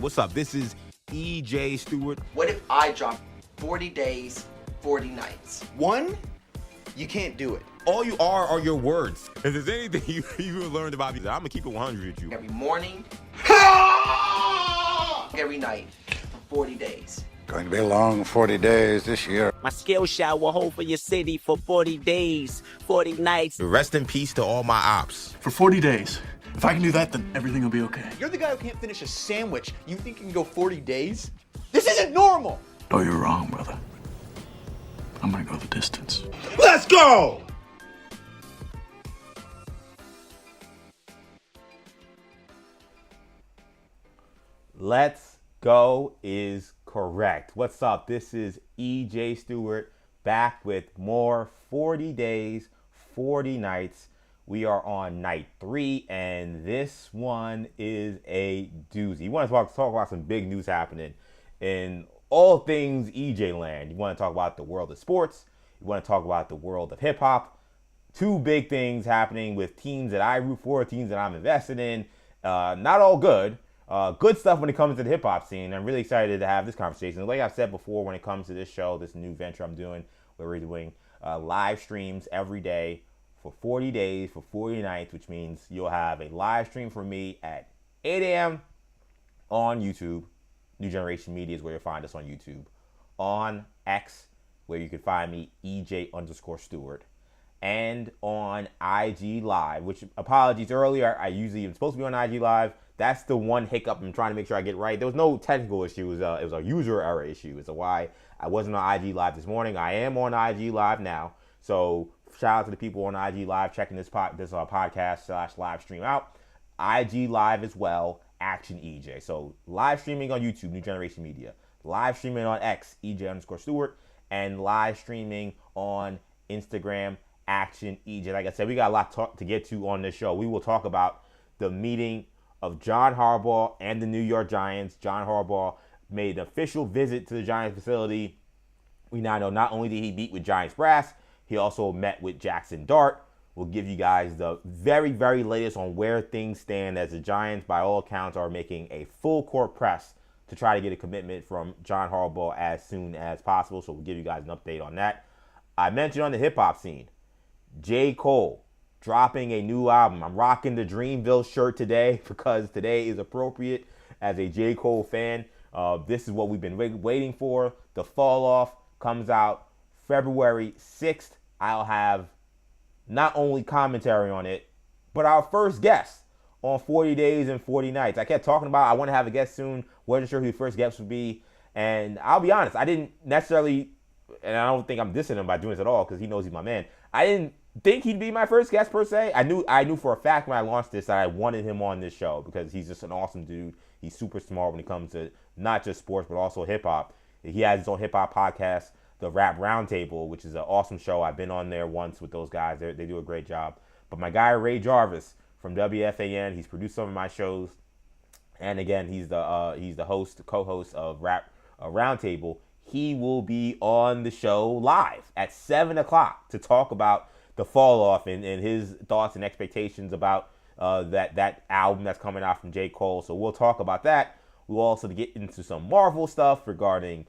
What's up? This is EJ Stewart. What if I drop 40 days, 40 nights? One, you can't do it. All you are your words. If there's anything you learned about me, I'm gonna keep it 100 with you. Every morning, every night, for 40 days. Going to be a long 40 days this year. My skill shot will hold for your city for 40 days, 40 nights. Rest in peace to all my ops. For 40 days. If I can do that, then everything will be okay. You're the guy who can't finish a sandwich. You think you can go 40 days? This isn't normal! Oh, you're wrong, brother. I'm gonna go the distance. Let's go! Let's go is correct. What's up? This is EJ Stewart back with more 40 days, 40 nights. We are on night 3, and this one is a doozy. You want to talk about some big news happening in all things EJ land. You want to talk about the world of sports. You want to talk about the world of hip hop. 2 big things happening with teams that I root for, teams that I'm invested in. Not all good. Good stuff when it comes to the hip hop scene. I'm really excited to have this conversation. Like I've said before, when it comes to this show, this new venture I'm doing, where we're doing live streams every day for 40 days, for 40 nights, which means you'll have a live stream from me at 8 a.m. on YouTube. New Generation Media is where you'll find us on YouTube. On X, where you can find me, EJ_Stewart. And on IG Live, which, apologies earlier, I usually am supposed to be on IG Live. That's the one hiccup I'm trying to make sure I get right. There was no technical issue. It was a user error issue. It's why I wasn't on IG Live this morning. I am on IG Live now. So shout out to the people on IG Live checking this podcast / live stream out. IG Live as well, Action EJ. So live streaming on YouTube, New Generation Media. Live streaming on X, EJ_Stewart. And live streaming on Instagram, Action EJ. Like I said, we got a lot to get to on this show. We will talk about the meeting of John Harbaugh and the New York Giants. John Harbaugh made an official visit to the Giants facility. We now know not only did he meet with Giants brass, he also met with Jackson Dart. We'll give you guys the very, very latest on where things stand, as the Giants, by all accounts, are making a full court press to try to get a commitment from John Harbaugh as soon as possible. So we'll give you guys an update on that. I mentioned on the hip-hop scene, J. Cole dropping a new album. I'm rocking the Dreamville shirt today because today is appropriate as a J. Cole fan. This is what we've been waiting for. The Fall Off comes out February 6th. I'll have not only commentary on it, but our first guest on 40 Days and 40 Nights. I kept talking about I want to have a guest soon. Wasn't sure who the first guest would be. And I'll be honest, I didn't necessarily, and I don't think I'm dissing him by doing this at all because he knows he's my man. I didn't think he'd be my first guest per se. I knew for a fact when I launched this that I wanted him on this show because he's just an awesome dude. He's super smart when it comes to not just sports, but also hip hop. He has his own hip hop podcast, the Rap Roundtable, which is an awesome show. I've been on there once with those guys. They do a great job. But my guy, Ray Jarvis from WFAN, he's produced some of my shows. And again, he's the co-host of Rap Roundtable. He will be on the show live at 7 o'clock to talk about the Fall Off and his thoughts and expectations about that album that's coming out from J. Cole. So we'll talk about that. We'll also get into some Marvel stuff regarding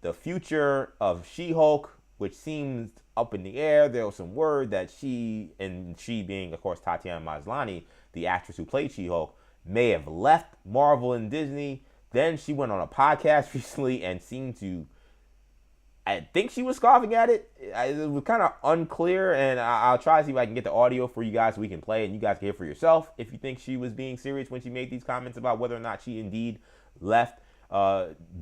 the future of She-Hulk, which seems up in the air. There was some word that she being, of course, Tatiana Maslany, the actress who played She-Hulk, may have left Marvel and Disney. Then she went on a podcast recently and seemed to, I think she was scoffing at it. It was kind of unclear, and I'll try to see if I can get the audio for you guys so we can play, and you guys can hear for yourself if you think she was being serious when she made these comments about whether or not she indeed left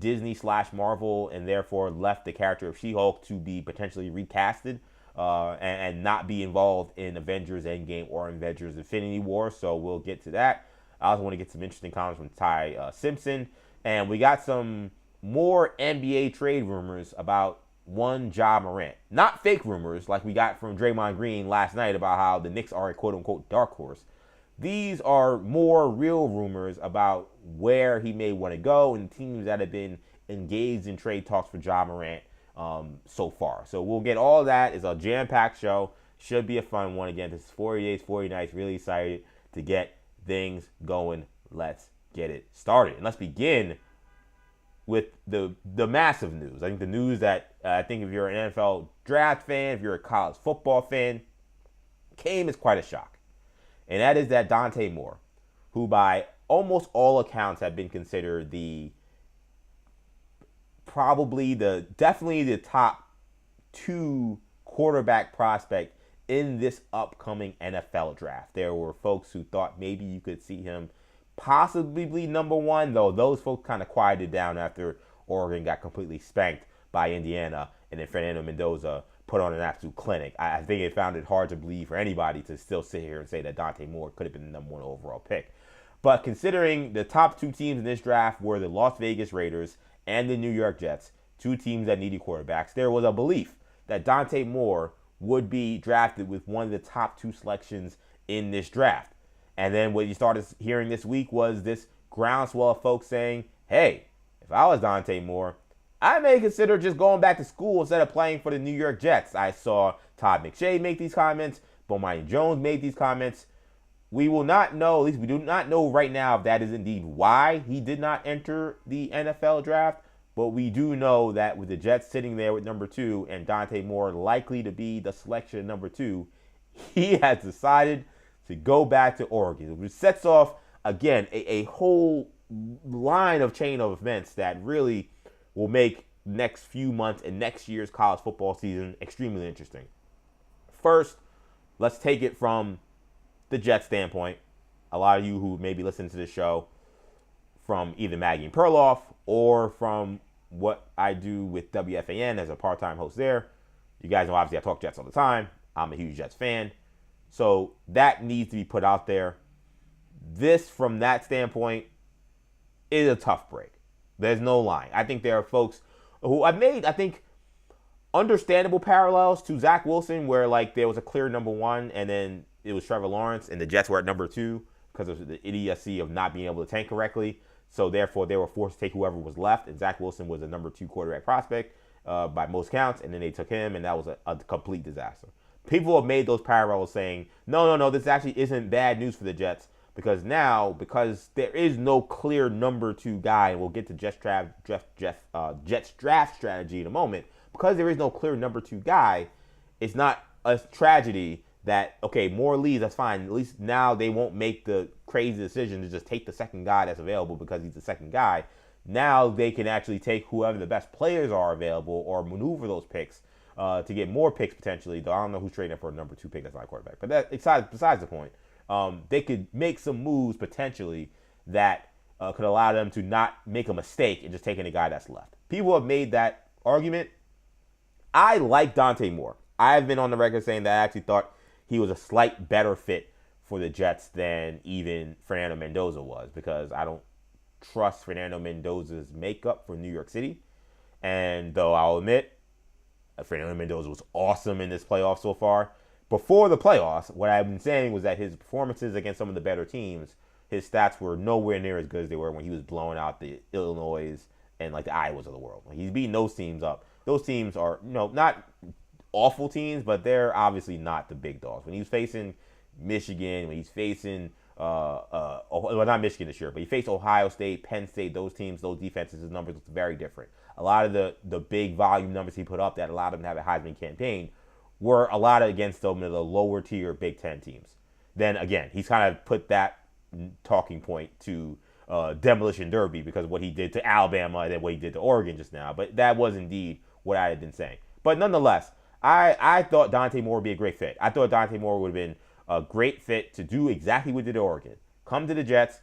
Disney / Marvel and therefore left the character of She-Hulk to be potentially recasted and not be involved in Avengers Endgame or Avengers Infinity War. So we'll get to that. I also want to get some interesting comments from Ty Simpson. And we got some more NBA trade rumors about one Ja Morant. Not fake rumors like we got from Draymond Green last night about how the Knicks are a quote-unquote dark horse. These are more real rumors about where he may want to go and teams that have been engaged in trade talks for Ja Morant so far. So we'll get all that. It's a jam-packed show. Should be a fun one. Again, this is 40 Days, 40 Nights. Really excited to get things going. Let's get it started. And let's begin with the massive news. I think the news that I think if you're an NFL draft fan, if you're a college football fan, came as quite a shock. And that is that Dante Moore, who by almost all accounts have been considered definitely the top 2 quarterback prospect in this upcoming NFL draft. There were folks who thought maybe you could see him possibly number 1, though those folks kind of quieted down after Oregon got completely spanked by Indiana, and then Fernando Mendoza put on an absolute clinic. I think it found it hard to believe for anybody to still sit here and say that Dante Moore could have been the number 1 overall pick. But considering the top 2 teams in this draft were the Las Vegas Raiders and the New York Jets, 2 teams that needed quarterbacks, there was a belief that Dante Moore would be drafted with one of the top 2 selections in this draft. And then what you started hearing this week was this groundswell of folks saying, hey, if I was Dante Moore, I may consider just going back to school instead of playing for the New York Jets. I saw Todd McShay make these comments. Bomani Jones made these comments. We will not know, at least we do not know right now if that is indeed why he did not enter the NFL draft. But we do know that with the Jets sitting there with number 2 and Dante Moore likely to be the selection number 2, he has decided to go back to Oregon, which sets off, again, a whole line of chain of events that really will make next few months and next year's college football season extremely interesting. First, let's take it from the Jets standpoint. A lot of you who maybe listen to this show from either Maggie and Perloff or from what I do with WFAN as a part-time host there, you guys know obviously I talk Jets all the time. I'm a huge Jets fan. So that needs to be put out there. This, from that standpoint, is a tough break. There's no lying. I think there are folks who have made, I think, understandable parallels to Zach Wilson, where like there was a clear number 1 and then it was Trevor Lawrence and the Jets were at number 2 because of the idiocy of not being able to tank correctly. So therefore they were forced to take whoever was left, and Zach Wilson was a number 2 quarterback prospect by most counts, and then they took him, and that was a complete disaster. People have made those parallels saying, no, this actually isn't bad news for the Jets, because there is no clear number 2 guy, and we'll get to Jets draft strategy in a moment. Because there is no clear number 2 guy, it's not a tragedy that, okay, Moore leaves, that's fine. At least now they won't make the crazy decision to just take the second guy that's available because he's the second guy. Now they can actually take whoever the best players are available or maneuver those picks to get more picks potentially. Though I don't know who's trading for a number 2 pick that's not a quarterback. But that besides the point. They could make some moves potentially that could allow them to not make a mistake and just taking a guy that's left. People have made that argument. I like Dante Moore. I've been on the record saying that I actually thought he was a slight better fit for the Jets than even Fernando Mendoza was, because I don't trust Fernando Mendoza's makeup for New York City. And though I'll admit, Fernando Mendoza was awesome in this playoff so far. Before the playoffs, what I've been saying was that his performances against some of the better teams, his stats were nowhere near as good as they were when he was blowing out the Illinois and like the Iowas of the world. He's beating those teams up. Those teams are not awful teams, but they're obviously not the big dogs. When he's facing Michigan, when he's facing not Michigan this year, but he faced Ohio State, Penn State, those teams, those defenses, his numbers look very different. A lot of the big volume numbers he put up that allowed him to have a Heisman campaign were a lot against some of the lower tier Big Ten teams. Then again, he's kind of put that talking point to Demolition Derby because of what he did to Alabama and then what he did to Oregon just now. But that was indeed what I had been saying. But nonetheless, I thought Dante Moore would be a great fit. I thought Dante Moore would have been a great fit to do exactly what he did at Oregon. Come to the Jets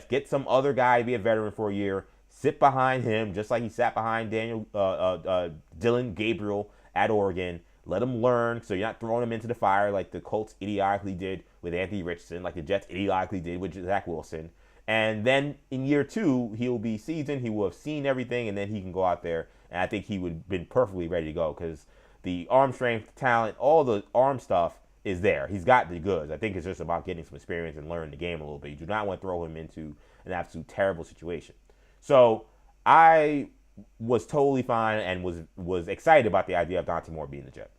get some other guy to be a veteran for a year, sit behind him just like he sat behind Dylan Gabriel at Oregon. Let him learn so you're not throwing him into the fire like the Colts idiotically did with Anthony Richardson, like the Jets idiotically did with Zach Wilson. And then in year 2, he'll be seasoned, he will have seen everything, and then he can go out there. And I think he would have been perfectly ready to go because the arm strength, talent, all the arm stuff is there. He's got the goods. I think it's just about getting some experience and learning the game a little bit. You do not want to throw him into an absolute terrible situation. So I was totally fine and was excited about the idea of Dante Moore being the Jet.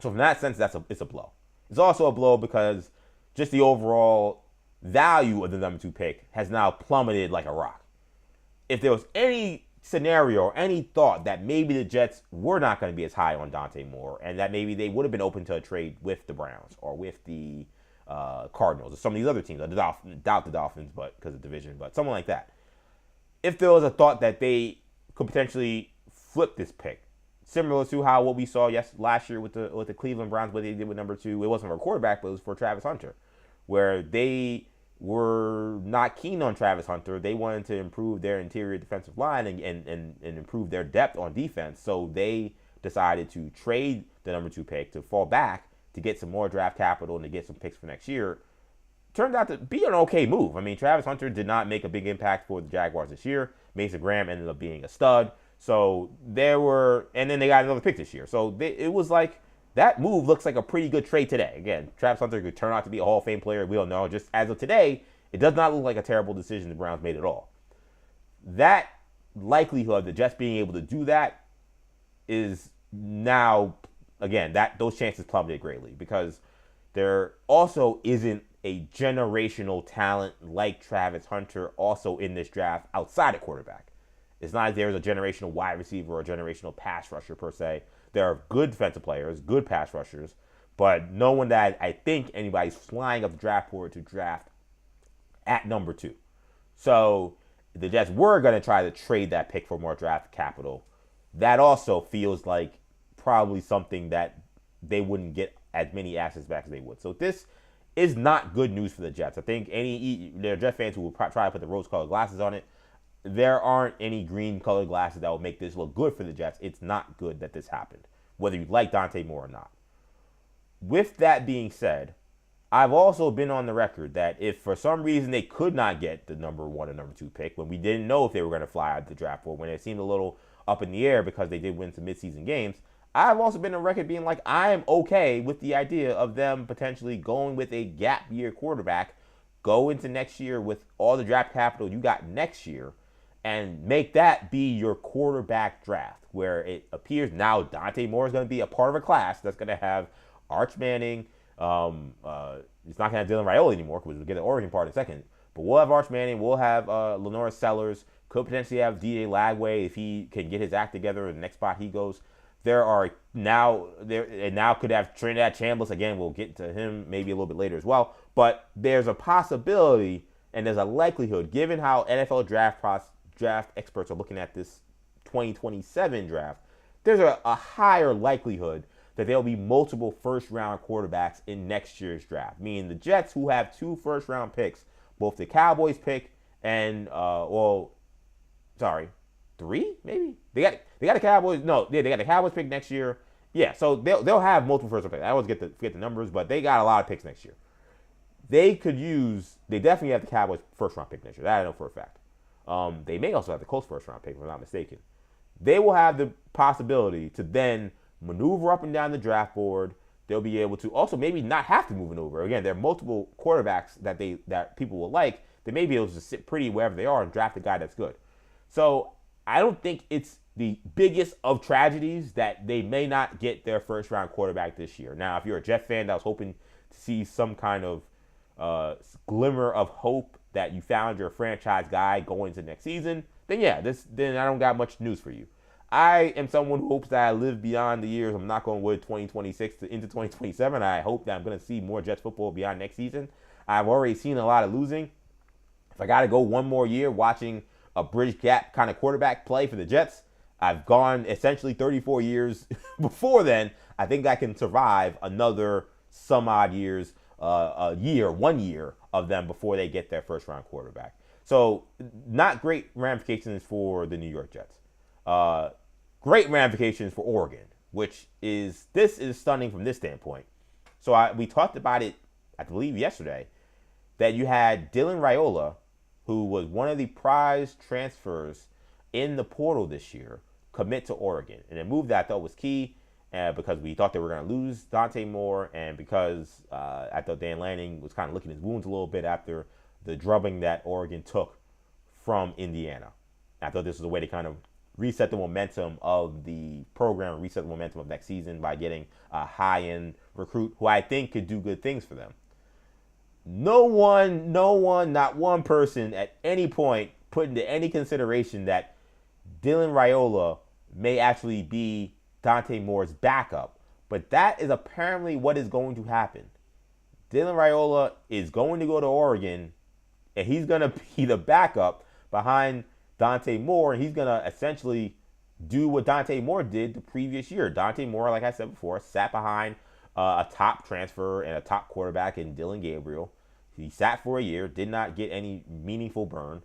So from that sense, it's a blow. It's also a blow because just the overall value of the number 2 pick has now plummeted like a rock. If there was any scenario or any thought that maybe the Jets were not going to be as high on Dante Moore and that maybe they would have been open to a trade with the Browns or with the Cardinals or some of these other teams, I doubt the Dolphins, but because of division, but someone like that. If there was a thought that they could potentially flip this pick, similar to how what we saw last year with the Cleveland Browns, what they did with number 2, it wasn't for a quarterback, but it was for Travis Hunter, where they were not keen on Travis Hunter. They wanted to improve their interior defensive line and improve their depth on defense. So they decided to trade the number 2 pick to fall back to get some more draft capital and to get some picks for next year. Turned out to be an okay move. I mean, Travis Hunter did not make a big impact for the Jaguars this year. Mason Graham ended up being a stud. So and then they got another pick this year. So it was like, that move looks like a pretty good trade today. Again, Travis Hunter could turn out to be a Hall of Fame player. We don't know. Just as of today, it does not look like a terrible decision the Browns made at all. That likelihood, the Jets being able to do that, is now, again, those chances plummeted greatly because there also isn't a generational talent like Travis Hunter also in this draft outside of quarterback. It's not like there's a generational wide receiver or a generational pass rusher per se. There are good defensive players, good pass rushers, but no one that I think anybody's flying up the draft board to draft at number 2. So the Jets were going to try to trade that pick for more draft capital. That also feels like probably something that they wouldn't get as many assets back as they would. So this is not good news for the Jets. I think there are Jet fans who will try to put the rose-colored glasses on it. There aren't any green-colored glasses that will make this look good for the Jets. It's not good that this happened, whether you like Dante Moore or not. With that being said, I've also been on the record that if for some reason they could not get the number 1 and number 2 pick, when we didn't know if they were going to fly out the draft board, when it seemed a little up in the air because they did win some midseason games, I've also been on record being like, I am okay with the idea of them potentially going with a gap year quarterback, go into next year with all the draft capital you got next year, and make that be your quarterback draft, where it appears now Dante Moore is going to be a part of a class that's going to have Arch Manning. It's not going to have Dylan Raiola anymore because we'll get the Oregon part in a second. But we'll have Arch Manning. We'll have Lenore Sellers. Could potentially have DJ Lagway if he can get his act together in the next spot he goes. Now could have Trinidad Chambliss. Again, we'll get to him maybe a little bit later as well. But there's a possibility and there's a likelihood, given how NFL draft experts are looking at this 2027 draft, there's a higher likelihood that there will be multiple first-round quarterbacks in next year's draft. Meaning the Jets, who have 2 first-round picks, both the Cowboys pick and 3 maybe. They got the Cowboys. No, yeah, they got the Cowboys pick next year. Yeah, so they'll have multiple first-round picks. I always forget the numbers, but they got a lot of picks next year. They definitely have the Cowboys first-round pick next year. That I know for a fact. They may also have the Colts first-round pick, if I'm not mistaken. They will have the possibility to then maneuver up and down the draft board. They'll be able to also maybe not have to move it over. Again, there are multiple quarterbacks that people will like. They may be able to sit pretty wherever they are and draft a guy that's good. So I don't think it's the biggest of tragedies that they may not get their first-round quarterback this year. Now, if you're a Jet fan that was hoping to see some kind of glimmer of hope that you found your franchise guy going into next season, then I don't got much news for you. I am someone who hopes that I live beyond the years. I'm not going with 2026 into 2027. I hope that I'm going to see more Jets football beyond next season. I've already seen a lot of losing. If I got to go one more year watching a bridge gap kind of quarterback play for the Jets, I've gone essentially 34 years before then. I think I can survive another some odd years, 1 year of them before they get their first round quarterback. So not great ramifications for the New York Jets. Great ramifications for Oregon, this is stunning from this standpoint. So we talked about it, I believe, yesterday, that you had Dylan Raiola, who was one of the prize transfers in the portal this year, commit to Oregon. And a move that I thought was key because we thought they were going to lose Dante Moore, and because I thought Dan Lanning was kind of licking his wounds a little bit after the drubbing that Oregon took from Indiana. I thought this was a way to kind of reset the momentum of the program, reset the momentum of next season by getting a high-end recruit who I think could do good things for them. not one person at any point put into any consideration that Dylan Raiola may actually be Dante Moore's backup. But that is apparently what is going to happen. Dylan Raiola is going to go to Oregon, and he's going to be the backup behind Dante Moore, and he's going to essentially do what Dante Moore did the previous year. Dante Moore, like I said before, sat behind a top transfer and a top quarterback in Dylan Gabriel. He sat for a year, did not get any meaningful burn,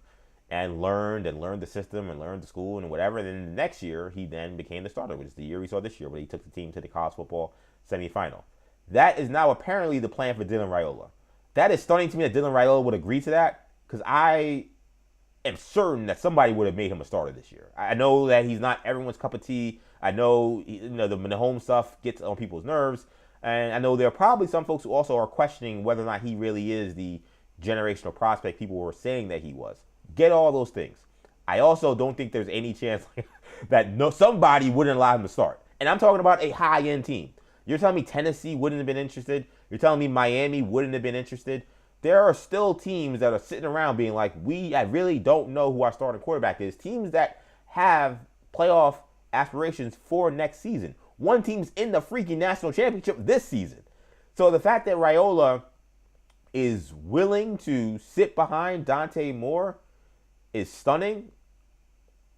and learned the system and learned the school and whatever. And then the next year, he then became the starter, which is the year we saw this year, where he took the team to the college football semifinal. That is now apparently the plan for Dylan Raiola. That is stunning to me that Dylan Raiola would agree to that, because I am certain that somebody would have made him a starter this year. I know that he's not everyone's cup of tea. I know, the home stuff gets on people's nerves. And I know there are probably some folks who also are questioning whether or not he really is the generational prospect people were saying that he was. Get all those things. I also don't think there's any chance that somebody wouldn't allow him to start. And I'm talking about a high-end team. You're telling me Tennessee wouldn't have been interested? You're telling me Miami wouldn't have been interested? There are still teams that are sitting around being like, I really don't know who our starting quarterback is. Teams that have playoff aspirations for next season. One team's in the freaking national championship this season. So the fact that Raiola is willing to sit behind Dante Moore is stunning.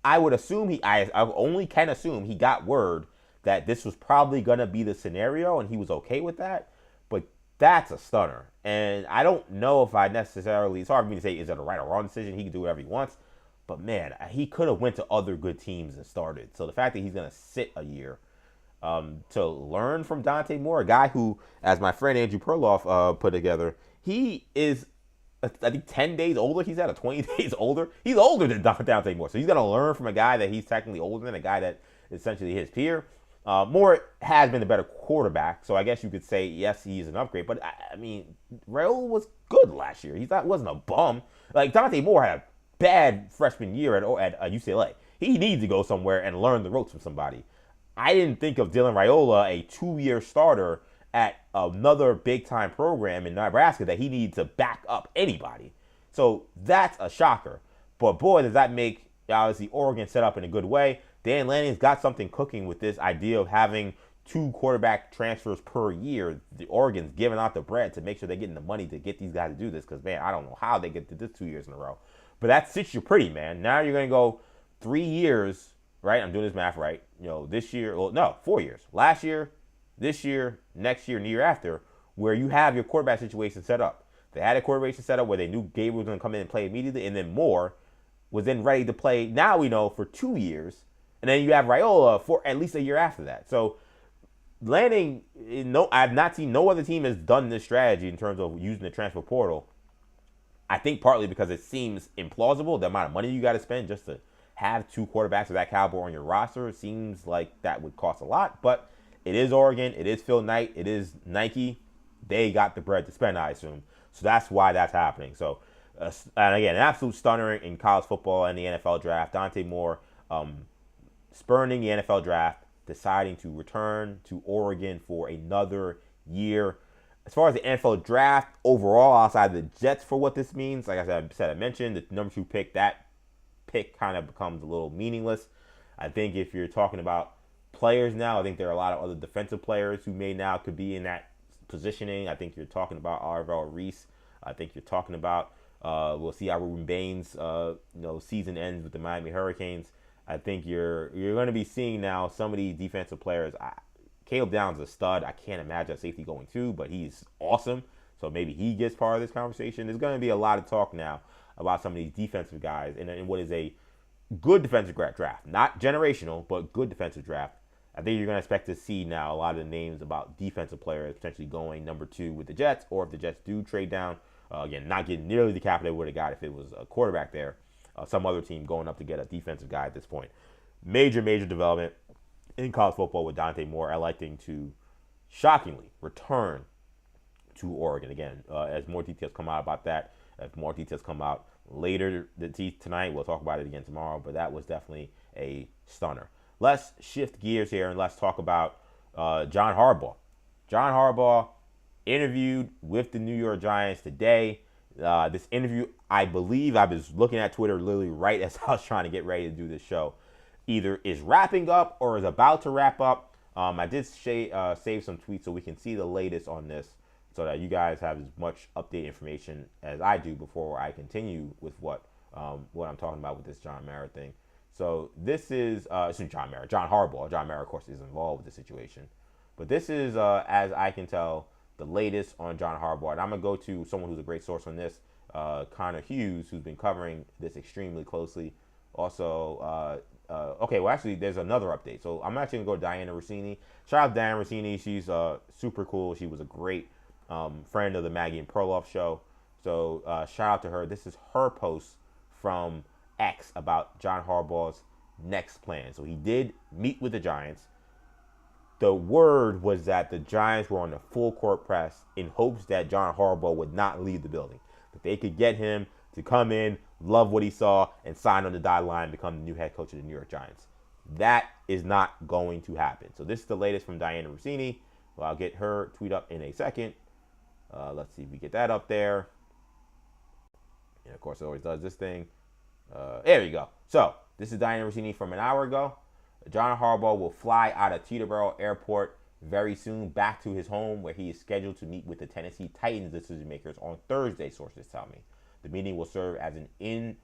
I would assume I only can assume he got word that this was probably going to be the scenario and he was okay with that. But that's a stunner. And I don't know if I necessarily, it's hard for me to say, is it a right or wrong decision? He can do whatever he wants. But man, he could have went to other good teams and started. So the fact that he's going to sit a year to learn from Dante Moore, a guy who, as my friend Andrew Perloff put together, he is, I think, 10 days older. He's at 20 days older. He's older than Dante Moore. So he's going to learn from a guy that he's technically older than, a guy that is essentially his peer. Moore has been the better quarterback, so I guess you could say, yes, he is an upgrade. But, I mean, Raiola was good last year. He wasn't a bum. Like, Dante Moore had a bad freshman year at UCLA. He needs to go somewhere and learn the ropes from somebody. I didn't think of Dylan Raiola, a 2-year starter at another big-time program in Nebraska, that he needs to back up anybody. So that's a shocker. But, boy, does that make, obviously, Oregon set up in a good way. Dan Lanning's got something cooking with this idea of having 2 quarterback transfers per year. The Oregon's giving out the bread to make sure they're getting the money to get these guys to do this, because, man, I don't know how they get to this 2 years in a row. But that sits you pretty, man. Now you're going to go 3 years, right? I'm doing this math right. This year, 4 years. Last year, this year, next year, and the year after, where you have your quarterback situation set up. They had a quarterback set up where they knew Gabriel was going to come in and play immediately, and then Moore was then ready to play, now we know, for 2 years. And then you have Raiola for at least a year after that. So Lanning, I've not seen, no other team has done this strategy in terms of using the transfer portal. I think partly because it seems implausible, the amount of money you got to spend just to have 2 quarterbacks of that caliber on your roster. It seems like that would cost a lot, but it is Oregon, it is Phil Knight, it is Nike. They got the bread to spend, I assume. So that's why that's happening. So, and again, an absolute stunner in college football and the NFL draft. Dante Moore spurning the NFL draft, deciding to return to Oregon for another year. As far as the NFL draft overall, outside the Jets, for what this means, like I mentioned, the number 2 pick, that pick kind of becomes a little meaningless. I think if you're talking about players now, I think there are a lot of other defensive players who could be in that positioning. I think you're talking about Arvell Reese. I think you're talking about, we'll see how Ruben Baines, season ends with the Miami Hurricanes. I think you're going to be seeing now some of these defensive players. Caleb Downs is a stud. I can't imagine a safety going too, but he's awesome. So maybe he gets part of this conversation. There's going to be a lot of talk now about some of these defensive guys in what is a good defensive draft. Not generational, but good defensive draft. I think you're going to expect to see now a lot of the names about defensive players potentially going number 2 with the Jets, or if the Jets do trade down, again, not getting nearly the cap they would have got if it was a quarterback there. Some other team going up to get a defensive guy at this point. Major development in college football with Dante Moore electing to, shockingly, return to Oregon. Again, as more details come out about that, if more details come out later tonight, we'll talk about it again tomorrow, but that was definitely a stunner. Let's shift gears here and let's talk about John Harbaugh. John Harbaugh interviewed with the New York Giants today. This interview, I believe, I was looking at Twitter literally right as I was trying to get ready to do this show, either is wrapping up or is about to wrap up. I did save some tweets so we can see the latest on this so that you guys have as much updated information as I do before I continue with what I'm talking about with this John Mara thing. So this is John Harbaugh. John Mara, of course, is involved with the situation. But this is, as I can tell, the latest on John Harbaugh. And I'm going to go to someone who's a great source on this, Connor Hughes, who's been covering this extremely closely. Also, actually, there's another update. So I'm actually going to go to Diana Rossini. Shout out to Diana Rossini. She's super cool. She was a great friend of the Maggie and Perloff show. So shout out to her. This is her post from X about John Harbaugh's next plan. So he did meet with the Giants. The word was that the Giants were on the full court press in hopes that John Harbaugh would not leave the building. That they could get him to come in, love what he saw, and sign on the dotted line and become the new head coach of the New York Giants. That is not going to happen. So this is the latest from Diana Rossini. Well, I'll get her tweet up in a second. Let's see if we get that up there. And of course, it always does this thing. There you go. So this is Diana Rossini from an hour ago. John Harbaugh will fly out of Teterboro Airport very soon back to his home where he is scheduled to meet with the Tennessee Titans decision makers on Thursday, sources tell me. The meeting will serve as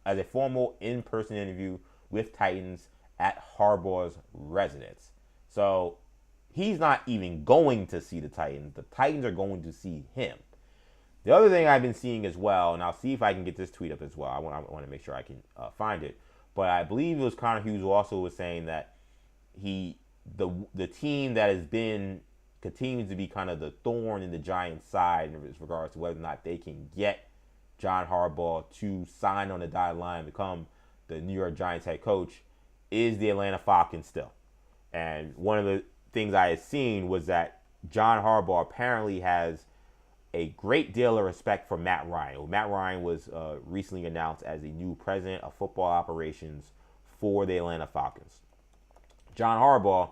a formal in-person interview with Titans at Harbaugh's residence. So he's not even going to see the Titans. The Titans are going to see him. The other thing I've been seeing as well, and I'll see if I can get this tweet up as well. I want to make sure I can find it. But I believe it was Connor Hughes who also was saying that the team that has been continues to be kind of the thorn in the Giants' side in regards to whether or not they can get John Harbaugh to sign on the dotted line and become the New York Giants head coach is the Atlanta Falcons still. And one of the things I had seen was that John Harbaugh apparently has a great deal of respect for Matt Ryan. Well, Matt Ryan was recently announced as the new president of football operations for the Atlanta Falcons. John Harbaugh,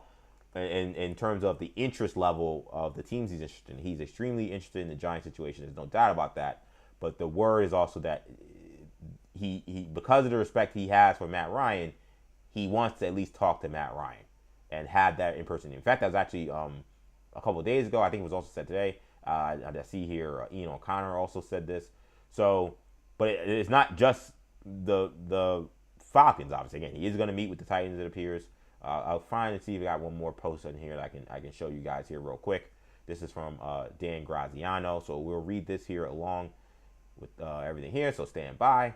in terms of the interest level of the teams he's interested in, he's extremely interested in the Giants situation. There's no doubt about that. But the word is also that he because of the respect he has for Matt Ryan, he wants to at least talk to Matt Ryan and have that in person. In fact, that was actually a couple of days ago. I think it was also said today. I see here Ian O'Connor also said this. So, but it's not just the Falcons. Obviously, again, he is going to meet with the Titans. It appears. I'll find and see if I got one more post in here that I can show you guys here real quick. This is from Dan Graziano. So we'll read this here along with everything here. So stand by.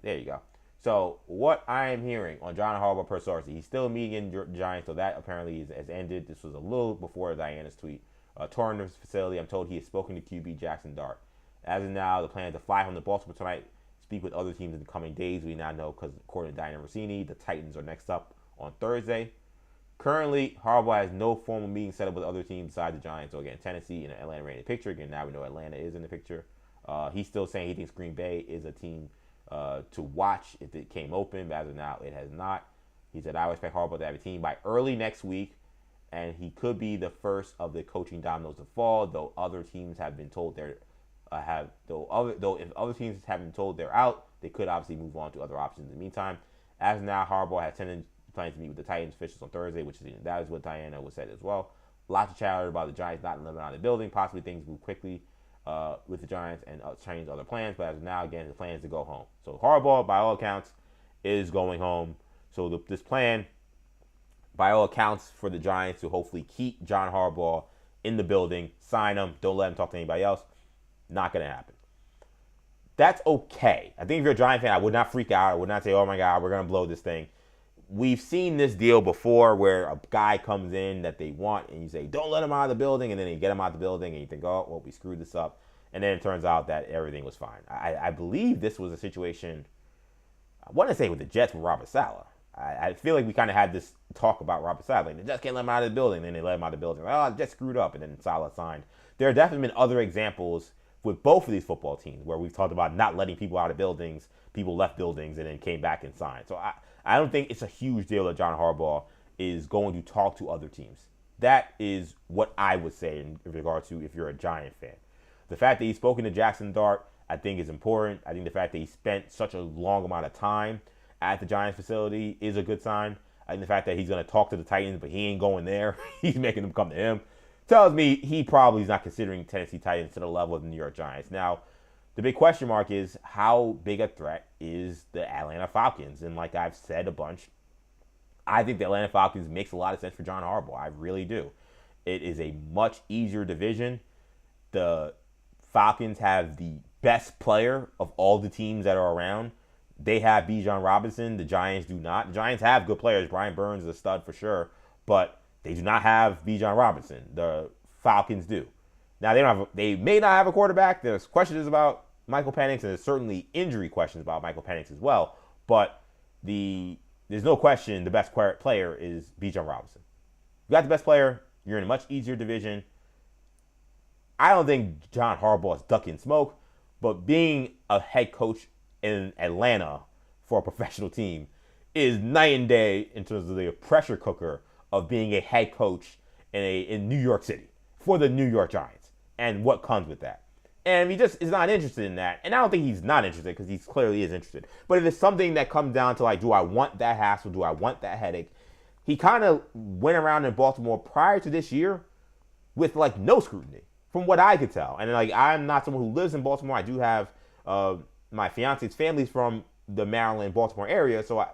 There you go. So what I am hearing on John Harbaugh per source, he's still meeting the Giants. So that apparently has ended. This was a little before Diana's tweet. Touring the facility, I'm told he has spoken to QB Jackson Dart. As of now, the plan is to fly home to Baltimore tonight, speak with other teams in the coming days. We now know because according to Diana Rossini, the Titans are next up on Thursday. Currently, Harbaugh has no formal meeting set up with other teams besides the Giants. So again, Tennessee and Atlanta are in the picture. Again, now we know Atlanta is in the picture. He's still saying he thinks Green Bay is a team to watch if it came open, but as of now, it has not. He said, I would expect Harbaugh to have a team by early next week, and he could be the first of the coaching dominoes to fall, though other teams have been told if other teams have been told they're out, they could obviously move on to other options in the meantime. As of now, Harbaugh has plans to meet with the Titans officials on Thursday, that is what Diana was said as well. Lots of chatter about the Giants not living out of the building. Possibly things move quickly with the Giants and change other plans. But as of now, again, the plan is to go home. So Harbaugh, by all accounts, is going home. So this plan, by all accounts, for the Giants to hopefully keep John Harbaugh in the building, sign him, don't let him talk to anybody else, not going to happen. That's okay. I think if you're a Giant fan, I would not freak out. I would not say, oh my God, we're going to blow this thing. We've seen this deal before where a guy comes in that they want and you say, don't let him out of the building, and then they get him out of the building and you think, oh, well, we screwed this up. And then it turns out that everything was fine. I believe this was a situation, I want to say with the Jets with Robert Saleh. I feel like we kind of had this talk about Robert Saleh. Like, they just can't let him out of the building. Then they let him out of the building. Like, oh, the Jets screwed up. And then Saleh signed. There have definitely been other examples with both of these football teams where we've talked about not letting people out of buildings. People left buildings and then came back and signed. So I don't think it's a huge deal that John Harbaugh is going to talk to other teams. That is what I would say in regard to if you're a Giant fan. The fact that he's spoken to Jackson Dart, I think is important. I think the fact that he spent such a long amount of time at the Giants facility is a good sign. I think the fact that he's going to talk to the Titans, but he ain't going there. He's making them come to him. Tells me he probably is not considering Tennessee Titans to the level of the New York Giants. Now, the big question mark is how big a threat is the Atlanta Falcons? And like I've said a bunch, I think the Atlanta Falcons makes a lot of sense for John Harbaugh. I really do. It is a much easier division. The Falcons have the best player of all the teams that are around. They have Bijan Robinson. The Giants do not. The Giants have good players. Brian Burns is a stud for sure, but they do not have Bijan Robinson. The Falcons do. Now they may not have a quarterback. There's questions about Michael Penix, and there's certainly injury questions about Michael Penix as well. But there's no question the best player is Bijan Robinson. You got the best player. You're in a much easier division. I don't think John Harbaugh is ducking smoke, but being a head coach in Atlanta for a professional team is night and day in terms of the pressure cooker of being a head coach in New York City for the New York Giants and what comes with that. And he just is not interested in that. And I don't think he's not interested because he clearly is interested. But if it's something that comes down to like, do I want that hassle? Do I want that headache? He kind of went around in Baltimore prior to this year with like no scrutiny from what I could tell. And like, I'm not someone who lives in Baltimore. I do have my fiance's family's from the Maryland, Baltimore area. So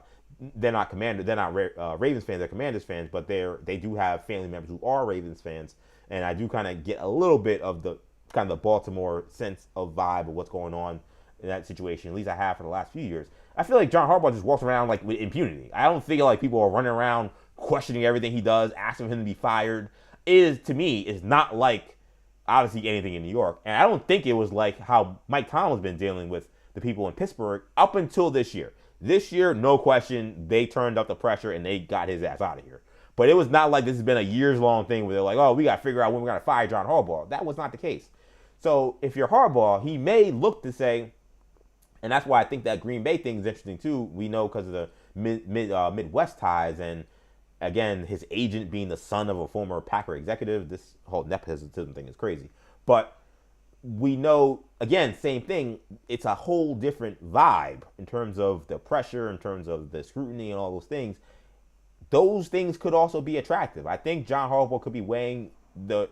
they're not Ravens fans, they're Commanders fans, but they do have family members who are Ravens fans. And I do kind of get a little bit of the kind of the Baltimore sense of vibe of what's going on in that situation. At least I have for the last few years. I feel like John Harbaugh just walks around like with impunity. I don't feel like people are running around questioning everything he does, asking him to be fired. To me, is not like obviously anything in New York. And I don't think it was like how Mike Tomlin's been dealing with the people in Pittsburgh up until this year. This year, no question, they turned up the pressure and they got his ass out of here. But it was not like this has been a years-long thing where they're like, oh, we got to figure out when we're going to fire John Harbaugh. That was not the case. So if you're Harbaugh, he may look to say, and that's why I think that Green Bay thing is interesting too. We know because of the Midwest ties, and again, his agent being the son of a former Packer executive. This whole nepotism thing is crazy. But we know, again, same thing. It's a whole different vibe in terms of the pressure, in terms of the scrutiny and all those things. Those things could also be attractive. I think John Harbaugh could be weighing the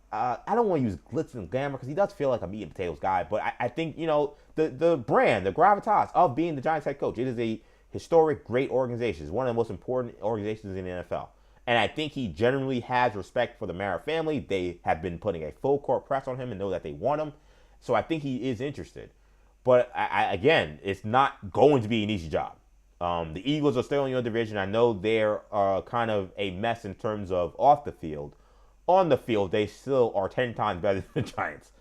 I don't want to use glitz and glamour because he does feel like a meat and potatoes guy, but I think, the brand, the gravitas of being the Giants head coach, it is a historic, great organization. It's one of the most important organizations in the NFL. And I think he generally has respect for the Mara family. They have been putting a full court press on him and know that they want him. So I think he is interested. But again, it's not going to be an easy job. The Eagles are still in your division. I know they're kind of a mess in terms of off the field. On the field, they still are 10 times better than the Giants.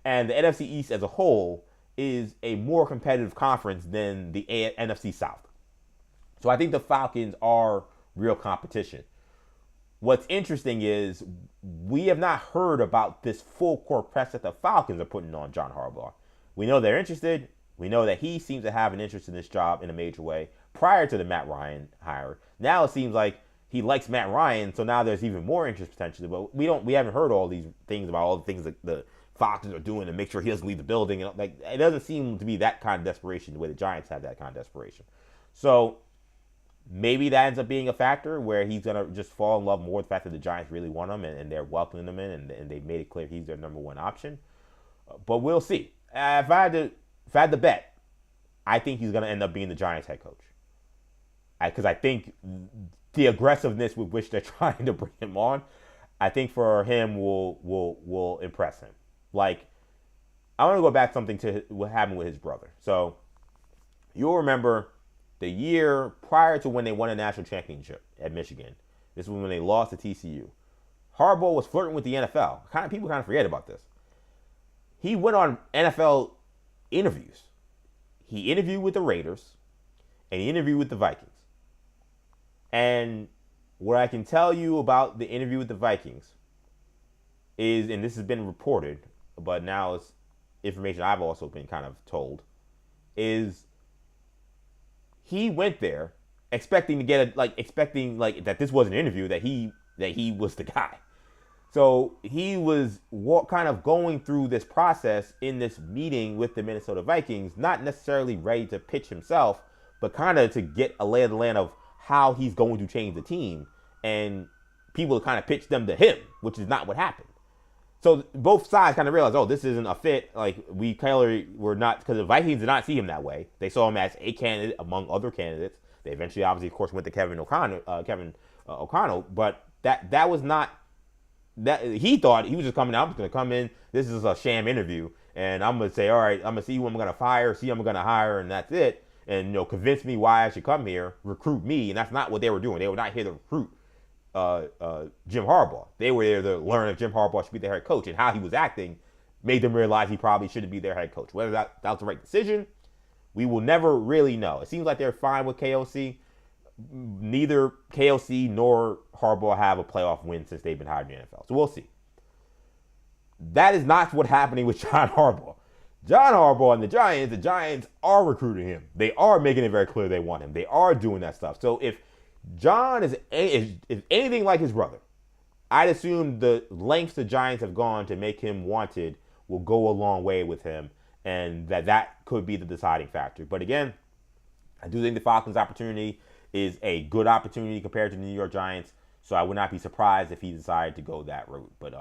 And the NFC East as a whole is a more competitive conference than the NFC South. So I think the Falcons are real competition. What's interesting is we have not heard about this full court press that the Falcons are putting on John Harbaugh. We know they're interested. We know that he seems to have an interest in this job in a major way prior to the Matt Ryan hire. Now it seems like he likes Matt Ryan, so now there's even more interest potentially. But we haven't heard all these things about all the things that the Falcons are doing to make sure he doesn't leave the building. And like, it doesn't seem to be that kind of desperation the way the Giants have that kind of desperation. So maybe that ends up being a factor where he's going to just fall in love more with the fact that the Giants really want him and they're welcoming him in and they've made it clear he's their number one option. But we'll see. If I had to bet, I think he's going to end up being the Giants head coach. Because I think the aggressiveness with which they're trying to bring him on, I think for him will impress him. Like, I want to go back something to what happened with his brother. So you'll remember the year prior to when they won a national championship at Michigan. This was when they lost to TCU. Harbaugh was flirting with the NFL. People kind of forget about this. He went on NFL interviews. He interviewed with the Raiders and he interviewed with the Vikings. And what I can tell you about the interview with the Vikings is, and this has been reported, but now it's information I've also been kind of told, is he went there expecting to get that this was an interview, that he that he was the guy. So he was kind of going through this process in this meeting with the Minnesota Vikings, not necessarily ready to pitch himself, but kind of to get a lay of the land of how he's going to change the team. And people kind of pitched them to him, which is not what happened. So both sides kind of realized, oh, this isn't a fit. Like, we clearly were not, because the Vikings did not see him that way. They saw him as a candidate among other candidates. They eventually, obviously, of course, went to Kevin O'Connell, but that was not, that he thought he was just coming out. I'm just going to come in. This is a sham interview, and I'm going to say, all right, I'm going to see who I'm going to fire, see who I'm going to hire, and that's it. And, convince me why I should come here, recruit me. And that's not what they were doing. They were not here to recruit Jim Harbaugh. They were there to learn if Jim Harbaugh should be their head coach, and how he was acting made them realize he probably shouldn't be their head coach. Whether that was the right decision, we will never really know. It seems like they're fine with KOC. Neither KOC nor Harbaugh have a playoff win since they've been hired in the NFL. So we'll see. That is not what's happening with John Harbaugh. John Harbaugh and the Giants are recruiting him. They are making it very clear they want him. They are doing that stuff. So if John is anything like his brother, I'd assume the lengths the Giants have gone to make him wanted will go a long way with him, and that could be the deciding factor. But again, I do think the Falcons' opportunity is a good opportunity compared to the New York Giants, so I would not be surprised if he decided to go that route. But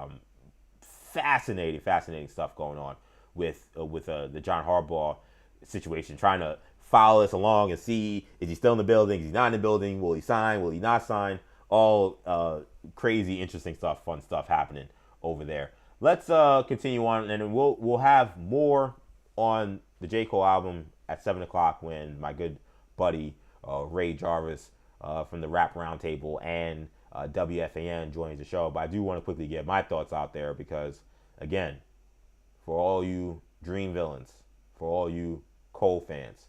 fascinating stuff going on with the John Harbaugh situation, trying to follow us along and see, is he still in the building, is he not in the building, will he sign, will he not sign, all crazy, interesting stuff, fun stuff happening over there. Let's continue on, and we'll have more on the J. Cole album at 7 o'clock when my good buddy Ray Jarvis from the Rap Roundtable and WFAN joins the show. But I do want to quickly get my thoughts out there because, again, for all you Dream villains, for all you Cole fans,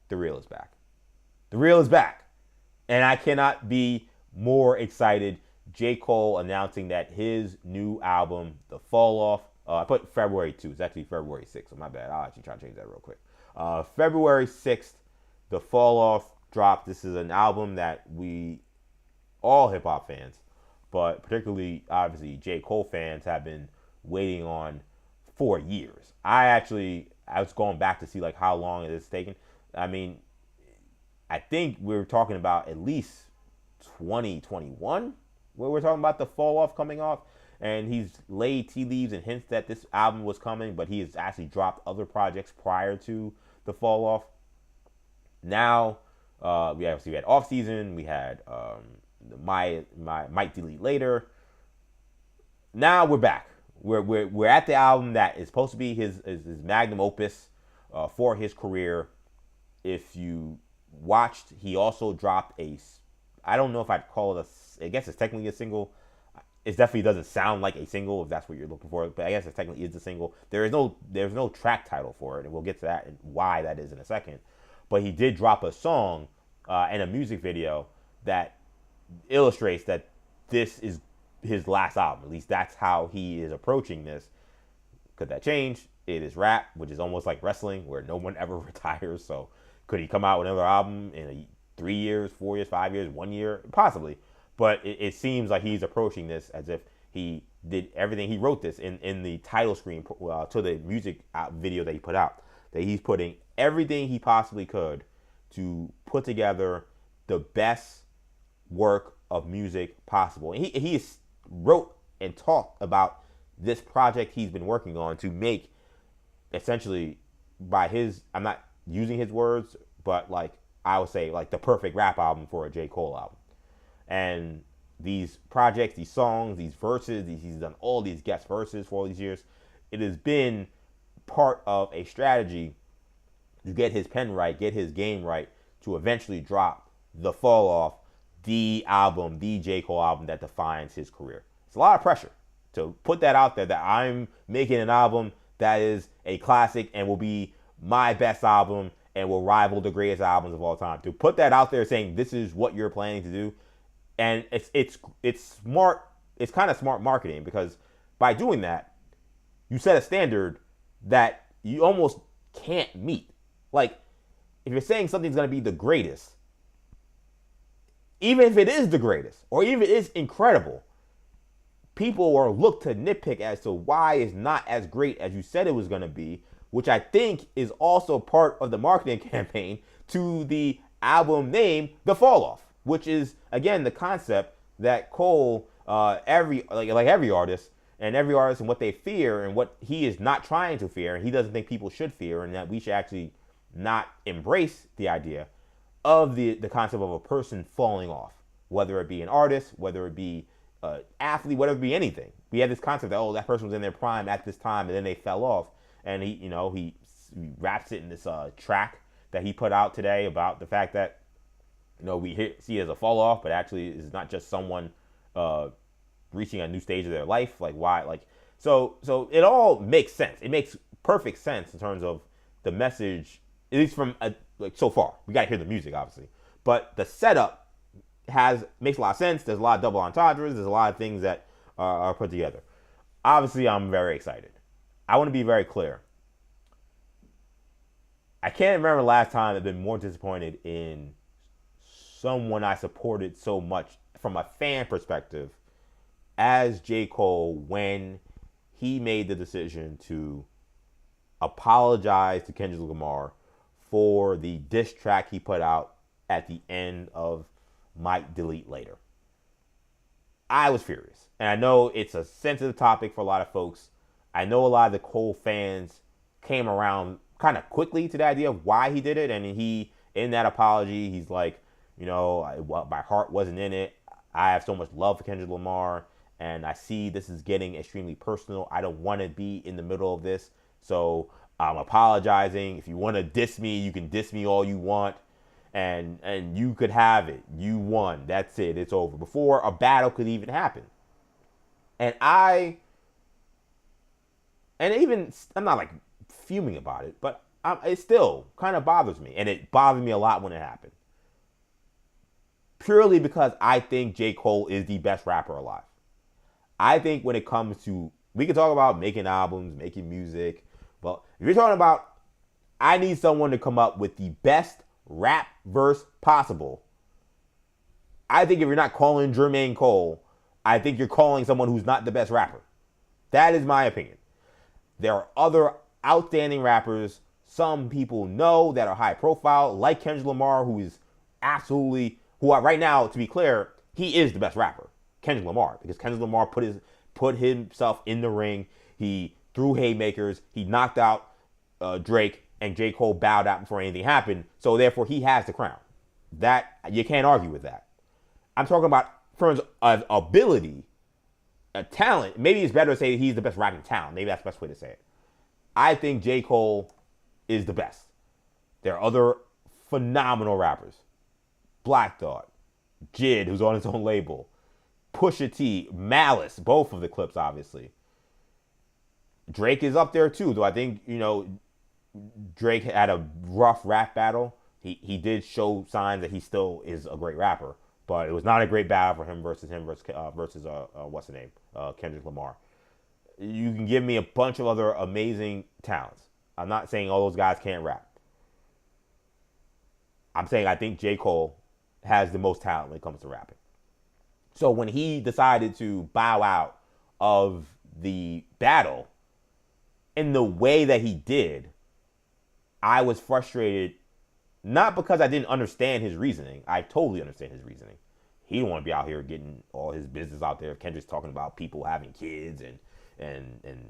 the real is back. The real is back. And I cannot be more excited. J. Cole announcing that his new album, The Fall Off, I put February 2. It's actually February 6th, so my bad. I'll actually try to change that real quick. February 6th, The Fall Off dropped. This is an album that all hip-hop fans, but particularly, obviously, J. Cole fans have been waiting on for years. I was going back to see like how long it is taking. I mean, I think we're talking about at least 2021 where we're talking about The Fall Off coming off. And he's laid tea leaves and hints that this album was coming, but he has actually dropped other projects prior to The Fall Off. Now, we had Off Season, we had my Might Delete Later. Now we're back. We're at the album that is supposed to be his magnum opus for his career. If you watched, he also dropped I don't know if I'd call it I guess it's technically a single. It definitely doesn't sound like a single if that's what you're looking for, but I guess it technically is a single. There's no track title for it, and we'll get to that and why that is in a second. But he did drop a song and a music video that illustrates that this is his last album. At least that's how he is approaching this. Could that change? It is rap, which is almost like wrestling, where no one ever retires. So could he come out with another album in 3 years, 4 years, 5 years, 1 year? Possibly. But it seems like he's approaching this as if he did everything. He wrote this in the title screen to the music video that he put out. That he's putting everything he possibly could to put together the best work of music possible. And he wrote and talked about this project he's been working on to make, essentially, I'm not using his words, but like I would say, like the perfect rap album for a J. Cole album. And these projects, these songs, these verses, he's done all these guest verses for all these years. It has been part of a strategy to get his pen right, get his game right, to eventually drop The Fall Off, the album, the J. Cole album that defines his career. It's a lot of pressure to put that out there, that I'm making an album that is a classic and will be my best album and will rival the greatest albums of all time. To put that out there saying this is what you're planning to do, and it's smart. It's kind of smart marketing, because by doing that, you set a standard that you almost can't meet. Like, if you're saying something's going to be the greatest, even if it is the greatest, or even if it is incredible, people are look to nitpick as to why it's not as great as you said it was going to be, which I think is also part of the marketing campaign to the album name, The Fall Off, which is, again, the concept that Cole, every artist, and what they fear and what he is not trying to fear, and he doesn't think people should fear, and that we should actually not embrace the idea of the concept of a person falling off, whether it be an artist, whether it be athlete, whatever it be, anything. We had this concept that, that person was in their prime at this time and then they fell off. And he raps it in this track that he put out today about the fact that, we see it as a fall off, but actually it's not just someone reaching a new stage of their life. Like, why? So it all makes sense. It makes perfect sense in terms of the message, at least from so far. We got to hear the music, obviously. But the setup makes a lot of sense. There's a lot of double entendres. There's a lot of things that are put together. Obviously, I'm very excited. I want to be very clear. I can't remember the last time I've been more disappointed in someone I supported so much from a fan perspective as J. Cole when he made the decision to apologize to Kendrick Lamar for the diss track he put out at the end of Might Delete Later. I was furious. And I know it's a sensitive topic for a lot of folks. I know a lot of the Cole fans came around kind of quickly to the idea of why he did it. And he, in that apology, he's like, my heart wasn't in it. I have so much love for Kendrick Lamar. And I see this is getting extremely personal. I don't want to be in the middle of this. So I'm apologizing. If you want to diss me, you can diss me all you want. And you could have it. You won. That's it. It's over. Before a battle could even happen. And I'm not like fuming about it, but it still kind of bothers me. And it bothered me a lot when it happened. Purely because I think J. Cole is the best rapper alive. I think when it comes to, we can talk about making albums, making music. But if you're talking about, I need someone to come up with the best rap verse possible. I think if you're not calling Jermaine Cole, I think you're calling someone who's not the best rapper. That is my opinion. There are other outstanding rappers some people know that are high profile, like Kendrick Lamar, who are right now, to be clear, he is the best rapper, Kendrick Lamar, because Kendrick Lamar put himself in the ring. He threw haymakers. He knocked out Drake, and J. Cole bowed out before anything happened. So therefore, he has the crown. That you can't argue with that. I'm talking about in terms of ability, talent. Maybe it's better to say that he's the best rapping talent. Maybe that's the best way to say it. I think J. Cole is the best. There are other phenomenal rappers. Black Thought, Jid, who's on his own label, Pusha T, Malice, both of the clips, obviously. Drake is up there too, though I think, Drake had a rough rap battle. He did show signs that he still is a great rapper, but it was not a great battle for him versus what's the name? Kendrick Lamar. You can give me a bunch of other amazing talents. I'm not saying all those guys can't rap. I'm saying I think J. Cole has the most talent when it comes to rapping. So when he decided to bow out of the battle in the way that he did, I was frustrated, not because I didn't understand his reasoning. I totally understand his reasoning. He didn't want to be out here getting all his business out there. Kendrick's talking about people having kids and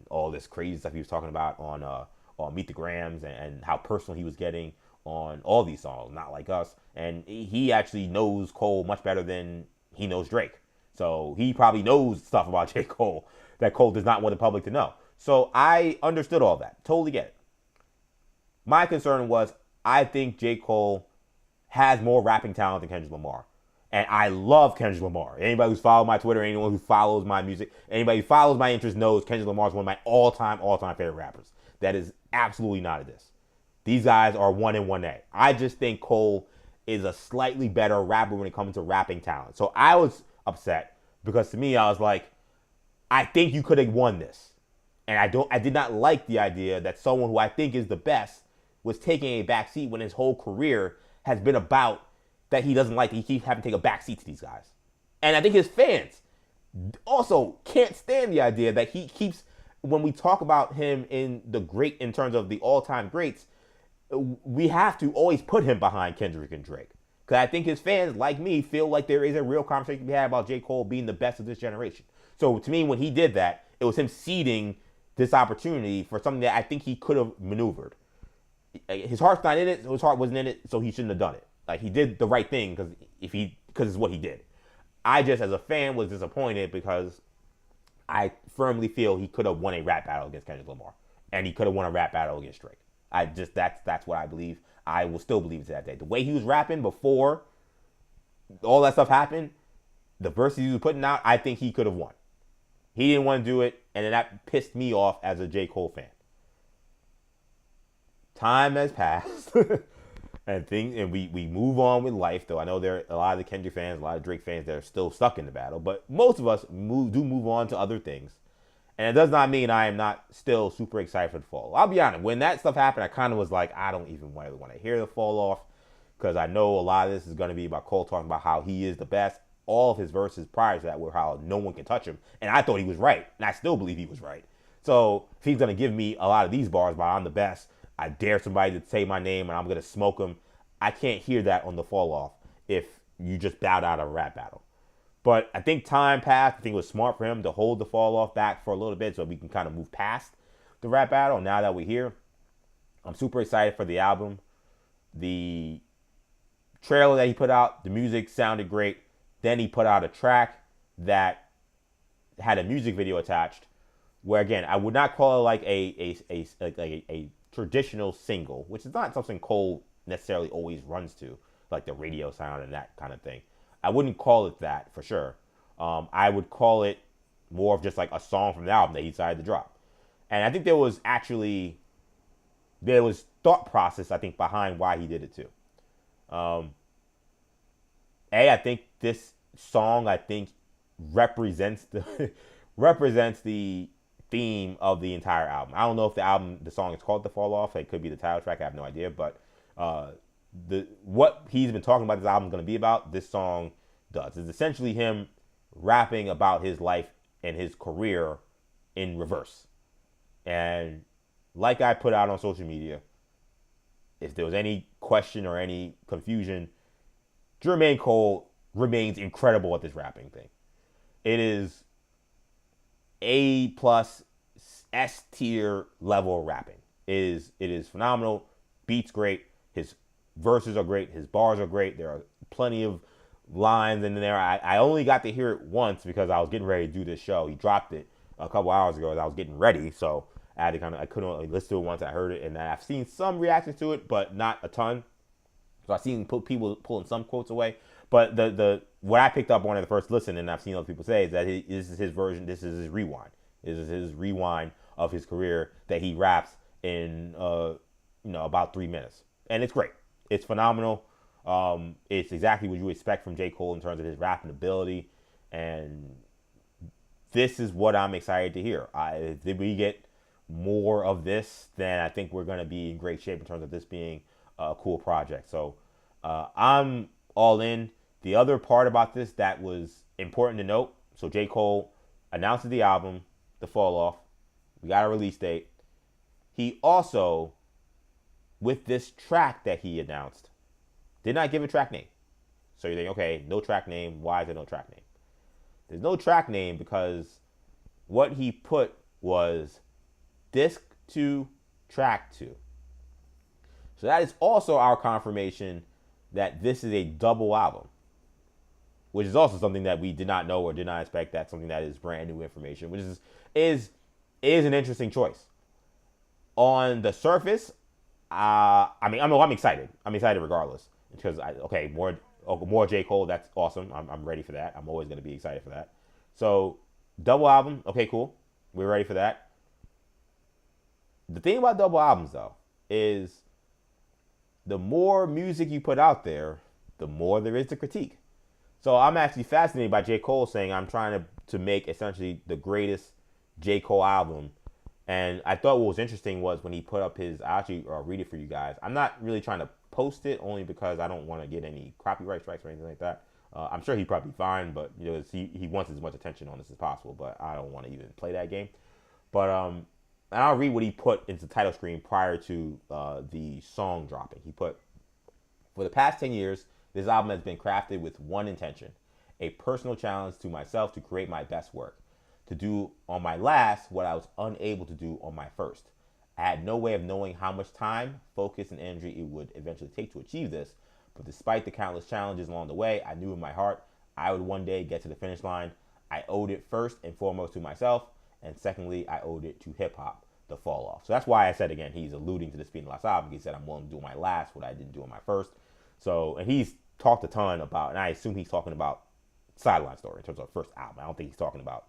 all this crazy stuff he was talking about on Meet the Grams and how personal he was getting on all these songs, Not Like Us. And he actually knows Cole much better than he knows Drake. So he probably knows stuff about J. Cole that Cole does not want the public to know. So I understood all that. Totally get it. My concern was I think J. Cole has more rapping talent than Kendrick Lamar. And I love Kendrick Lamar. Anybody who's followed my Twitter, anyone who follows my music, anybody who follows my interests knows Kendrick Lamar is one of my all-time favorite rappers. That is absolutely not a diss. These guys are 1 and 1A. I just think Cole is a slightly better rapper when it comes to rapping talent. So I was upset because to me, I was like, I think you could have won this. And I did not like the idea that someone who I think is the best was taking a back seat when his whole career has been about that he doesn't like. He keeps having to take a back seat to these guys. And I think his fans also can't stand the idea that he keeps, when we talk about him in terms of the all-time greats, we have to always put him behind Kendrick and Drake. Because I think his fans, like me, feel like there is a real conversation to be had about J. Cole being the best of this generation. So to me, when he did that, it was him ceding this opportunity for something that I think he could have maneuvered. His heart's not in it, his heart wasn't in it, so he shouldn't have done it. Like, he did the right thing because it's what he did. I just, as a fan, was disappointed because I firmly feel he could have won a rap battle against Kendrick Lamar, and he could have won a rap battle against Drake. That's what I believe. I will still believe to that day. The way he was rapping before all that stuff happened, the verses he was putting out, I think he could have won. He didn't want to do it, and then that pissed me off as a J. Cole fan. Time has passed, and we move on with life. Though I know there are a lot of the Kendrick fans, a lot of Drake fans that are still stuck in the battle, but most of us do move on to other things. And it does not mean I am not still super excited for the fall. I'll be honest, when that stuff happened, I kind of was like, I don't even really want to hear the fall off, because I know a lot of this is going to be about Cole talking about how he is the best. All of his verses prior to that were how no one can touch him. And I thought he was right. And I still believe he was right. So if he's going to give me a lot of these bars about I'm the best, I dare somebody to say my name and I'm going to smoke him, I can't hear that on the fall off if you just bowed out of a rap battle. But I think time passed. I think it was smart for him to hold the fall off back for a little bit so we can kind of move past the rap battle. Now that we're here, I'm super excited for the album. The trailer that he put out, the music sounded great. Then he put out a track that had a music video attached, where again I would not call it like a traditional single, which is not something Cole necessarily always runs to, like the radio sound and that kind of thing. I wouldn't call it that for sure. I would call it more of just like a song from the album that he decided to drop. And I think there was thought process, I think, behind why he did it too. I think this song, represents the theme of the entire album. I don't know if the song is called The Fall Off. It could be the title track. I have no idea. But what he's been talking about this album is going to be about, this song does. It's essentially him rapping about his life and his career in reverse. And like I put out on social media, if there was any question or any confusion, Jermaine Cole remains incredible at this rapping thing. It is A+, S tier level rapping. It is phenomenal. Beats great. His verses are great. His bars are great. There are plenty of lines in there. I only got to hear it once because I was getting ready to do this show. He dropped it a couple hours ago as I was getting ready, so I couldn't only listen to it once. I heard it, and I've seen some reactions to it, but not a ton. So I've seen people pulling some quotes away. But the what I picked up on at the first listen, and I've seen other people say, is that this is his version. This is his rewind. This is his rewind of his career that he raps in about 3 minutes, and it's great. It's phenomenal. It's exactly what you expect from J. Cole in terms of his rapping ability, and this is what I'm excited to hear. If we get more of this, then I think we're going to be in great shape in terms of this being a cool project. So I'm all in. The other part about this that was important to note, so J. Cole announces the album, The Fall Off. We got a release date. He also, with this track that he announced, did not give a track name. So you think, okay, no track name. Why is there no track name? There's no track name because what he put was disc 2, track 2. So that is also our confirmation that this is a double album, which is also something that we did not know or did not expect. That's something that is brand new information, which is an interesting choice. On the surface, I'm excited. I'm excited regardless because more J. Cole. That's awesome. I'm ready for that. I'm always going to be excited for that. So double album. Okay, cool. We're ready for that. The thing about double albums though is the more music you put out there, the more there is to critique. So I'm actually fascinated by J. Cole saying I'm trying to make essentially the greatest J. Cole album. And I thought what was interesting was when he put up his, I'll actually read it for you guys. I'm not really trying to post it only because I don't want to get any copyright strikes or anything like that. I'm sure he'd probably be fine, but he wants as much attention on this as possible. But I don't want to even play that game. But and I'll read what he put into the title screen prior to the song dropping. He put, "For the past 10 years, this album has been crafted with one intention: a personal challenge to myself to create my best work, to do on my last what I was unable to do on my first. I had no way of knowing how much time, focus, and energy it would eventually take to achieve this, but despite the countless challenges along the way, I knew in my heart I would one day get to the finish line. I owed it first and foremost to myself, and secondly, I owed it to hip-hop, the fall off." So that's why I said, again, he's alluding to this being the last album. He said, "I'm willing to do my last what I didn't do on my first." So, and he's talked a ton about, and I assume he's talking about Sideline Story in terms of the first album. I don't think he's talking about,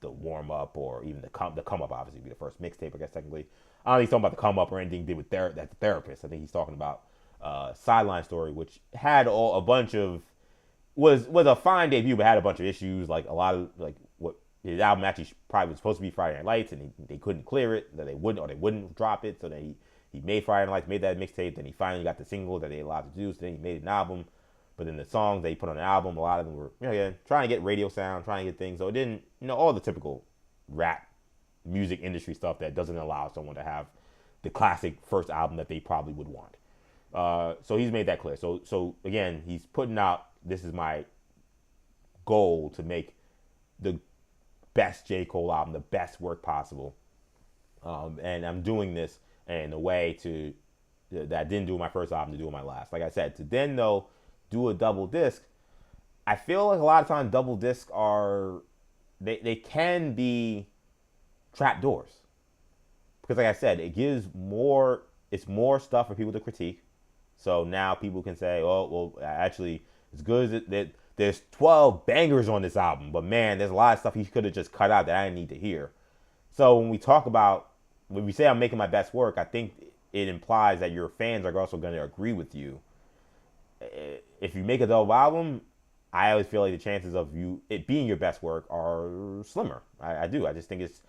the warm up or even the come up. Obviously, would be the first mixtape, I guess technically. I don't think he's talking about the come up or anything to do with that the Therapist. I think he's talking about Sideline Story, which had a bunch of was a fine debut, but had a bunch of issues, like a lot of like what his album actually probably was supposed to be Friday Night Lights, and they couldn't clear it, that they wouldn't drop it, so then he made Friday Night Lights, made that mixtape, then he finally got the single that they allowed to do, so then he made an album. But then the songs they put on the album, a lot of them were, trying to get radio sound, trying to get things. So it didn't, all the typical rap music industry stuff that doesn't allow someone to have the classic first album that they probably would want. So he's made that clear. So again, he's putting out, this is my goal to make the best J. Cole album, the best work possible. And I'm doing this in a way that I didn't do my first album, to do my last. Like I said, to then though, do a double disc. I feel like a lot of times double discs they can be trapdoors, because like I said, it's more stuff for people to critique. So now people can say, oh, well, actually, it's good that there's 12 bangers on this album, but man, there's a lot of stuff he could have just cut out that I didn't need to hear. So when we say I'm making my best work, I think it implies that your fans are also going to agree with you. If you make a double album, I always feel like the chances of it being your best work are slimmer. I do. I just think it's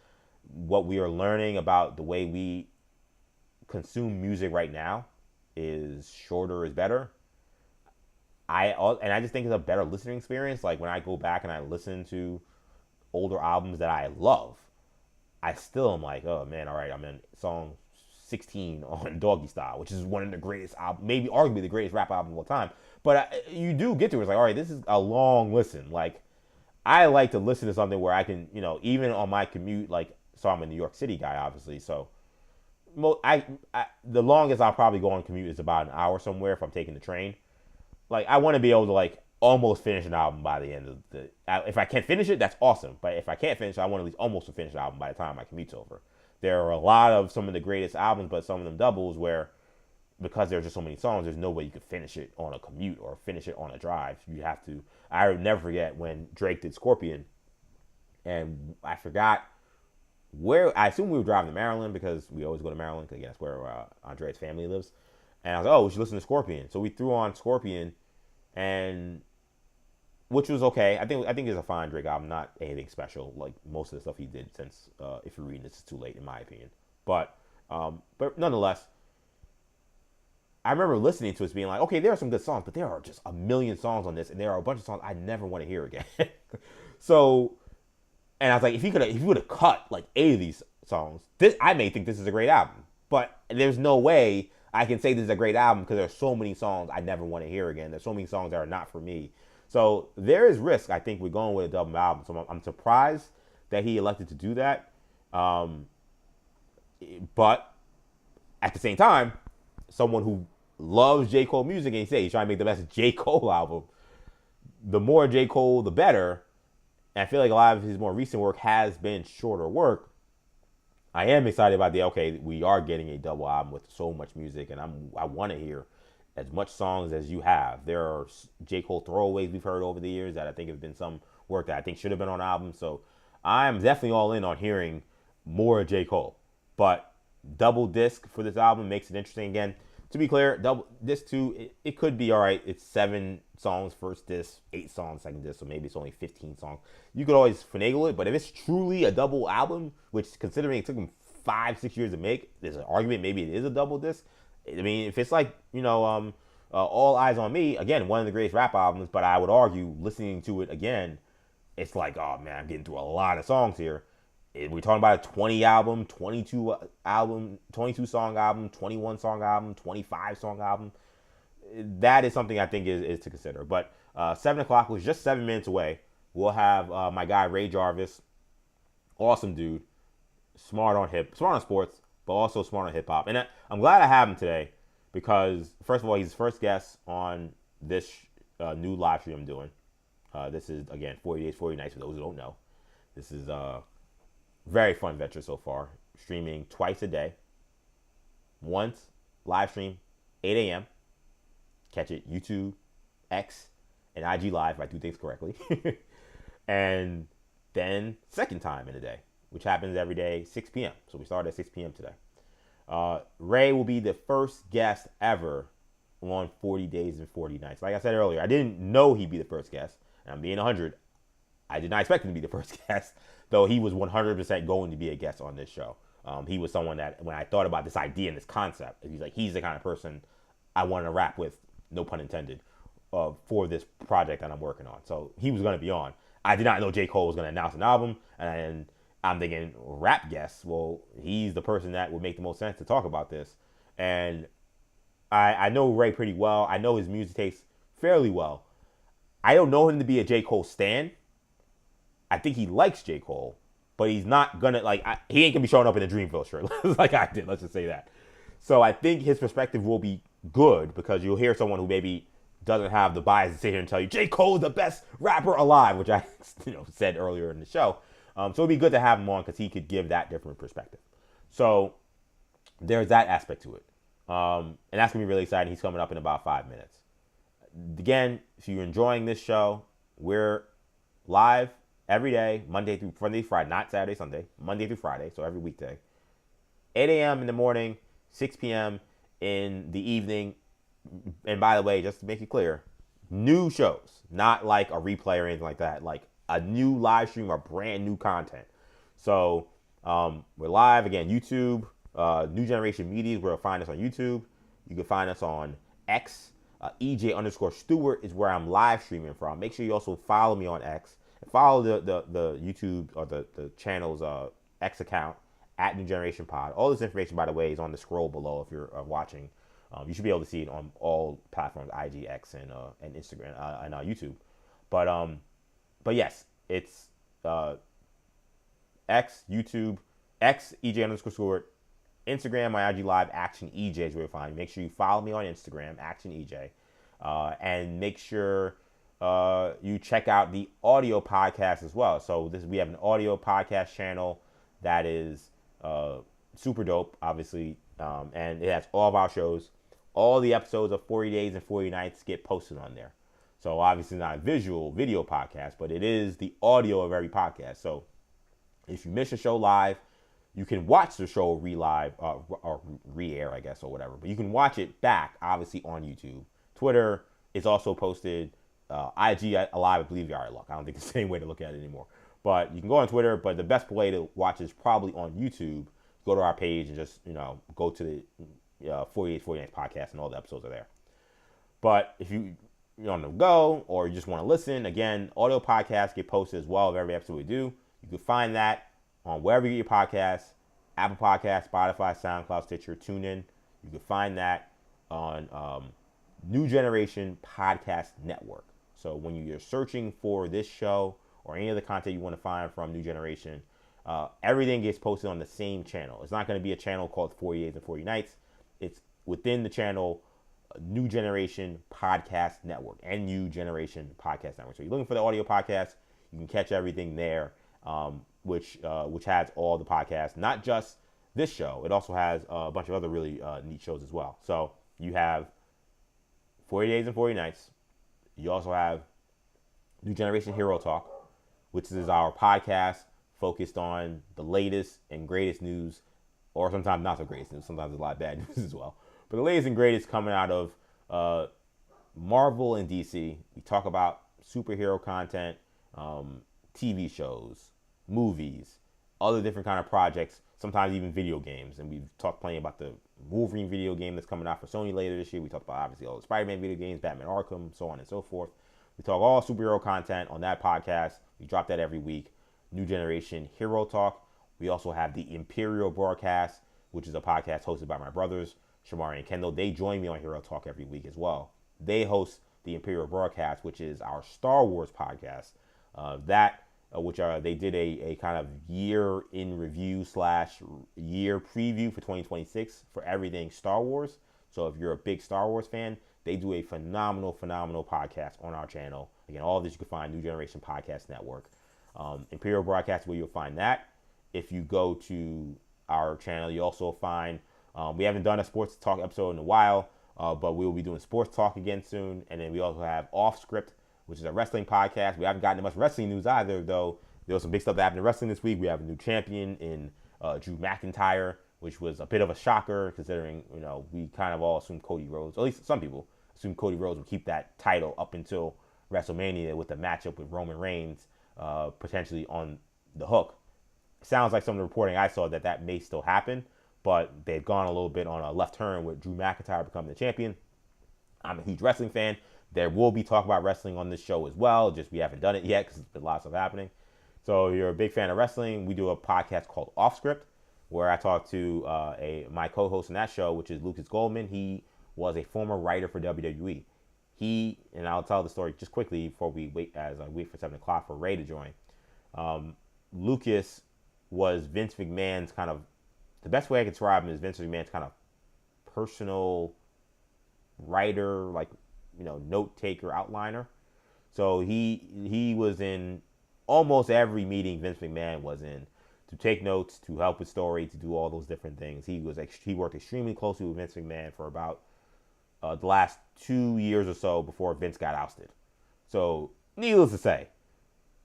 what we are learning about the way we consume music right now is shorter is better. I just think it's a better listening experience. Like when I go back and I listen to older albums that I love, I still am like, oh man, all right, I'm in song 16 on Doggy Style, which is one of the greatest albums, maybe arguably the greatest rap album of all time. But you do get to it. It's like, all right, this is a long listen. Like, I like to listen to something where I can, even on my commute, like, so I'm a New York City guy, obviously. So the longest I'll probably go on commute is about an hour somewhere if I'm taking the train. Like, I want to be able to, like, almost finish an album by the end of if I can finish it, that's awesome. But if I can't finish it, I want at least almost to finish the album by the time my commute's over. There are a lot of some of the greatest albums, but some of them doubles where, because there's just so many songs, there's no way you could finish it on a commute or finish it on a drive. You have to. I would never forget when Drake did Scorpion, and I forgot where. I assume we were driving to Maryland, because we always go to Maryland, because that's where Andre's family lives. And I was like, oh, we should listen to Scorpion. So we threw on Scorpion, and which was okay. I think it's a fine Drake album, not anything special like most of the stuff he did since If You're Reading This, It's Too Late, in my opinion. But nonetheless, I remember listening to it being like, okay, there are some good songs, but there are just a million songs on this, and there are a bunch of songs I never want to hear again. So, and I was like, if he would have cut like 8 of these songs, I may think this is a great album. But there's no way I can say this is a great album, because there's so many songs I never want to hear again. There's so many songs that are not for me. So there is risk, I think, with going with a double album. So I'm surprised that he elected to do that. But at the same time, someone who loves J. Cole music, and he said he's trying to make the best J. Cole album, the more J. Cole, the better. And I feel like a lot of his more recent work has been shorter work. I am excited about we are getting a double album with so much music, and I want to hear as much songs as you have. There are J. Cole throwaways we've heard over the years that I think have been some work that I think should have been on albums. So I'm definitely all in on hearing more J. Cole. But double disc for this album makes it interesting. Again, to be clear, double disc 2, it could be all right. It's 7 songs first disc, 8 songs second disc, so maybe it's only 15 songs. You could always finagle it, but if it's truly a double album, which considering it took him 5-6 years to make. There's an argument maybe it is a double disc. I mean, if it's like, All Eyes on Me, again, one of the greatest rap albums, but I would argue listening to it again, it's like, oh man, I'm getting through a lot of songs here. We're talking about a 20 album, 22 song album, 21 song album, 25 song album. That is something I think is to consider. But 7 o'clock was just 7 minutes away. We'll have my guy Ray Jarvis, awesome dude, smart on sports, but also smart on hip hop. And I'm glad I have him today because, first of all, he's the first guest on this new live stream I'm doing. This is, again, 40 Days, 40 Nights for those who don't know. This is a very fun venture so far. Streaming twice a day. Once, live stream, 8 a.m. Catch it, YouTube, X, and IG Live if I do things correctly. And then second time in a day, which happens every day, 6 p.m. So we started at 6 p.m. today. Ray will be the first guest ever on 40 Days and 40 Nights. Like I said earlier, I didn't know he'd be the first guest. And I'm being 100. I did not expect him to be the first guest, though he was 100% going to be a guest on this show. He was someone that, when I thought about this idea and this concept, he's the kind of person I wanted to rap with, no pun intended, for this project that I'm working on. So he was going to be on. I did not know J. Cole was going to announce an album, and I'm thinking rap guest. Well, he's the person that would make the most sense to talk about this. And I know Ray pretty well. I know his music taste fairly well. I don't know him to be a J. Cole stan. I think he likes J. Cole, but he's not going to, he ain't going to be showing up in a Dreamville shirt like I did. Let's just say that. So I think his perspective will be good because you'll hear someone who maybe doesn't have the bias to sit here and tell you J. Cole is the best rapper alive, which I said earlier in the show. So it'd be good to have him on because he could give that different perspective. So there's that aspect to it. And that's going to be really exciting. He's coming up in about 5 minutes. Again, if you're enjoying this show, we're live every day, Monday through Friday, not Saturday, Sunday, Monday through Friday, so every weekday. 8 a.m. in the morning, 6 p.m. in the evening. And by the way, just to make it clear, new shows, not like a replay or anything like that, like a new live stream or brand new content. So we're live, again, YouTube, New Generation Media is where you'll find us on YouTube. You can find us on X. EJ_Stewart is where I'm live streaming from. Make sure you also follow me on X. And follow the YouTube or the channel's X account at New Generation Pod. All this information, by the way, is on the scroll below if you're watching. You should be able to see it on all platforms, IG, X, and Instagram, and YouTube. But yes, it's X, YouTube, X, EJ_Stewart, Instagram, my IG Live, Action EJ is where you find me. Make sure you follow me on Instagram, Action EJ, and make sure you check out the audio podcast as well. So we have an audio podcast channel that is super dope, obviously, and it has all of our shows. All the episodes of 40 Days and 40 Nights get posted on there. So obviously not a video podcast, but it is the audio of every podcast. So if you miss a show live, you can watch the show re-live, or re-air, I guess, or whatever. But you can watch it back, obviously, on YouTube. Twitter is also posted. IG Live, I believe you are luck. I don't think it's the same way to look at it anymore. But you can go on Twitter, but the best way to watch is probably on YouTube. Go to our page and just, go to the 48 Nights podcast, and all the episodes are there. But if you on the go or you just want to listen, again, audio podcasts get posted as well of every episode we do. You can find that on wherever you get your podcasts, Apple Podcasts, Spotify, SoundCloud, Stitcher, TuneIn. You can find that on New Generation Podcast Network. So when you're searching for this show or any of the content you want to find from New Generation, everything gets posted on the same channel. It's not going to be a channel called 40 Days and 40 Nights. It's within the channel New Generation Podcast Network, NU Generation Podcast Network. So you're looking for the audio podcast, you can catch everything there, which has all the podcasts, not just this show. It also has a bunch of other really neat shows as well. So you have 40 Days and 40 Nights. You also have New Generation Hero Talk, which is our podcast focused on the latest and greatest news, or sometimes not so greatest news. Sometimes there's a lot of bad news as well. But the latest and greatest coming out of Marvel and DC. We talk about superhero content, TV shows, movies, other different kind of projects, sometimes even video games. And we've talked plenty about the Wolverine video game that's coming out for Sony later this year. We talked about, obviously, all the Spider-Man video games, Batman Arkham, so on and so forth. We talk all superhero content on that podcast. We drop that every week. New Generation Hero Talk. We also have the Imperial Broadcast, which is a podcast hosted by my brothers, Shamari and Kendall. They join me on Hero Talk every week as well. They host the Imperial Broadcast, which is our Star Wars podcast. They did a kind of year in review / year preview for 2026 for everything Star Wars. So if you're a big Star Wars fan, they do a phenomenal podcast on our channel. Again, all of this you can find New Generation Podcast Network. Imperial Broadcast, where you'll find that. If you go to our channel, you also find, we haven't done a sports talk episode in a while, but we will be doing sports talk again soon. And then we also have Off Script, which is a wrestling podcast. We haven't gotten much wrestling news either, though. There was some big stuff that happened in wrestling this week. We have a new champion in Drew McIntyre, which was a bit of a shocker considering, we kind of all assumed Cody Rhodes, at least some people assumed Cody Rhodes would keep that title up until WrestleMania with the matchup with Roman Reigns potentially on the hook. Sounds like some of the reporting I saw that may still happen, but they've gone a little bit on a left turn with Drew McIntyre becoming the champion. I'm a huge wrestling fan. There will be talk about wrestling on this show as well, just we haven't done it yet because there's been lots of happening. So if you're a big fan of wrestling, we do a podcast called Off Script, where I talk to my co-host in that show, which is Lucas Goldman. He was a former writer for WWE. And I'll tell the story just quickly before we wait, as I wait for 7 o'clock for Ray to join. Lucas was Vince McMahon's kind of, the best way I can describe him is Vince McMahon's kind of personal writer, like, note taker, outliner. So he was in almost every meeting Vince McMahon was in to take notes, to help with story, to do all those different things. He worked extremely closely with Vince McMahon for about the last 2 years or so before Vince got ousted. So needless to say,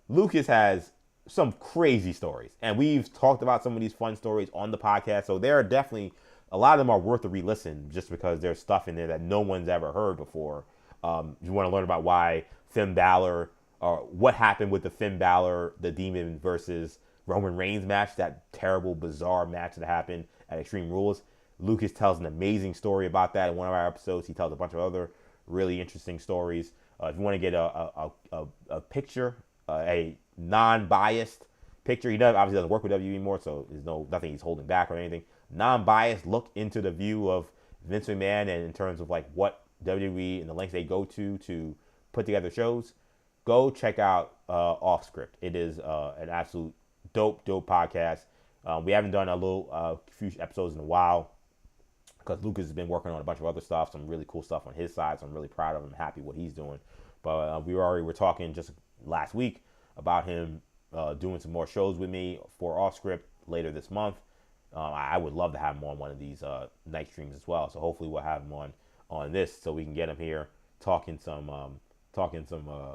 Lucas has some crazy stories, and we've talked about some of these fun stories on the podcast. So there are definitely a lot of them are worth a re-listen just because there's stuff in there that no one's ever heard before. You want to learn about why Finn Balor, or what happened with the Finn Balor, the Demon versus Roman Reigns match, that terrible, bizarre match that happened at Extreme Rules. Lucas tells an amazing story about that in one of our episodes. He tells a bunch of other really interesting stories. If you want to get a picture, a non-biased picture, he obviously doesn't work with WWE anymore, so there's nothing he's holding back or anything. Non-biased look into the view of Vince McMahon and in terms of like what WWE and the lengths they go to put together shows. Go check out Off Script. It is an absolute dope podcast. We haven't done a few episodes in a while because Lucas has been working on a bunch of other stuff, some really cool stuff on his side, so I'm really proud of him, happy what he's doing. But we were talking just last week about him doing some more shows with me for Off Script later this month. I would love to have him on one of these night streams as well. So hopefully we'll have him on this so we can get him here talking some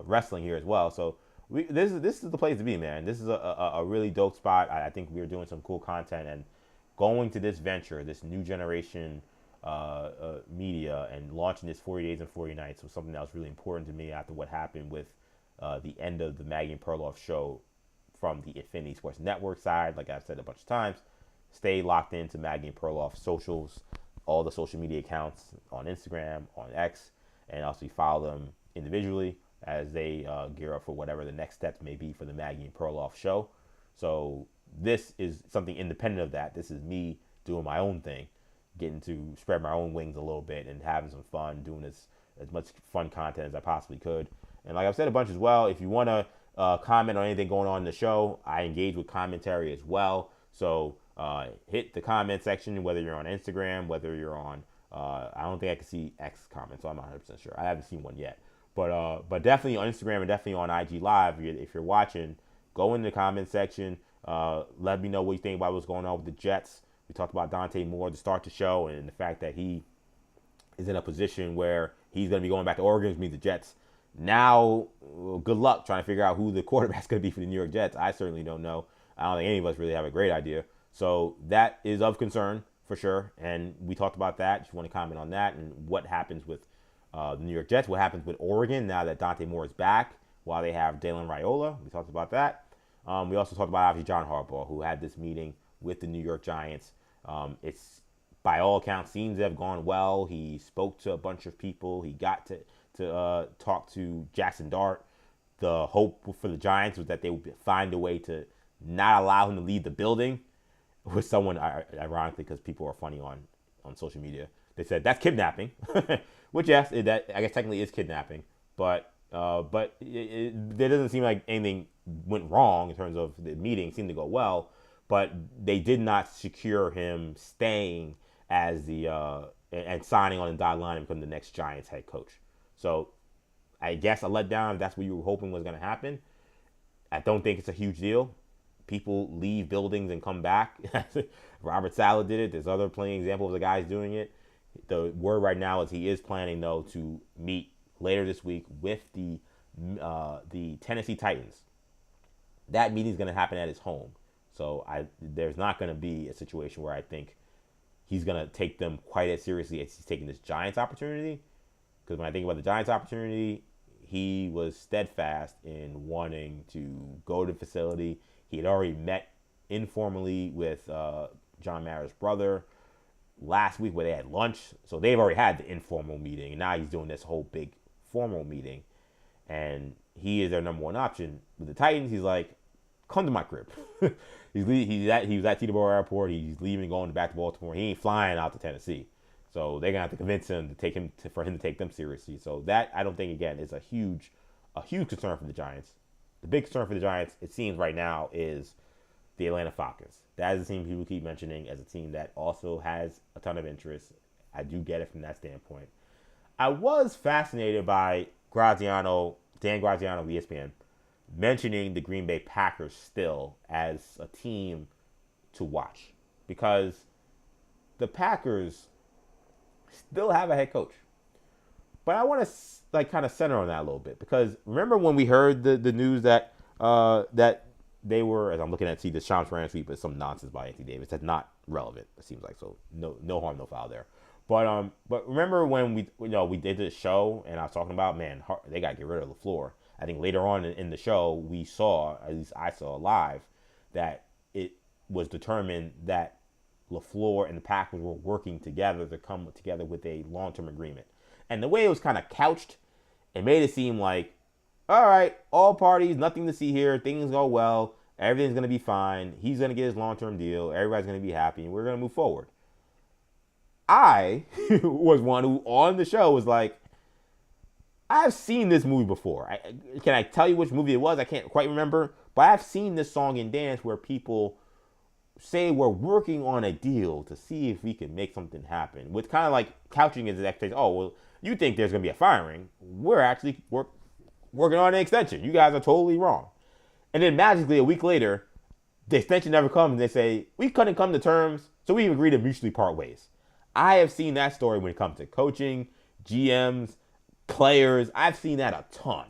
wrestling here as well. So this is the place to be, man. This is a really dope spot. I think we're doing some cool content, and going to this venture, this New Generation media, and launching this 40 Days and 40 Nights was something that was really important to me after what happened with the end of the Maggie and Perloff show from the Infinity Sports Network side. Like I've said a bunch of times, stay locked into Maggie and Perloff socials, all the social media accounts on Instagram, on X, and also follow them individually as they gear up for whatever the next steps may be for the Maggie and Perloff show. So this is something independent of that. This is me doing my own thing, getting to spread my own wings a little bit and having some fun, doing as much fun content as I possibly could. And like I've said a bunch as well, if you want to comment on anything going on in the show, I engage with commentary as well. So hit the comment section, whether you're on Instagram, whether you're on, I don't think I can see X comments, so I'm not 100% sure. I haven't seen one yet. But definitely on Instagram and definitely on IG Live, if you're watching, go in the comment section. Let me know what you think about what's going on with the Jets. We talked about Dante Moore to start the show, and the fact that he is in a position where he's going to be going back to Oregon, which means the Jets. Now, good luck trying to figure out who the quarterback's going to be for the New York Jets. I certainly don't know. I don't think any of us really have a great idea. So that is of concern for sure. And we talked about that. If you want to comment on that and what happens with the New York Jets, what happens with Oregon now that Dante Moore is back while they have Dalen Raiola. We talked about that. We also talked about obviously John Harbaugh, who had this meeting with the New York Giants. It's by all accounts seems to have gone well. He spoke to a bunch of people. He got to talk to Jackson Dart. The hope for the Giants was that they would find a way to not allow him to leave the building. With someone, ironically, because people are funny on social media, they said that's kidnapping, which yes, that I guess technically is kidnapping, but there doesn't seem like anything went wrong in terms of the meeting. It seemed to go well, but they did not secure him staying as the and signing on the dotted line and becoming the next Giants head coach. So I guess a letdown if that's what you were hoping was going to happen. I don't think it's a huge deal. People leave buildings and come back. Robert Saleh did it. There's other plenty examples of guys doing it. The word right now is he is planning, though, to meet later this week with the Tennessee Titans. That meeting is going to happen at his home. So there's not going to be a situation where I think he's going to take them quite as seriously as he's taking this Giants opportunity. Because when I think about the Giants opportunity, he was steadfast in wanting to go to the facility. He had already met informally with John Mara's brother last week where they had lunch. So they've already had the informal meeting. And now he's doing this whole big formal meeting. And he is their number one option. With the Titans, he's like, come to my crib. he was at Teterboro Airport. He's leaving and going back to Baltimore. He ain't flying out to Tennessee. So they're going to have to convince him for him to take them seriously. So that, I don't think, again, is a huge concern for the Giants. The big concern for the Giants, it seems right now, is the Atlanta Falcons. That is a team people keep mentioning as a team that also has a ton of interest. I do get it from that standpoint. I was fascinated by Dan Graziano of ESPN, mentioning the Green Bay Packers still as a team to watch. Because the Packers still have a head coach. But I want to kind of center on that a little bit, because remember when we heard the news that that they were, as I'm looking at the Shams Moran tweet, but some nonsense by Anthony Davis that's not relevant. It seems like, so no harm, no foul there. But remember when we did the show and I was talking about, man, they got to get rid of LaFleur. I think later on in the show we saw, at least I saw live, that it was determined that LaFleur and the Packers were working together to come together with a long-term agreement. And the way it was kind of couched, it made it seem like, all right, all parties, nothing to see here. Things go well. Everything's going to be fine. He's going to get his long-term deal. Everybody's going to be happy, and we're going to move forward. I was one who, on the show, was like, I've seen this movie before. Can I tell you which movie it was? I can't quite remember. But I've seen this song and dance where people say we're working on a deal to see if we can make something happen. With kind of like couching as an expectation. Oh, well, you think there's going to be a firing. We're actually working on an extension. You guys are totally wrong. And then magically a week later, the extension never comes and they say, we couldn't come to terms, so we agreed to mutually part ways. I have seen that story when it comes to coaching, GMs, players. I've seen that a ton.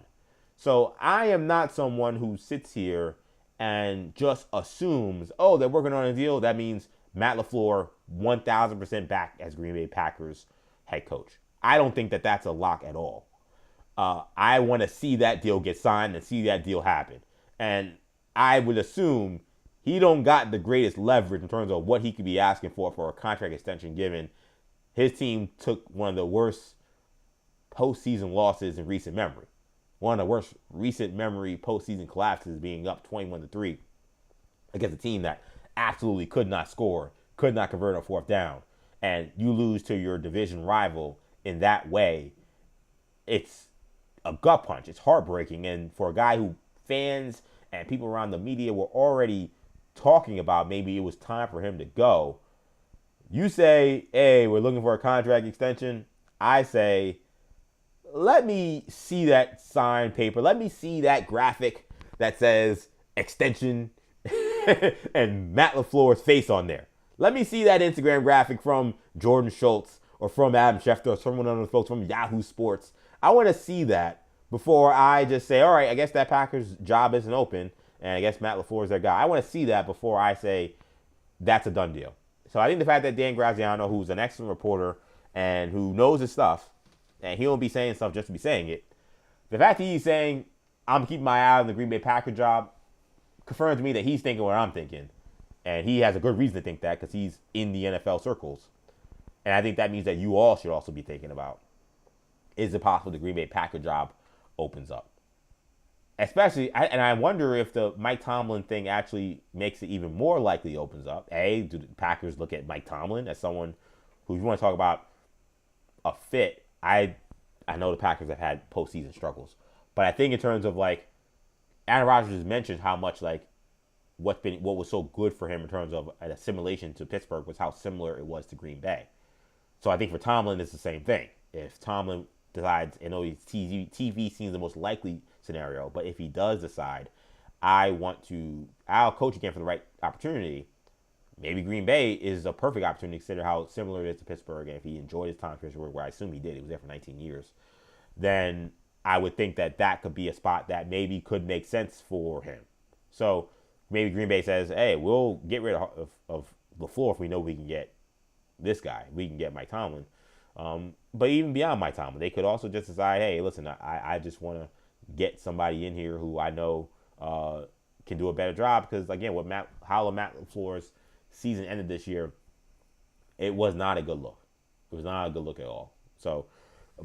So I am not someone who sits here and just assumes, oh, they're working on a deal. That means Matt LaFleur 1,000% back as Green Bay Packers head coach. I don't think that that's a lock at all. I want to see that deal get signed and see that deal happen. And I would assume he don't got the greatest leverage in terms of what he could be asking for a contract extension, given his team took one of the worst postseason losses in recent memory. One of the worst recent memory postseason collapses, being up 21-3 against a team that absolutely could not score, could not convert on fourth down, and you lose to your division rival in that way. It's a gut punch. It's heartbreaking. And for a guy who fans and people around the media were already talking about maybe it was time for him to go, you say, hey, we're looking for a contract extension. I say, let me see that signed paper. Let me see that graphic that says extension and Matt LaFleur's face on there. Let me see that Instagram graphic from Jordan Schultz or from Adam Schefter or from one of those folks from Yahoo Sports. I want to see that before I just say, all right, I guess that Packers job isn't open and I guess Matt LaFleur is their guy. I want to see that before I say that's a done deal. So I think the fact that Dan Graziano, who's an excellent reporter and who knows his stuff, and he won't be saying stuff just to be saying it, the fact that he's saying, I'm keeping my eye on the Green Bay Packers job, confirms to me that he's thinking what I'm thinking. And he has a good reason to think that because he's in the NFL circles. And I think that means that you all should also be thinking about, is it possible the Green Bay Packer job opens up? Especially, and I wonder if the Mike Tomlin thing actually makes it even more likely opens up. Do the Packers look at Mike Tomlin as someone who, if you want to talk about a fit, I know the Packers have had postseason struggles. But I think in terms of like, Aaron Rodgers has mentioned how much like what was so good for him in terms of an assimilation to Pittsburgh was how similar it was to Green Bay. So I think for Tomlin, it's the same thing. If Tomlin decides, I know TV seems the most likely scenario, but if he does decide, I'll coach again for the right opportunity, maybe Green Bay is a perfect opportunity to consider how similar it is to Pittsburgh. And if he enjoyed his time in Pittsburgh, where I assume he did, he was there for 19 years, then I would think that could be a spot that maybe could make sense for him. So maybe Green Bay says, hey, we'll get rid of LaFleur if we know we can get this guy. We can get Mike Tomlin. But even beyond Mike Tomlin, they could also just decide, hey, listen, I just want to get somebody in here who I know can do a better job. Because, again, Matt LaFleur's season ended this year, it was not a good look. It was not a good look at all. So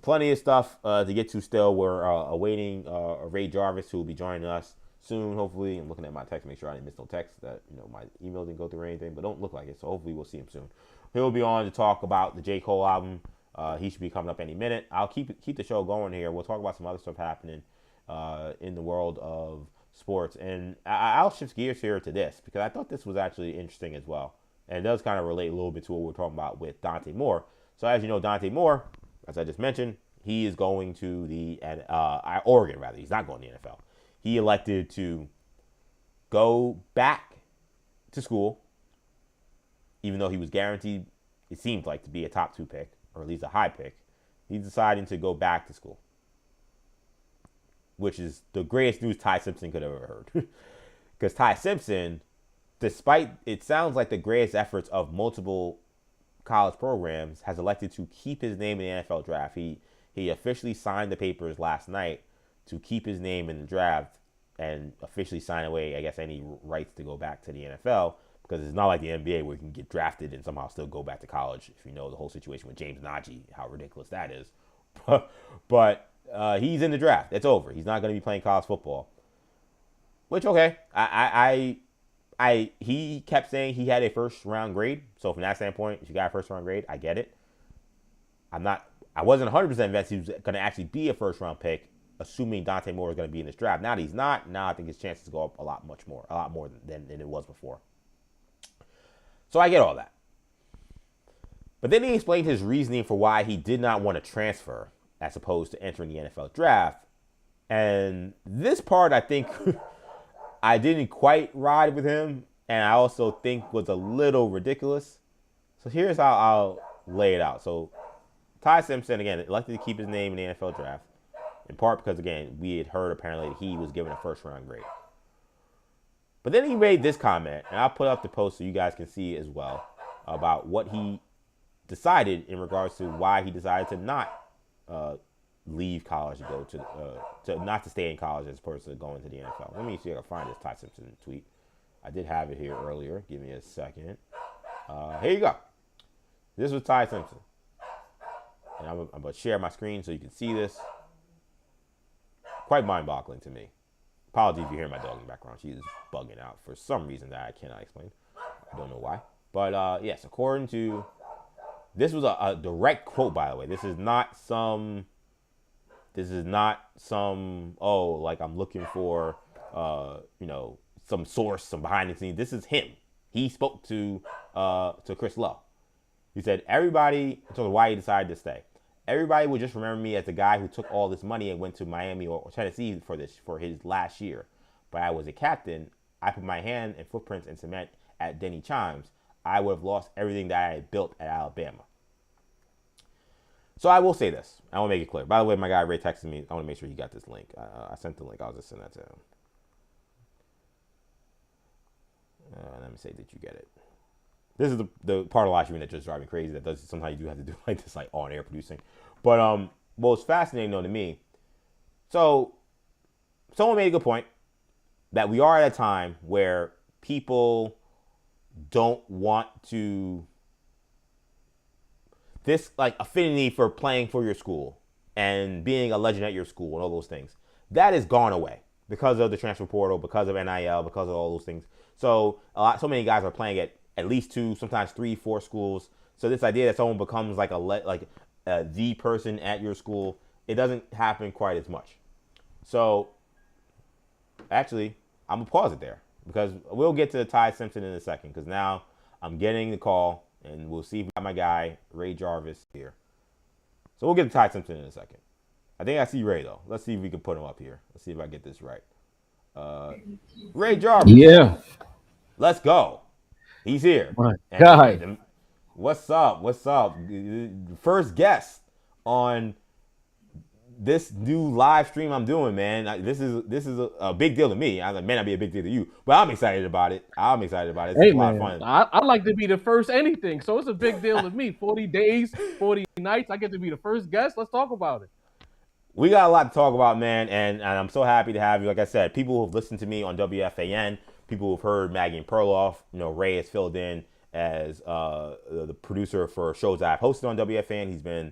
plenty of stuff to get to still. We're awaiting Ray Jarvis, who will be joining us soon, hopefully. I'm looking at my text, make sure I didn't miss no text, that my email didn't go through or anything, but don't look like it. So hopefully we'll see him soon. He'll be on to talk about the J. Cole album. He should be coming up any minute. I'll keep the show going here. We'll talk about some other stuff happening in the world of sports. And I'll shift gears here to this because I thought this was actually interesting as well. And it does kind of relate a little bit to what we're talking about with Dante Moore. So as you know, Dante Moore, as I just mentioned, he is going to the Oregon, rather. He's not going to the NFL. He elected to go back to school, even though he was guaranteed, it seemed like, to be a top 2 pick, or at least a high pick. He's deciding to go back to school, which is the greatest news Ty Simpson could have ever heard. Because Ty Simpson, despite it sounds like the greatest efforts of multiple college programs, has elected to keep his name in the NFL draft. He officially signed the papers last night to keep his name in the draft and officially sign away, I guess, any rights to go back to the NFL, because it's not like the NBA where you can get drafted and somehow still go back to college, if you know the whole situation with James Nagy, how ridiculous that is. But he's in the draft. It's over. He's not going to be playing college football, which, okay. He kept saying he had a first-round grade, so from that standpoint, if you got a first-round grade, I get it. I wasn't 100% convinced he was going to actually be a first-round pick, assuming Dante Moore is going to be in this draft. Now that he's not, now I think his chances go up a lot more than it was before. So I get all that. But then he explained his reasoning for why he did not want to transfer as opposed to entering the NFL draft. And this part, I think, I didn't quite ride with him, and I also think was a little ridiculous. So here's how I'll lay it out. So Ty Simpson, again, elected to keep his name in the NFL draft, in part because, again, we had heard apparently that he was given a first-round grade. But then he made this comment, and I'll put up the post so you guys can see as well, about what he decided in regards to why he decided to not leave college to go to not to stay in college as opposed to going to the NFL. Let me see if I can find this Ty Simpson tweet. I did have it here earlier. Give me a second. Here you go. This was Ty Simpson. And I'm going to share my screen so you can see this. Quite mind-boggling to me. Apologies if you hear my dog in the background. She is bugging out for some reason that I cannot explain. I don't know why. But yes, according to... This was a direct quote, by the way. This is not some, like I'm looking for, some source, some behind the scenes. This is him. He spoke to Chris Lowe. He said, everybody, told him why he decided to stay. Everybody would just remember me as the guy who took all this money and went to Miami or Tennessee for his last year. But I was a captain. I put my hand and footprints in cement at Denny Chimes. I would have lost everything that I had built at Alabama. So I will say this. I want to make it clear. By the way, my guy Ray texted me. I want to make sure he got this link. I sent the link. I was just sending that to him. Let me say, did you get it? This is the part of live streaming that just drives me crazy. That does sometimes you do have to do like this, like on air producing. But what was fascinating though to me. So someone made a good point. that we are at a time where people don't want to this like affinity for playing for your school and being a legend at your school and all those things that is gone away because of the transfer portal, because of NIL, because of all those things. So so many guys are playing at least 2, sometimes 3, 4 schools. So this idea that someone becomes like the person at your school, it doesn't happen quite as much. So actually, I'm gonna pause it there because we'll get to Ty Simpson in a second because now I'm getting the call and we'll see if we got my guy Ray Jarvis here. So we'll get to Ty Simpson in a second. I think I see Ray though. Let's see if we can put him up here. Let's see if I get this right. Ray Jarvis. Yeah. Let's go. He's here. My And, guy. what's up? What's up? First guest on this new live stream I'm doing, man. This is a big deal to me. It may not be a big deal to you, but I'm excited about it. It's Hey, a lot of man, fun. I like to be the first anything, so it's a big deal to me. 40 days, 40 nights. I get to be the first guest. Let's talk about it. We got a lot to talk about, man, and I'm so happy to have you. Like I said, people who've listened to me on WFAN, people who've heard Maggie and Perloff. Ray has filled in as the producer for shows that I've hosted on WFAN. He's been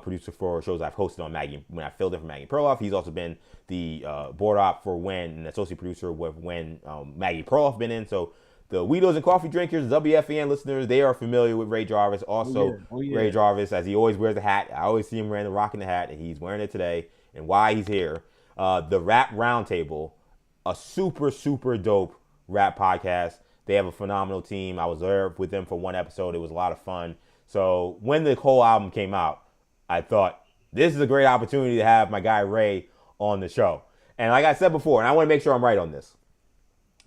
producer for shows I've hosted on Maggie when I filled in for Maggie Perloff. He's also been the board op for when, an associate producer with when Maggie Perloff been in. So the Weedos and Coffee drinkers, WFAN listeners, they are familiar with Ray Jarvis. Also, Ray Jarvis, as he always wears the hat. I always see him rocking the hat, and he's wearing it today. And why he's here, the Rap Roundtable, a super, super dope rap podcast. They have a phenomenal team. I was there with them for one episode. It was a lot of fun. So when the whole album came out, I thought, this is a great opportunity to have my guy Ray on the show. And like I said before, and I want to make sure I'm right on this.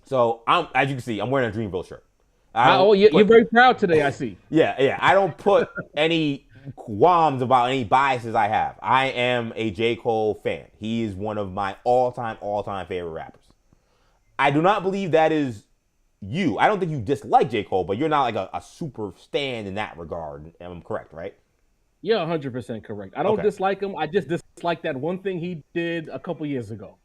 So, as you can see, I'm wearing a Dreamville shirt. You're very proud today, I see. Yeah. I don't put any qualms about any biases I have. I am a J. Cole fan. He is one of my all-time favorite rappers. I do not believe that is you. I don't think you dislike J. Cole, but you're not like a super stan in that regard. I'm correct, right? You're 100% correct. I don't dislike him. I just dislike that one thing he did a couple years ago.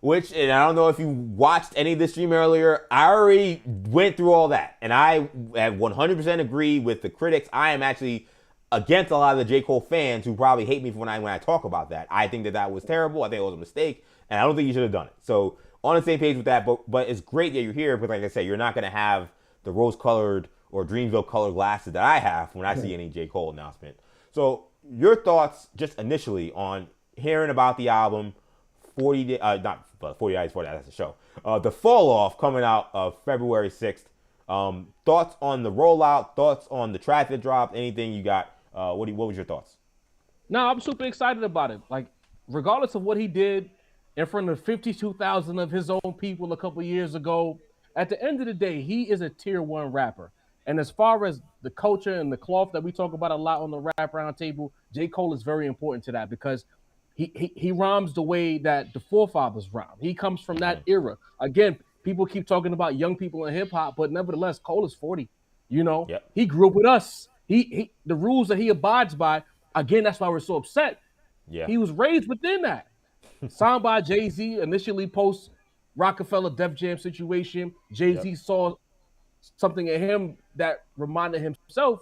Which, and I don't know if you watched any of this stream earlier, I already went through all that. And I have 100% agree with the critics. I am actually against a lot of the J. Cole fans who probably hate me when I talk about that. I think that was terrible. I think it was a mistake. And I don't think you should have done it. So, on the same page with that. But it's great that you're here. But like I said, you're not going to have the rose-colored or Dreamville-colored glasses that I have when I see any J. Cole announcement. So, your thoughts just initially on hearing about the album, 40 days, not 40 days, 40 days, that's the show. The Fall Off coming out February 6th. Thoughts on the rollout, thoughts on the track that dropped, anything you got. What was your thoughts? No, I'm super excited about it. Like, regardless of what he did in front of 52,000 of his own people a couple years ago, at the end of the day, he is a tier 1 rapper. And as far as the culture and the cloth that we talk about a lot on the Rap Roundtable, J. Cole is very important to that because he rhymes the way that the forefathers rhyme. He comes from that era. Again, people keep talking about young people in hip hop, but nevertheless, Cole is 40. He grew up with us. He the rules that he abides by. Again, that's why we're so upset. Yeah, he was raised within that. Signed by Jay-Z initially post Rockefeller Def Jam situation. Jay-Z saw something in him that reminded himself.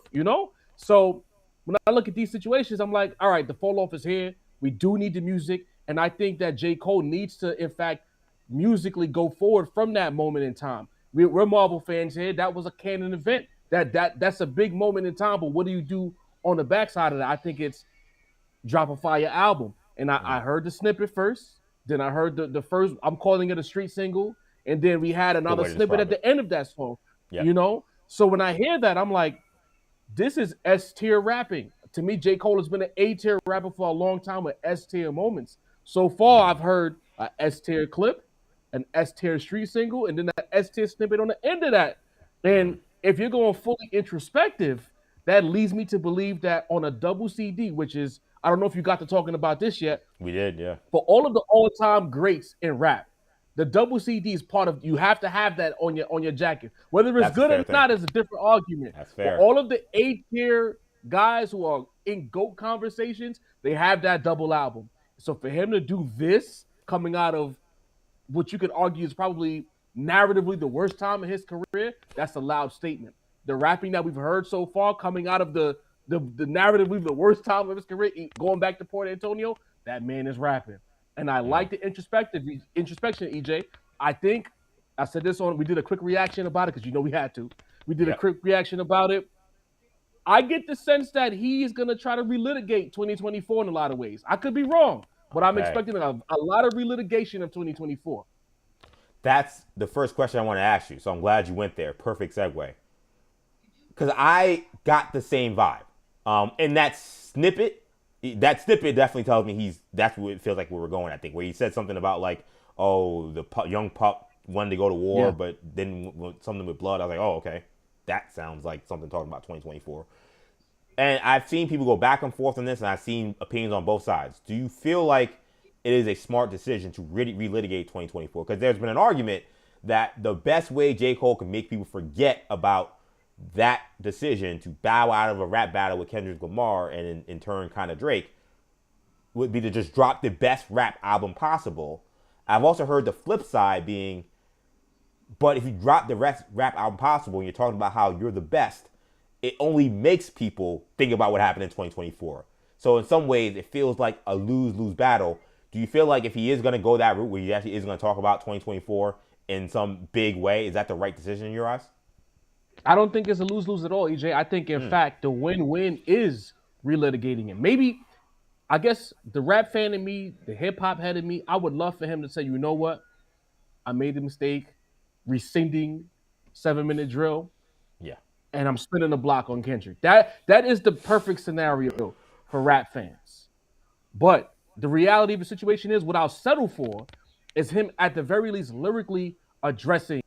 So when I look at these situations, I'm like, all right, the fall off is here. We do need the music. And I think that J. Cole needs to, in fact, musically go forward from that moment in time. We're Marvel fans here. That was a canon event. That's a big moment in time. But what do you do on the backside of that? I think it's drop a fire album. And I heard the snippet first. Then I heard the first, I'm calling it a street single. And then we had another snippet at the end of that song. So when I hear that, I'm like, this is S-tier rapping. To me, J. Cole has been an A-tier rapper for a long time with S-tier moments. So far, I've heard an S-tier clip, an S-tier street single, and then that S-tier snippet on the end of that. And if you're going fully introspective, that leads me to believe that on a double CD, which is, I don't know if you got to talking about this yet. We did, yeah. For all of the all-time greats in rap, the double CD is part of, you have to have that on your jacket. Whether it's good or not is a different argument. That's fair. For all of the A-tier guys who are in GOAT conversations, they have that double album. So for him to do this coming out of what you could argue is probably narratively the worst time in his career, that's a loud statement. The rapping that we've heard so far coming out of the narratively the worst time of his career, going back to Port Antonio, that man is rapping. And I like the introspection, EJ. I think I said this on, we did a quick reaction about it because we had to. We did a quick reaction about it. I get the sense that he is going to try to relitigate 2024 in a lot of ways. I could be wrong, but I'm expecting a lot of relitigation of 2024. That's the first question I want to ask you. So I'm glad you went there. Perfect segue. Because I got the same vibe. And that snippet definitely tells me that's what it feels like where we're going, I think. Where he said something about like, oh, the young pup wanted to go to war, but then something with blood. I was like, oh, okay. That sounds like something talking about 2024. And I've seen people go back and forth on this, and I've seen opinions on both sides. Do you feel like it is a smart decision to really relitigate 2024? Because there's been an argument that the best way J. Cole can make people forget about that decision to bow out of a rap battle with Kendrick Lamar and in turn kind of Drake would be to just drop the best rap album possible. I've also heard the flip side being, but if you drop the rap album possible and you're talking about how you're the best, it only makes people think about what happened in 2024. So in some ways, it feels like a lose-lose battle. Do you feel like if he is going to go that route where he actually is going to talk about 2024 in some big way, is that the right decision in your eyes? I don't think it's a lose-lose at all, EJ. I think, in fact, the win-win is relitigating it. Maybe, I guess, the rap fan in me, the hip-hop head in me, I would love for him to say, you know what? I made the mistake rescinding 7-Minute Drill. Yeah. And I'm spinning the block on Kendrick. That is the perfect scenario for rap fans. But the reality of the situation is what I'll settle for is him at the very least lyrically addressing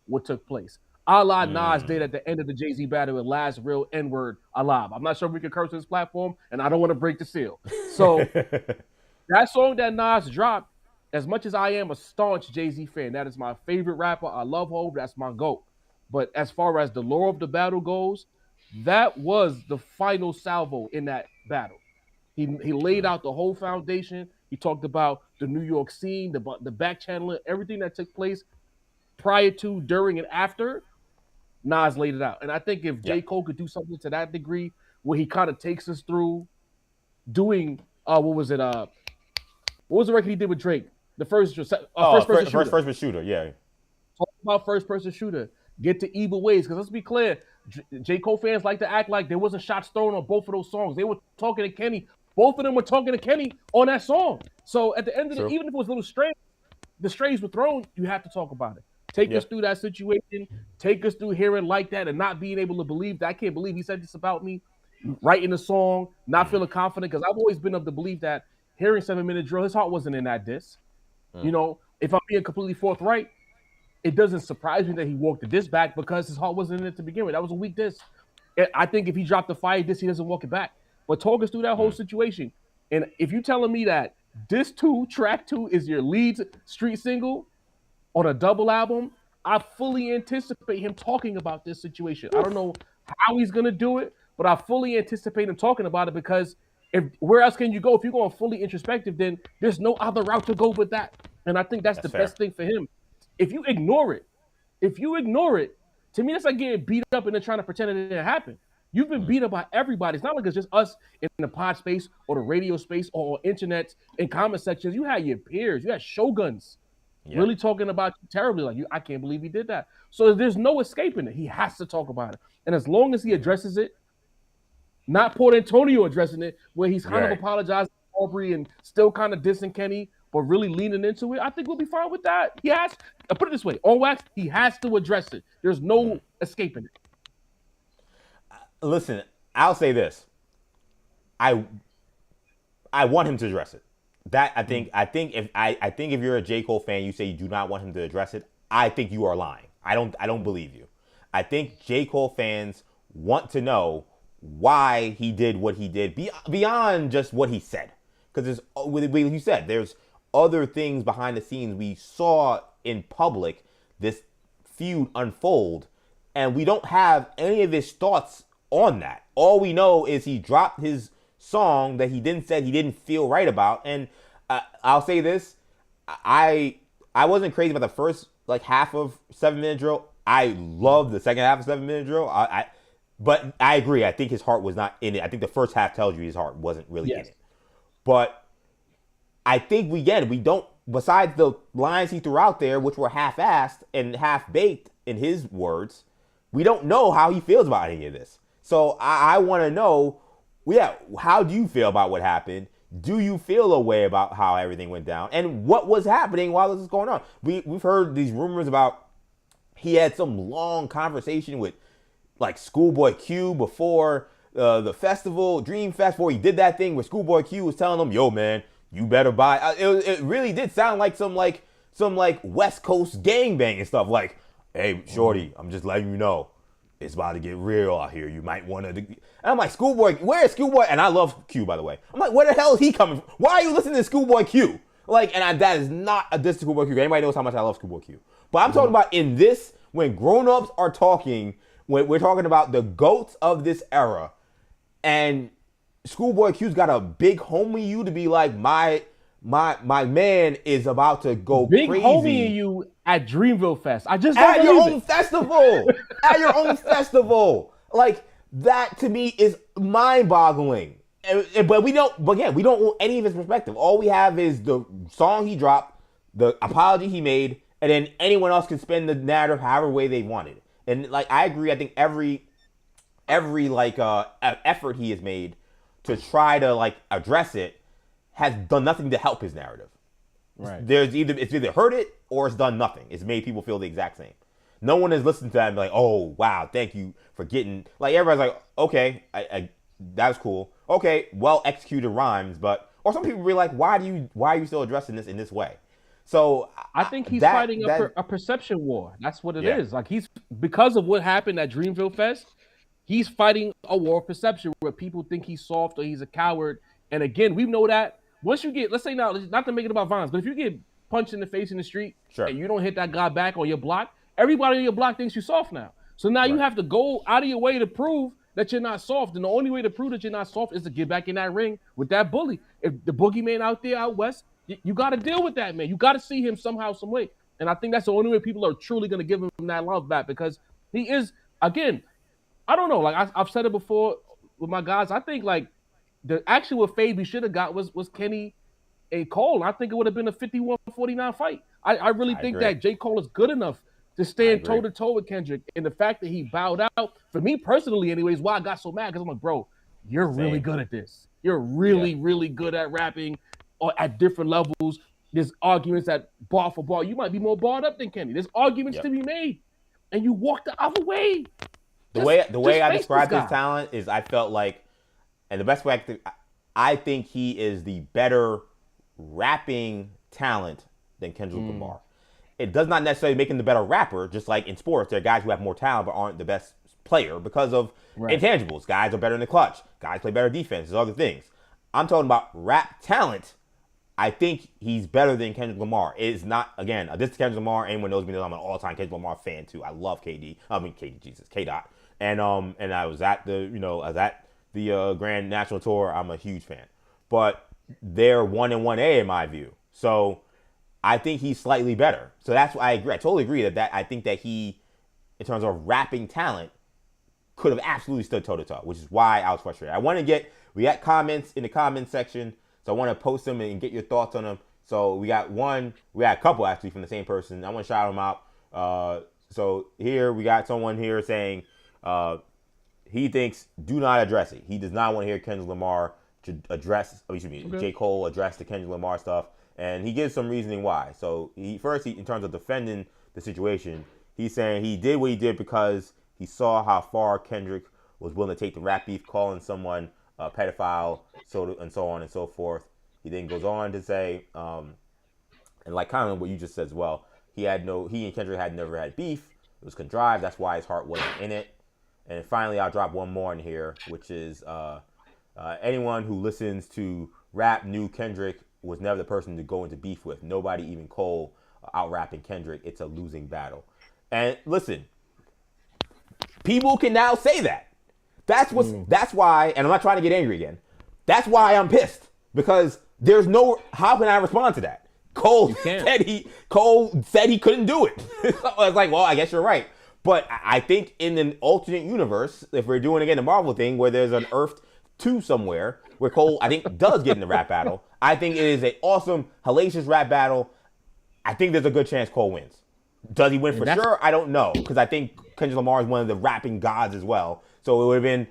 what took place. A la Nas did at the end of the Jay-Z battle with last real N-word alive. I'm not sure if we can curse on this platform, and I don't want to break the seal. So that song that Nas dropped, as much as I am a staunch Jay-Z fan, that is my favorite rapper. I love Hov. That's my GOAT. But as far as the lore of the battle goes, that was the final salvo in that battle. He laid out the whole foundation. He talked about the New York scene, the back channeling, everything that took place prior to, during, and after. Nas laid it out. And I think if J. Cole could do something to that degree where he kind of takes us through doing, what was the record he did with Drake? The first-person shooter, yeah. Talk about first-person shooter. Get to Evil Ways. Because let's be clear, J. Cole fans like to act like there wasn't shots thrown on both of those songs. They were talking to Kenny. Both of them were talking to Kenny on that song. So at the end of the, even if it was a little strange, the strays were thrown, you have to talk about it. Take us through that situation. Take us through hearing like that and not being able to believe that. I can't believe he said this about me. Writing the song, not feeling confident. Because I've always been of the belief that hearing 7-Minute Drill, his heart wasn't in that diss. You know, if I'm being completely forthright, it doesn't surprise me that he walked the diss back because his heart wasn't in it to begin with. That was a weak diss. I think if he dropped the fire diss, he doesn't walk it back. But talk us through that whole situation. And if you're telling me that Diss 2, Track 2 is your lead street single on a double album, I fully anticipate him talking about this situation. I don't know how he's going to do it, but I fully anticipate him talking about it because where else can you go? If you're going fully introspective, then there's no other route to go but that. And I think that's the best thing for him. If you ignore it, to me, that's like getting beat up and then trying to pretend it didn't happen. You've been beat up by everybody. It's not like it's just us in the pod space or the radio space or internet and comment sections. You had your peers. You had shoguns really talking about you terribly. Like, I can't believe he did that. So there's no escaping it. He has to talk about it. And as long as he addresses it, not Port Antonio addressing it, where he's kind of apologizing to Aubrey and still kind of dissing Kenny, but really leaning into it, I think we'll be fine with that. He has, put it this way, on wax, he has to address it. There's no escaping it. Listen, I'll say this. I want him to address it. That I think if you're a J. Cole fan, you say you do not want him to address it, I think you are lying. I don't believe you. I think J. Cole fans want to know why he did what he did beyond just what he said. Because like you said, there's other things behind the scenes. We saw in public this feud unfold, and we don't have any of his thoughts on that. All we know is he dropped his song that he didn't feel right about. And I'll say this, I I wasn't crazy about the first like half of 7-minute drill. I love the second half of 7-minute drill. But I agree. I think his heart was not in it. I think the first half tells you his heart wasn't really in it. But I think we don't, besides the lines he threw out there, which were half-assed and half-baked in his words, we don't know how he feels about any of this. So I want to know, how do you feel about what happened? Do you feel a way about how everything went down? And what was happening while this was going on? We've heard these rumors about he had some long conversation with like Schoolboy Q before the festival, Dream Fest, before he did that thing where Schoolboy Q was telling him, yo, man, you better buy. It really did sound like some West Coast gangbang and stuff. Like, hey, shorty, I'm just letting you know, it's about to get real out here. You might want to. And I'm like, Schoolboy, where is Schoolboy? And I love Q, by the way. I'm like, where the hell is he coming from? Why are you listening to Schoolboy Q? Like, that is not a diss to Schoolboy Q. Anybody knows how much I love Schoolboy Q. But I'm talking about in this, when grown-ups are talking, when we're talking about the GOATs of this era, and Schoolboy Q's got a big homie you to be like, my man is about to go big crazy. Big homie you at Dreamville Fest. I just at your own festival. At your own festival. Like, that to me is mind-boggling. But we don't want any of his perspective. All we have is the song he dropped, the apology he made, and then anyone else can spin the narrative however way they wanted. And like, I agree. I think every effort he has made to try to like address it has done nothing to help his narrative. Right. It's either hurt it or it's done nothing. It's made people feel the exact same. No one has listened to that and be like, oh wow, thank you for getting, like, everybody's like, okay, that was cool. Okay, well executed rhymes, or some people be like, why are you still addressing this in this way? So I think he's fighting a perception war. That's what it is. Like, because of what happened at Dreamville Fest, he's fighting a war of perception where people think he's soft or he's a coward. And again, we know that once you get, let's say now, not to make it about violence, but if you get punched in the face in the street and you don't hit that guy back on your block, everybody on your block thinks you're soft now. So now you have to go out of your way to prove that you're not soft. And the only way to prove that you're not soft is to get back in that ring with that bully. If the boogeyman out there out west, you got to deal with that, man. You got to see him somehow, some way. And I think that's the only way people are truly going to give him that love back, because he is, again, I don't know. Like I've said it before with my guys. I think like the actual fade we should have got was Kenny and Cole. I think it would have been a 51-49 fight. I really think that J. Cole is good enough to stand toe-to-toe with Kendrick. And the fact that he bowed out, for me personally anyways, why I got so mad, because I'm like, bro, you're really good at this. You're really, really good at rapping or at different levels. There's arguments that bar for bar, you might be more barred up than Kenny. There's arguments to be made. And you walk the other way. The way I described his talent is, I felt like, and the best way I think he is the better rapping talent than Kendrick Lamar. It does not necessarily make him the better rapper. Just like in sports, there are guys who have more talent but aren't the best player because of intangibles. Guys are better in the clutch. Guys play better defense. There's other things. I'm talking about rap talent. I think he's better than Kendrick Lamar. It is not, again, this is Kendrick Lamar. Anyone knows me knows I'm an all-time Kendrick Lamar fan too. I love K-Dot. And I was at the Grand National Tour. I'm a huge fan. But they're 1 and 1A in my view. So I think he's slightly better. So that's why I agree. I totally agree that I think that he, in terms of rapping talent, could have absolutely stood toe-to-toe, which is why I was frustrated. We got comments in the comment section, so I want to post them and get your thoughts on them. So we got a couple actually from the same person. I want to shout them out. So here we got someone here saying he thinks do not address it. He does not want to hear Kendrick Lamar J. Cole address the Kendrick Lamar stuff. And he gives some reasoning why. So he in terms of defending the situation, he's saying he did what he did because he saw how far Kendrick was willing to take the rap beef, calling someone a pedophile, and so on and so forth. He then goes on to say, and like kind of what you just said as well, he and Kendrick had never had beef. It was contrived. That's why his heart wasn't in it. And finally, I'll drop one more in here, which is anyone who listens to rap knew Kendrick was never the person to go into beef with. Nobody, even Cole, out-rapping Kendrick. It's a losing battle. And listen, people can now say that. That's why, and I'm not trying to get angry again. That's why I'm pissed. Because how can I respond to that? Cole said he couldn't do it. So I was like, well, I guess you're right. But I think in an alternate universe, if we're doing again the Marvel thing where there's an Earth 2 somewhere where Cole, I think, does get in the rap battle, I think it is an awesome, hellacious rap battle. I think there's a good chance Cole wins. Does he win for sure? I don't know, because I think Kendrick Lamar is one of the rapping gods as well. So it would have been,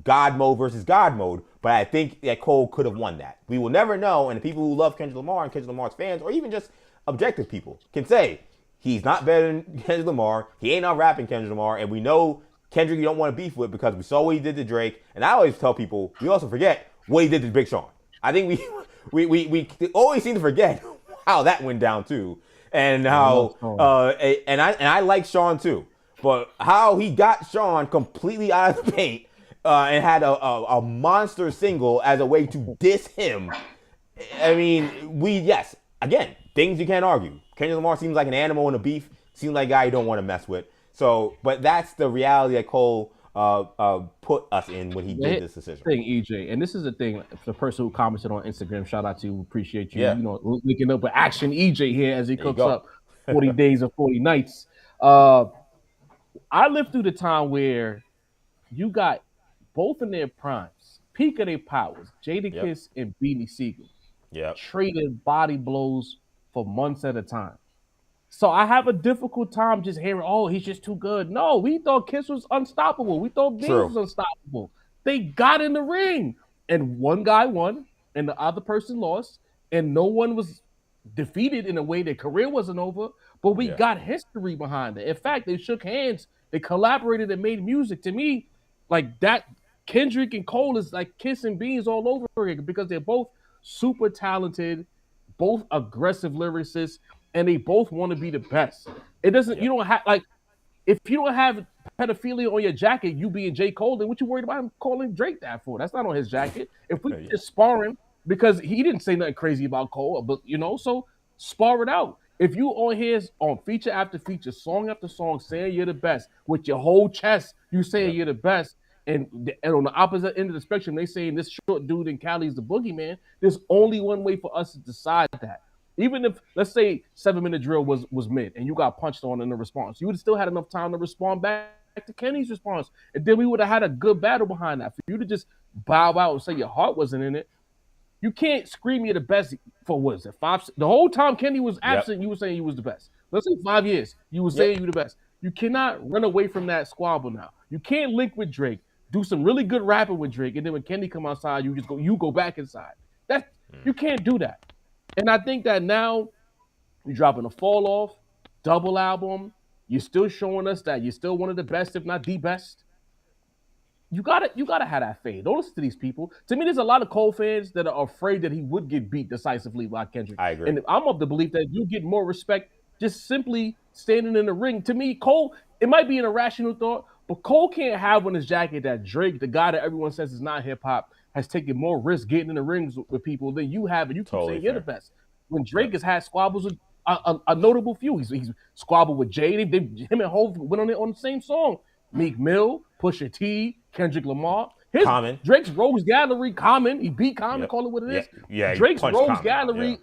God mode versus God mode. But I think that Cole could have won that. We will never know, and the people who love Kendrick Lamar and Kendrick Lamar's fans, or even just objective people, can say he's not better than Kendrick Lamar. He ain't out rapping Kendrick Lamar, and we know Kendrick you don't want to beef with because we saw what he did to Drake. And I always tell people, we also forget what he did to Big Sean. I think we always seem to forget how that went down too, and how and I like Sean too, but how he got Sean completely out of the paint and had a monster single as a way to diss him. I mean, again, things you can't argue. Kendrick Lamar seems like an animal in a beef. Seems like a guy you don't want to mess with. So, but that's the reality that Cole put us in when he did this decision. Thing, EJ, and this is the thing. The person who commented on Instagram, shout out to you, appreciate you. Yeah. You know, linking up with Action EJ here as he cooks up 40 days and 40 nights. I lived through the time where you got both in their primes, peak of their powers, Jadakiss and Beanie Siegel, traded body blows for months at a time. So I have a difficult time just hearing, oh, he's just too good. No, we thought Kiss was unstoppable. We thought Beans was unstoppable. They got in the ring, and one guy won, and the other person lost, and no one was defeated in a way their career wasn't over, but we got history behind it. In fact, they shook hands, they collaborated and made music. To me, like that, Kendrick and Cole is like Kiss and Beans all over again because they're both super talented, both aggressive lyricists, and they both want to be the best. It doesn't, you don't have, like, if you don't have pedophilia on your jacket, you being J. Cole, then what you worried about him calling Drake that for? That's not on his jacket. If we just sparring, because he didn't say nothing crazy about Cole, but, so spar it out. If you on here on feature after feature, song after song, saying you're the best, with your whole chest, you saying you're the best, and on the opposite end of the spectrum, they saying this short dude in Cali is the boogeyman, there's only one way for us to decide that. Even if, let's say, 7-minute drill was mid and you got punched on in the response, you would have still had enough time to respond back to Kenny's response. And then we would have had a good battle behind that. For you to just bow out and say your heart wasn't in it, you can't scream you're the best for, what is it, 5? The whole time Kenny was absent, you were saying you was the best. Let's say 5 years, you were saying you the best. You cannot run away from that squabble now. You can't link with Drake, do some really good rapping with Drake, and then when Kenny come outside, you go back inside. You can't do that. And I think that now you're dropping a fall off, double album. You're still showing us that you're still one of the best, if not the best. You gotta have that faith. Don't listen to these people. To me, there's a lot of Cole fans that are afraid that he would get beat decisively by Kendrick. I agree. And I'm of the belief that you get more respect just simply standing in the ring. To me, Cole, it might be an irrational thought, but Cole can't have on his jacket that Drake, the guy that everyone says is not hip hop, has taken more risk getting in the rings with people than you have, and you keep saying you're the best. When Drake has had squabbles with a notable few, he's squabbled with Jay. Him and Hov went on the same song. Meek Mill, Pusha T, Kendrick Lamar. Common. Drake's Rogues Gallery, Common. He beat Common, call it what it is. Yeah, Drake's Rogues Common. Gallery.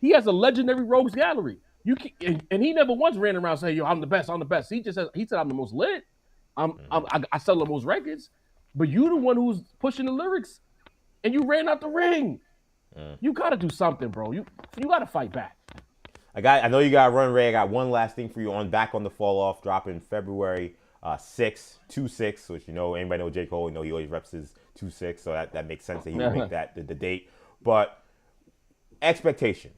He has a legendary Rogues Gallery. And he never once ran around saying, "Yo, I'm the best. I'm the best." He said I'm the most lit. I sell the most records. But you the one who's pushing the lyrics, and you ran out the ring. You got to do something, bro. You got to fight back. I know you got to run, Ray. I got one last thing for you back on the fall off, dropping February 2/6, which anybody know J. Cole, he always reps his 2/6, so that makes sense that he would make that the date. But expectation,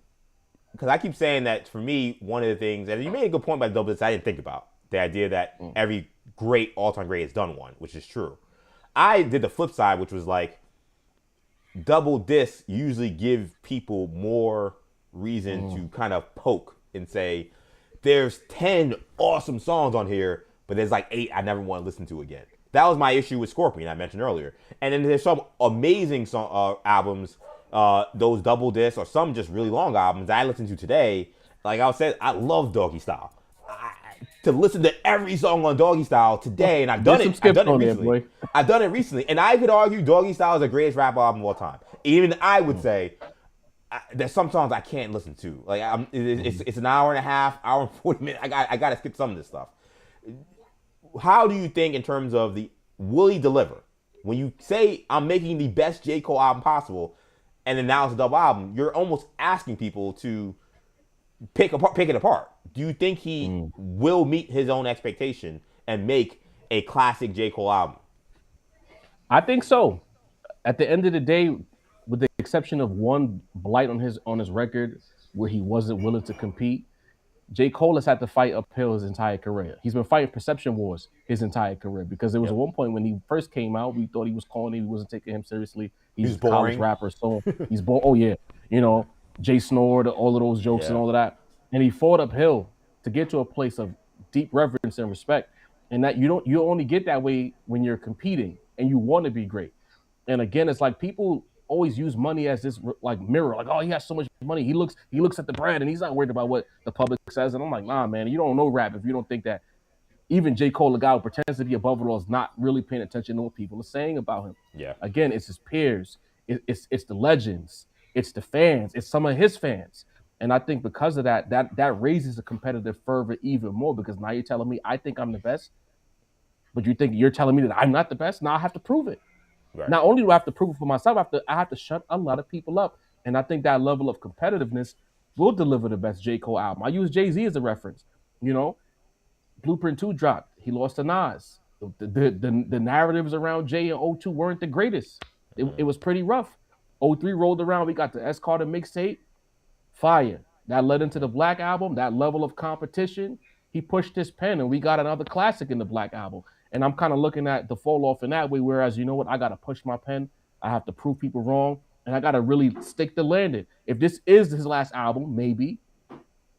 because I keep saying that for me, one of the things, and you made a good point about double disc I didn't think about, the idea that every great all-time great has done one, which is true. I did the flip side, which was like, double discs usually give people more reason to kind of poke and say, there's 10 awesome songs on here, but there's like 8 I never want to listen to again. That was my issue with Scorpion I mentioned earlier. And then there's some amazing albums, those double discs, or some just really long albums that I listened to today. Like I said, I love Doggy Style. To listen to every song on Doggy Style today, and I've done it recently. And I could argue Doggy Style is the greatest rap album of all time. Even I would say there's some songs I can't listen to. Like it's an hour and a half, hour and 40 minutes. I got to skip some of this stuff. How do you think in terms of will he deliver? When you say I'm making the best J. Cole album possible, and then now it's a double album, you're almost asking people to pick it apart. Do you think he will meet his own expectation and make a classic J. Cole album? I think so. At the end of the day, with the exception of one blight on his record where he wasn't willing to compete, J. Cole has had to fight uphill his entire career. He's been fighting perception wars his entire career because there was one point when he first came out, we thought he was corny, we wasn't taking him seriously. He's a college rapper, so he's born. Oh yeah, Jay Snore, all of those jokes and all of that, and he fought uphill to get to a place of deep reverence and respect. And that you only get that way when you're competing and you want to be great. And again, it's like people always use money as this like mirror, like, oh, he has so much money. He looks at the brand and he's not worried about what the public says. And I'm like, nah, man, you don't know rap if you don't think that even J. Cole, the guy who pretends to be above it all, is not really paying attention to what people are saying about him. Yeah. Again, it's his peers, it's the legends, it's the fans, it's some of his fans. And I think because of that raises the competitive fervor even more, because now you're telling me I think I'm the best, but you're telling me that I'm not the best. Now I have to prove it. Right. Not only do I have to prove it for myself, I have to shut a lot of people up. And I think that level of competitiveness will deliver the best J. Cole album. I use Jay-Z as a reference. Blueprint 2 dropped. He lost to Nas. The narratives around Jay and 02 weren't the greatest. It was pretty rough. 03 rolled around. We got the S. Carter mixtape. Fire. That led into the Black Album. That level of competition. He pushed his pen, and we got another classic in the Black Album. And I'm kind of looking at the fall off in that way, whereas, you know what, I got to push my pen. I have to prove people wrong, and I got to really stick the landing. If this is his last album, maybe,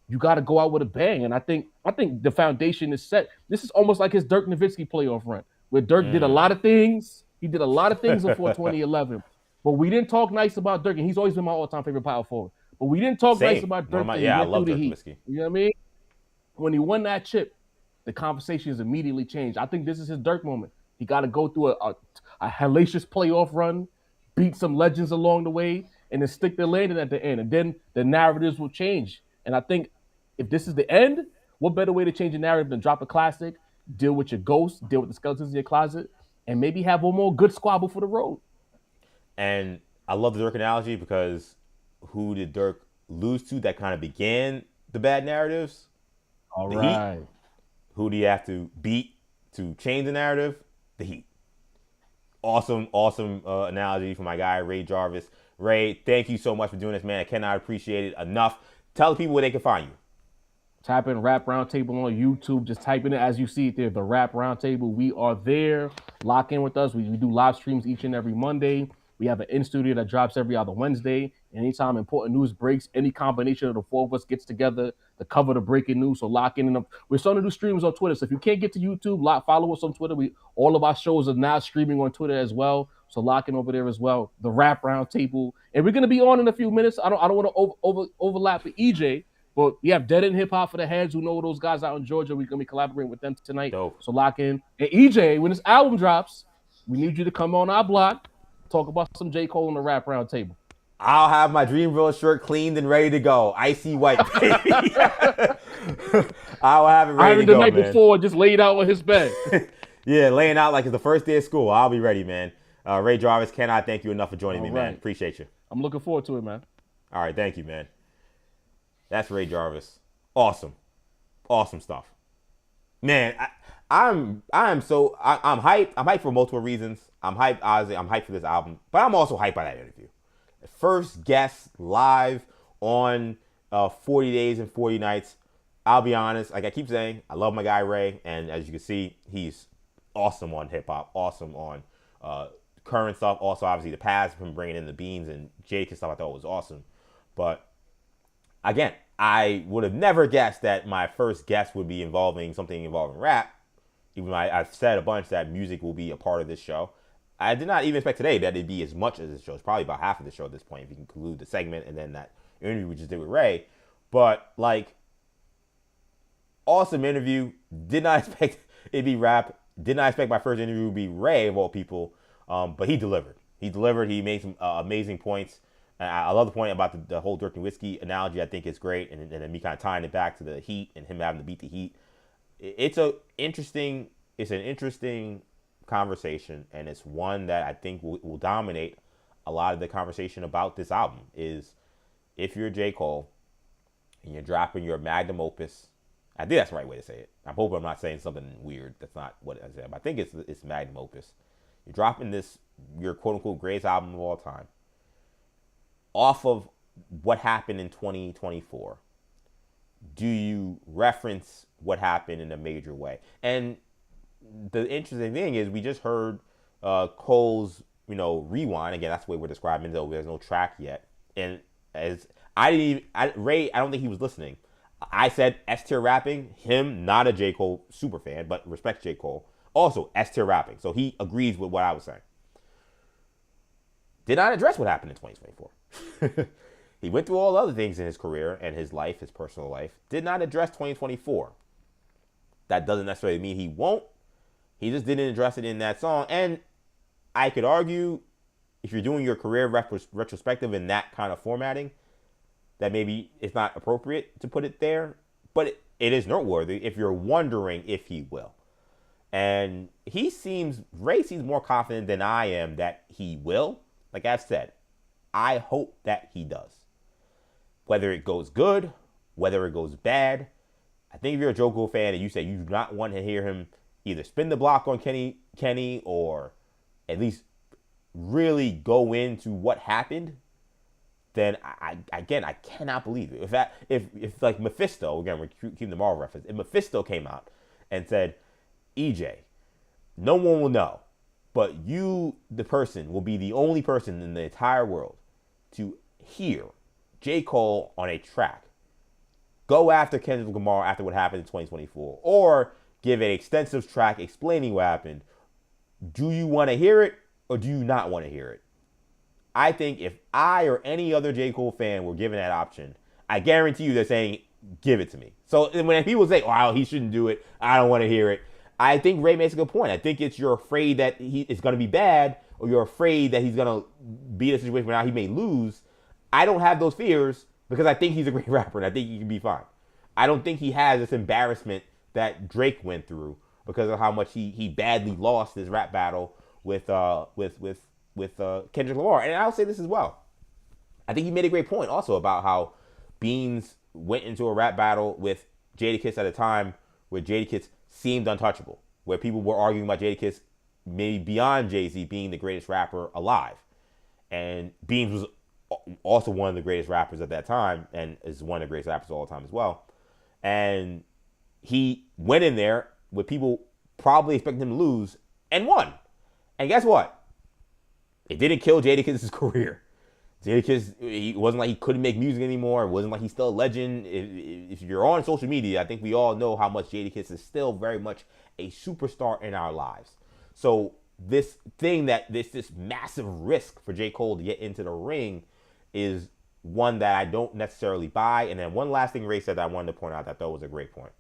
you got to go out with a bang. And I think the foundation is set. This is almost like his Dirk Nowitzki playoff run, where Dirk did a lot of things. He did a lot of things before 2011. But we didn't talk nice about Dirk, and he's always been my all-time favorite power forward. But we didn't talk nice about Dirk. I love Dirk Nowitzki. You know what I mean? When he won that chip, the conversations immediately changed. I think this is his Dirk moment. He got to go through a hellacious playoff run, beat some legends along the way, and then stick the landing at the end. And then the narratives will change. And I think if this is the end, what better way to change the narrative than drop a classic, deal with your ghosts, deal with the skeletons in your closet, and maybe have one more good squabble for the road. And I love the Dirk analogy because who did Dirk lose to that kind of began the bad narratives? All right. Heat. Who do you have to beat to change the narrative? The Heat. Awesome analogy from my guy, Ray Jarvis. Ray, thank you so much for doing this, man. I cannot appreciate it enough. Tell the people where they can find you. Type in Rap Roundtable on YouTube. Just type in it as you see it there, the Rap Roundtable. We are there. Lock in with us. We do live streams each and every Monday. We have an in-studio that drops every other Wednesday. Anytime important news breaks, any combination of the four of us gets together to cover the breaking news. So lock in. We're starting to do streams on Twitter. So if you can't get to YouTube, follow us on Twitter. All of our shows are now streaming on Twitter as well. So lock in over there as well. The Rap Roundtable. And we're going to be on in a few minutes. I don't want to overlap with EJ. But we have Dead End Hip Hop for the heads who know those guys out in Georgia. We're going to be collaborating with them tonight. Dope. So lock in. And EJ, when this album drops, we need you to come on our block, talk about some J. Cole on the Rap Roundtable. I'll have my Dreamville shirt cleaned and ready to go. Icy white, baby. I'll have it ready to go, the night before, just laid out on his bed. Yeah, laying out like it's the first day of school. I'll be ready, man. Ray Jarvis, cannot thank you enough for joining me, man. Appreciate you. I'm looking forward to it, man. All right, thank you, man. That's Ray Jarvis. Awesome stuff, man. I'm hyped. I'm hyped for multiple reasons. I'm hyped, honestly. I'm hyped for this album, but I'm also hyped by that interview. First guest live on 40 Days and 40 Nights. I'll be honest, like I keep saying, I love my guy Ray, and as you can see, he's awesome on hip hop, awesome on current stuff. Also, obviously, the past, him bringing in the Beans and Jake and stuff, I thought was awesome. But again, I would have never guessed that my first guest would be something involving rap. Even though I've said a bunch that music will be a part of this show. I did not even expect today that it'd be as much as this show. It's probably about half of the show at this point, if you can include the segment and then that interview we just did with Ray. But, like, awesome interview. Did not expect it'd be rap. Did not expect my first interview would be Ray, of all people. But he delivered. He made some amazing points. And I love the point about the whole Dirk Nowitzki analogy. I think it's great, and then me kind of tying it back to the Heat and him having to beat the Heat. It's an interesting conversation, and it's one that I think will dominate a lot of the conversation about this album. Is if you're J. Cole and you're dropping your magnum opus, I think that's the right way to say it. I'm hoping I'm not saying something weird. That's not what I said. But I think it's magnum opus. You're dropping this, your quote unquote greatest album of all time, off of what happened in 2024. Do you reference what happened in a major way? And the interesting thing is, we just heard Cole's, rewind. Again, that's the way we're describing it, though there's no track yet. And as Ray, I don't think he was listening. I said S tier rapping, him, not a J. Cole super fan, but respects J. Cole. Also, S tier rapping. So he agrees with what I was saying. Did not address what happened in 2024. He went through all other things in his career and his life, his personal life. Did not address 2024. That doesn't necessarily mean he won't. He just didn't address it in that song. And I could argue, if you're doing your career retrospective in that kind of formatting, that maybe it's not appropriate to put it there. But it is noteworthy if you're wondering if he will. And Ray seems more confident than I am that he will. Like I've said, I hope that he does. Whether it goes good, whether it goes bad, I think if you're a J. Cole fan and you say you do not want to hear him either spin the block on Kenny or at least really go into what happened, then I cannot believe it. If like Mephisto, again, we're keeping the Marvel reference, if Mephisto came out and said, EJ, no one will know, but you, the person, will be the only person in the entire world to hear J. Cole on a track go after Kendrick Lamar after what happened in 2024, or give an extensive track explaining what happened. Do you want to hear it, or do you not want to hear it? I think if I or any other J. Cole fan were given that option, I guarantee you they're saying, give it to me. So when people say, oh, he shouldn't do it, I don't want to hear it, I think Ray makes a good point. I think you're afraid that it's going to be bad, or you're afraid that he's going to be in a situation where now he may lose. I don't have those fears because I think he's a great rapper and I think he can be fine. I don't think he has this embarrassment that Drake went through because of how much he badly lost his rap battle with Kendrick Lamar. And I'll say this as well. I think he made a great point also about how Beans went into a rap battle with Jadakiss at a time where Jadakiss seemed untouchable, where people were arguing about Jadakiss maybe beyond Jay-Z being the greatest rapper alive. And Beans was also one of the greatest rappers at that time and is one of the greatest rappers of all time as well. And he went in there with people probably expecting him to lose and won. And guess what? It didn't kill Jadakiss' career. Jadakiss, it wasn't like he couldn't make music anymore. It wasn't like he's still a legend. If you're on social media, I think we all know how much Jadakiss is still very much a superstar in our lives. So this thing this massive risk for J. Cole to get into the ring is one that I don't necessarily buy. And then one last thing Ray said that I wanted to point out that I thought was a great point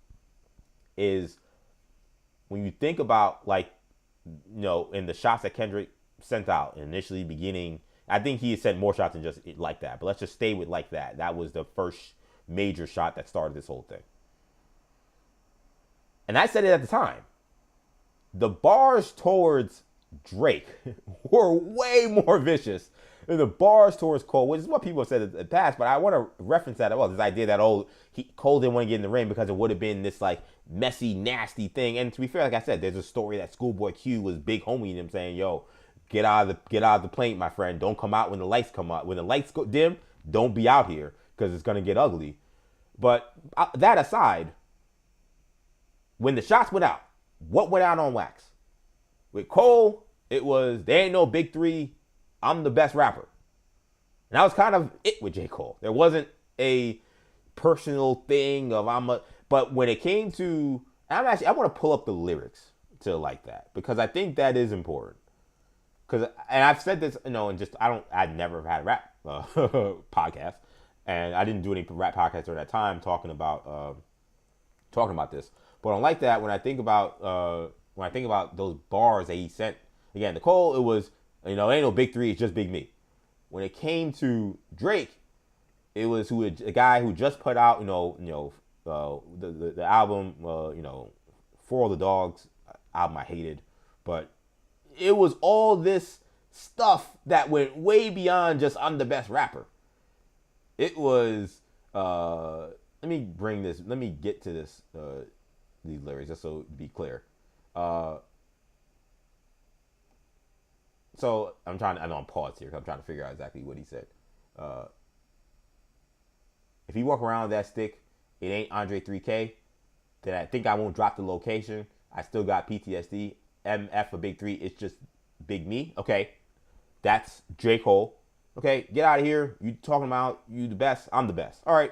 is when you think about in the shots that Kendrick sent out initially beginning, I think he had sent more shots than just like that, but let's just stay with like that. That was the first major shot that started this whole thing. And I said it at the time. The bars towards Drake were way more vicious than the bars towards Cole, which is what people have said in the past, but I want to reference that as well. This idea that, Cole didn't want to get in the ring because it would have been this messy, nasty thing. And to be fair, like I said, there's a story that Schoolboy Q was big homie him saying, yo, get out of the plane, my friend. Don't come out when the lights come out. When the lights go dim, don't be out here because it's going to get ugly. But that aside, when the shots went out, what went out on wax? With Cole, it was, there ain't no big three. I'm the best rapper. And that was kind of it with J. Cole. There wasn't a personal thing of but when it came to, I want to pull up the lyrics to like that because I think that is important. And I've said this, I'd never had a rap podcast, and I didn't do any rap podcasts during that time talking about this. But on like that, when I think about those bars that he sent, again, the Cole, it was, ain't no big three, it's just big me. When it came to Drake, it was a guy who just put out, the album, For All the Dogs, album I hated, but it was all this stuff that went way beyond just I'm the best rapper. It was, let me get to this, these lyrics just so to be clear. So I know I'm paused here because I'm trying to figure out exactly what he said. If you walk around with that stick, it ain't Andre 3K, then I think I won't drop the location. I still got PTSD. MF for Big 3, it's just Big Me. Okay, that's J. Cole. Okay, get out of here. You talking about you the best, I'm the best. All right,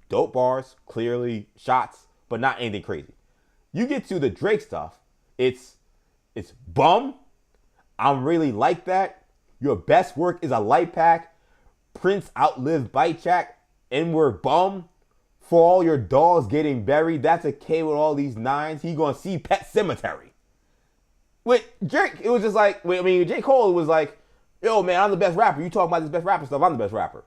dope bars, clearly shots, but not anything crazy. You get to the Drake stuff, it's bum. I'm really like that. Your best work is a light pack. Prince outlived Bite Jack. N-word bum. For all your dogs getting buried. That's a K with all these nines. He gonna see Pet Cemetery. With Drake, it was just like, J. Cole, it was like, yo, man, I'm the best rapper. You talking about this best rapper stuff, I'm the best rapper.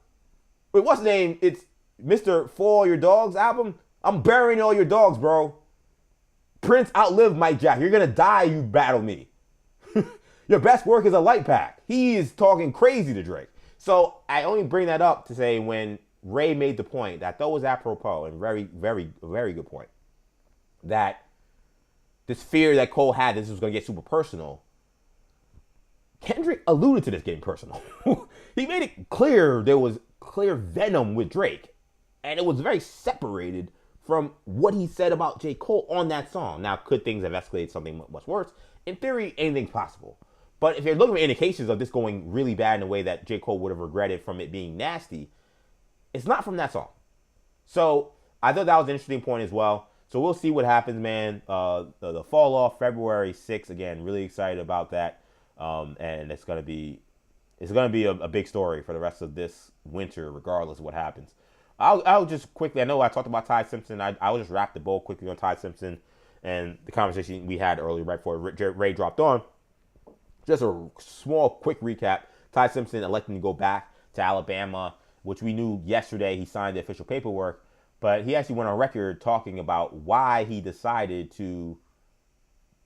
But what's the name? It's Mr. For All Your Dogs album. I'm burying all your dogs, bro. Prince outlived Mike Jack. You're gonna die, you battle me. Your best work is a light pack. He is talking crazy to Drake. So I only bring that up to say when Ray made the point that though was apropos and very, very, very good point, that this fear that Cole had this was going to get super personal, Kendrick alluded to this getting personal. He made it clear there was clear venom with Drake. And it was very separated from what he said about J. Cole on that song. Now, could things have escalated something much worse? In theory, anything's possible. But if you're looking for indications of this going really bad in a way that J. Cole would have regretted from it being nasty, it's not from that song. So I thought that was an interesting point as well. So we'll see what happens, man. The fall off February 6th, again, really excited about that. And it's gonna be a big story for the rest of this winter, regardless of what happens. I'll just quickly, I know I talked about Ty Simpson. I'll just wrap the bowl quickly on Ty Simpson and the conversation we had earlier right before Ray dropped on. Just a small, quick recap. Ty Simpson electing to go back to Alabama, which we knew yesterday he signed the official paperwork. But he actually went on record talking about why he decided to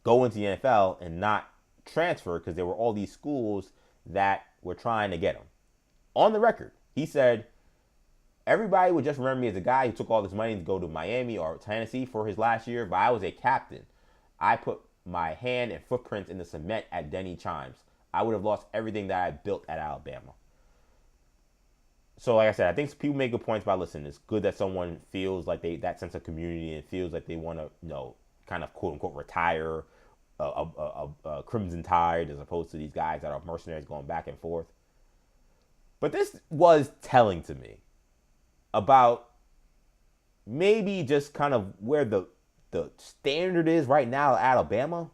go into the NFL and not transfer because there were all these schools that were trying to get him. On the record, he said, everybody would just remember me as a guy who took all this money to go to Miami or Tennessee for his last year, but I was a captain. I put my hand and footprints in the cement at Denny Chimes. I would have lost everything that I built at Alabama. So like I said, I think people make good points about, listen, it's good that someone feels like that sense of community and feels like they want to, kind of quote unquote retire a Crimson Tide as opposed to these guys that are mercenaries going back and forth. But this was telling to me about maybe just kind of where the standard is right now at Alabama,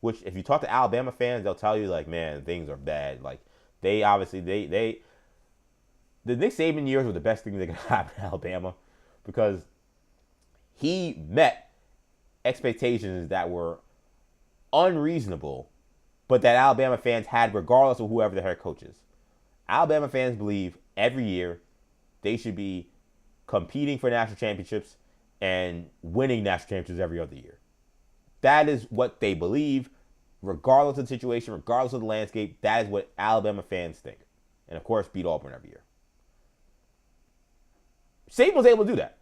which if you talk to Alabama fans, they'll tell you like, man, things are bad. Like they obviously, the Nick Saban years were the best thing that could happen in Alabama because he met expectations that were unreasonable, but that Alabama fans had regardless of whoever the head coach is. Alabama fans believe every year they should be competing for national championships and winning national championships every other year. That is what they believe, regardless of the situation, regardless of the landscape. That is what Alabama fans think. And, of course, beat Auburn every year. Saban was able to do that.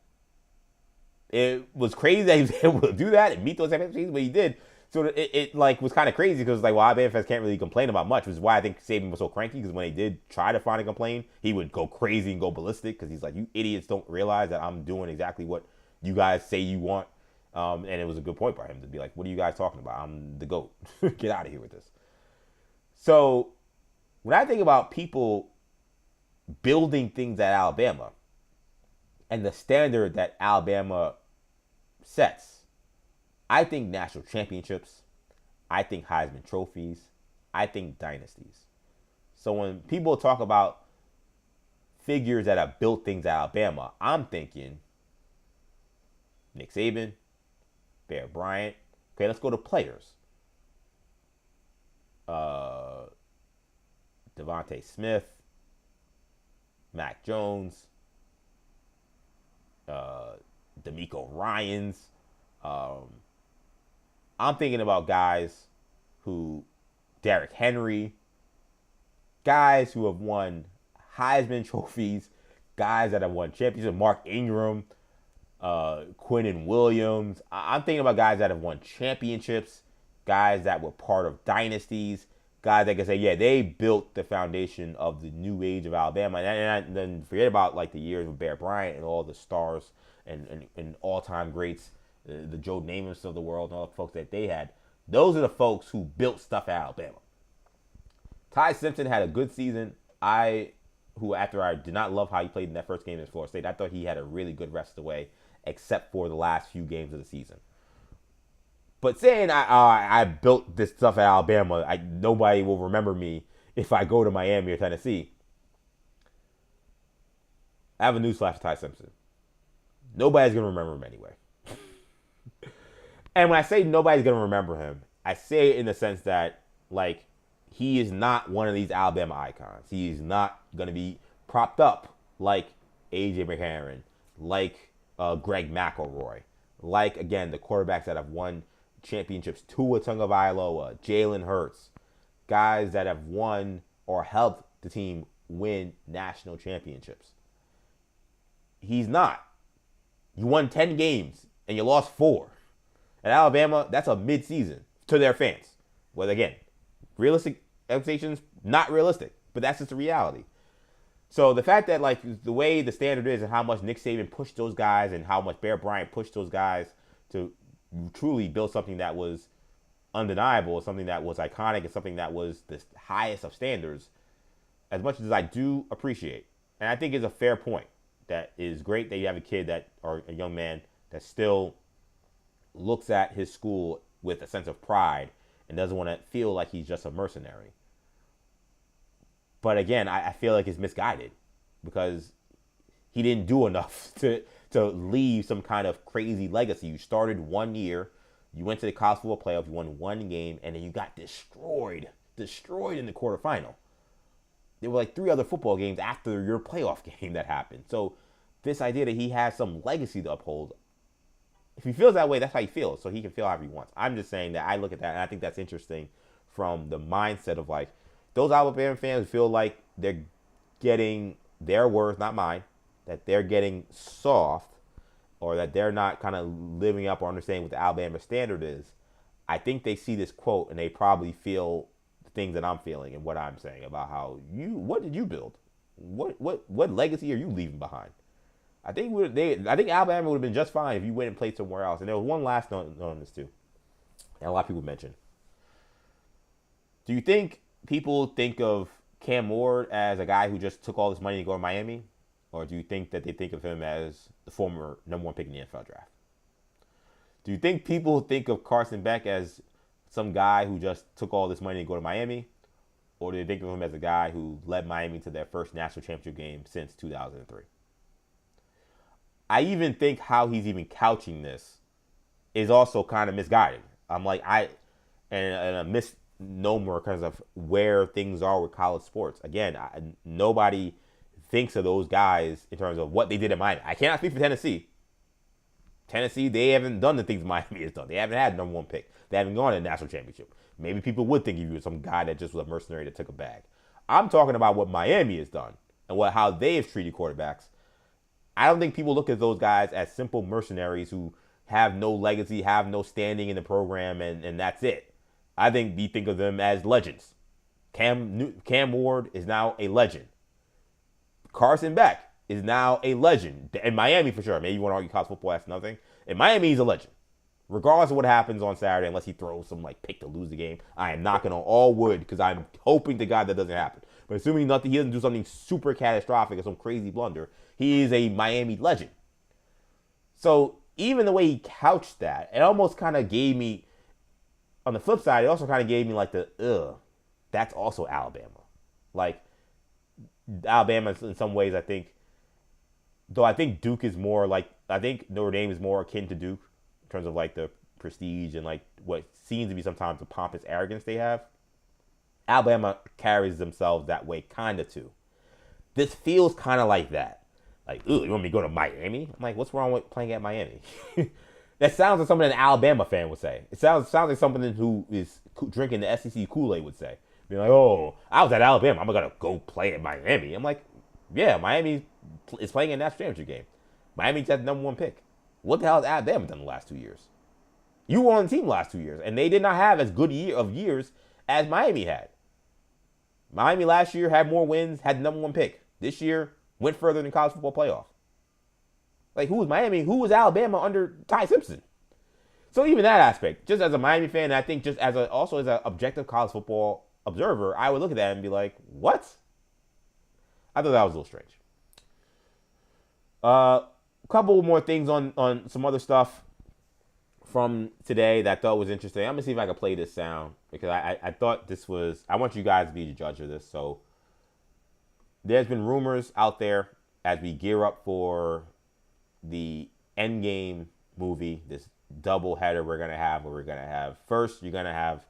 It was crazy that he was able to do that and meet those expectations, but he did. So it was kind of crazy because Alabama fans can't really complain about much, which is why I think Saban was so cranky, because when they did try to finally complain, he would go crazy and go ballistic because he's like, you idiots don't realize that I'm doing exactly what you guys say you want. And it was a good point by him to be like, what are you guys talking about? I'm the GOAT. Get out of here with this. So when I think about people building things at Alabama and the standard that Alabama sets, I think national championships, I think Heisman trophies, I think dynasties. So when people talk about figures that have built things at Alabama, I'm thinking Nick Saban, Bear Bryant. Okay, let's go to players. Devontae Smith, Mac Jones, D'Amico Ryans. I'm thinking about guys who, Derrick Henry, guys who have won Heisman trophies, guys that have won championships, Mark Ingram, Quinnen Williams. I'm thinking about guys that have won championships, guys that were part of dynasties, guys that can say, yeah, they built the foundation of the new age of Alabama. And then forget about like the years with Bear Bryant and all the stars and all-time greats, the Joe Namaths of the world and all the folks that they had. Those are the folks who built stuff at Alabama. Ty Simpson had a good season. After I did not love how he played in that first game against Florida State, I thought he had a really good rest of the way, except for the last few games of the season. But saying I built this stuff at Alabama, nobody will remember me if I go to Miami or Tennessee. I have a newsflash for Ty Simpson. Nobody's going to remember him anyway. And when I say nobody's going to remember him, I say it in the sense that, like, he is not one of these Alabama icons. He is not going to be propped up like A.J. McCarron, like Greg McElroy, like, again, the quarterbacks that have won championships, Tua Tagovailoa, Jalen Hurts, guys that have won or helped the team win national championships. He's not. You won 10 games and you lost 4. At Alabama, that's a mid-season to their fans. Well, again, realistic expectations, not realistic, but that's just the reality. So the fact that, like, the way the standard is and how much Nick Saban pushed those guys and how much Bear Bryant pushed those guys to truly build something that was undeniable, something that was iconic, and something that was the highest of standards, as much as I do appreciate, and I think is a fair point, that is great that you have a kid that, or a young man that still looks at his school with a sense of pride and doesn't want to feel like he's just a mercenary. But again, I feel like it's misguided because he didn't do enough to leave some kind of crazy legacy. You started 1 year, you went to the college football playoff, you won 1 game, and then you got destroyed in the quarterfinal. There were like 3 other football games after your playoff game that happened. So this idea that he has some legacy to uphold, if he feels that way, that's how he feels. So he can feel however he wants. I'm just saying that I look at that and I think that's interesting from the mindset of, like, those Alabama fans feel like they're getting their words, not mine, that they're getting soft or that they're not kind of living up or understanding what the Alabama standard is. I think they see this quote and they probably feel the things that I'm feeling and what I'm saying about how what did you build? What legacy are you leaving behind? I think Alabama would have been just fine if you went and played somewhere else. And there was one last note on this too, and a lot of people mentioned. Do you think people think of Cam Ward as a guy who just took all this money to go to Miami, or do you think that they think of him as the former number 1 pick in the NFL draft? Do you think people think of Carson Beck as some guy who just took all this money to go to Miami, or do they think of him as a guy who led Miami to their first national championship game since 2003? I even think how he's even couching this is also kind of misguided. I'm like, and a misnomer because of where things are with college sports. Again, nobody thinks of those guys in terms of what they did at Miami. I cannot speak for Tennessee. Tennessee, they haven't done the things Miami has done. They haven't had number 1 pick. They haven't gone to the national championship. Maybe people would think of you as some guy that just was a mercenary that took a bag. I'm talking about what Miami has done and how they have treated quarterbacks. I don't think people look at those guys as simple mercenaries who have no legacy, have no standing in the program, and that's it. I think we think of them as legends. Cam Ward is now a legend. Carson Beck is now a legend. In Miami, for sure. Maybe you want to argue college football, that's nothing. In Miami, he's a legend. Regardless of what happens on Saturday, unless he throws some pick to lose the game, I am knocking on all wood because I'm hoping to God that doesn't happen. But assuming he doesn't do something super catastrophic or some crazy blunder, he is a Miami legend. So even the way he couched that, it almost kind of gave me, on the flip side, it also kind of gave me that's also Alabama. Like, Alabama in some ways, I think, though I think Duke is more I think Notre Dame is more akin to Duke in terms of the prestige and what seems to be sometimes the pompous arrogance they have. Alabama carries themselves that way kind of too. This feels kind of like that. Like, ooh, you want me to go to Miami? I'm like, what's wrong with playing at Miami? That sounds like something an Alabama fan would say. It sounds like something who is drinking the SEC Kool-Aid would say. Be like, oh, I was at Alabama. I'm going to go play at Miami. I'm like, yeah, Miami is playing a national championship game. Miami's at the number 1 pick. What the hell has Alabama done the last 2 years? You were on the team the last 2 years, and they did not have as good years as Miami had. Miami last year had more wins, had the number 1 pick. This year, went further than college football playoff. Like, who was Miami? Who was Alabama under Ty Simpson? So even that aspect, just as a Miami fan, and I think just as also as an objective college football observer, I would look at that and be like, what? I thought that was a little strange. A couple more things on some other stuff from today that I thought was interesting. I'm going to see if I can play this sound because I thought this was, I want you guys to be the judge of this. So there's been rumors out there as we gear up for the Endgame movie, this double header we're going to have, where we're going to have, first you're going to have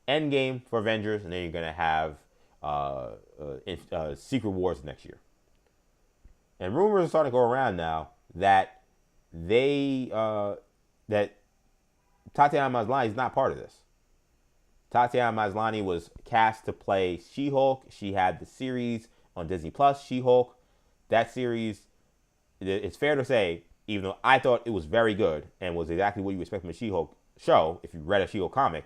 Endgame for Avengers, and then you're going to have Secret Wars next year. And rumors are starting to go around now that that Tatiana Maslany is not part of this. Tatiana Maslany was cast to play She-Hulk. She had the series on Disney Plus, She-Hulk. That series, it's fair to say, even though I thought it was very good and was exactly what you expect from a She-Hulk show, if you read a She-Hulk comic,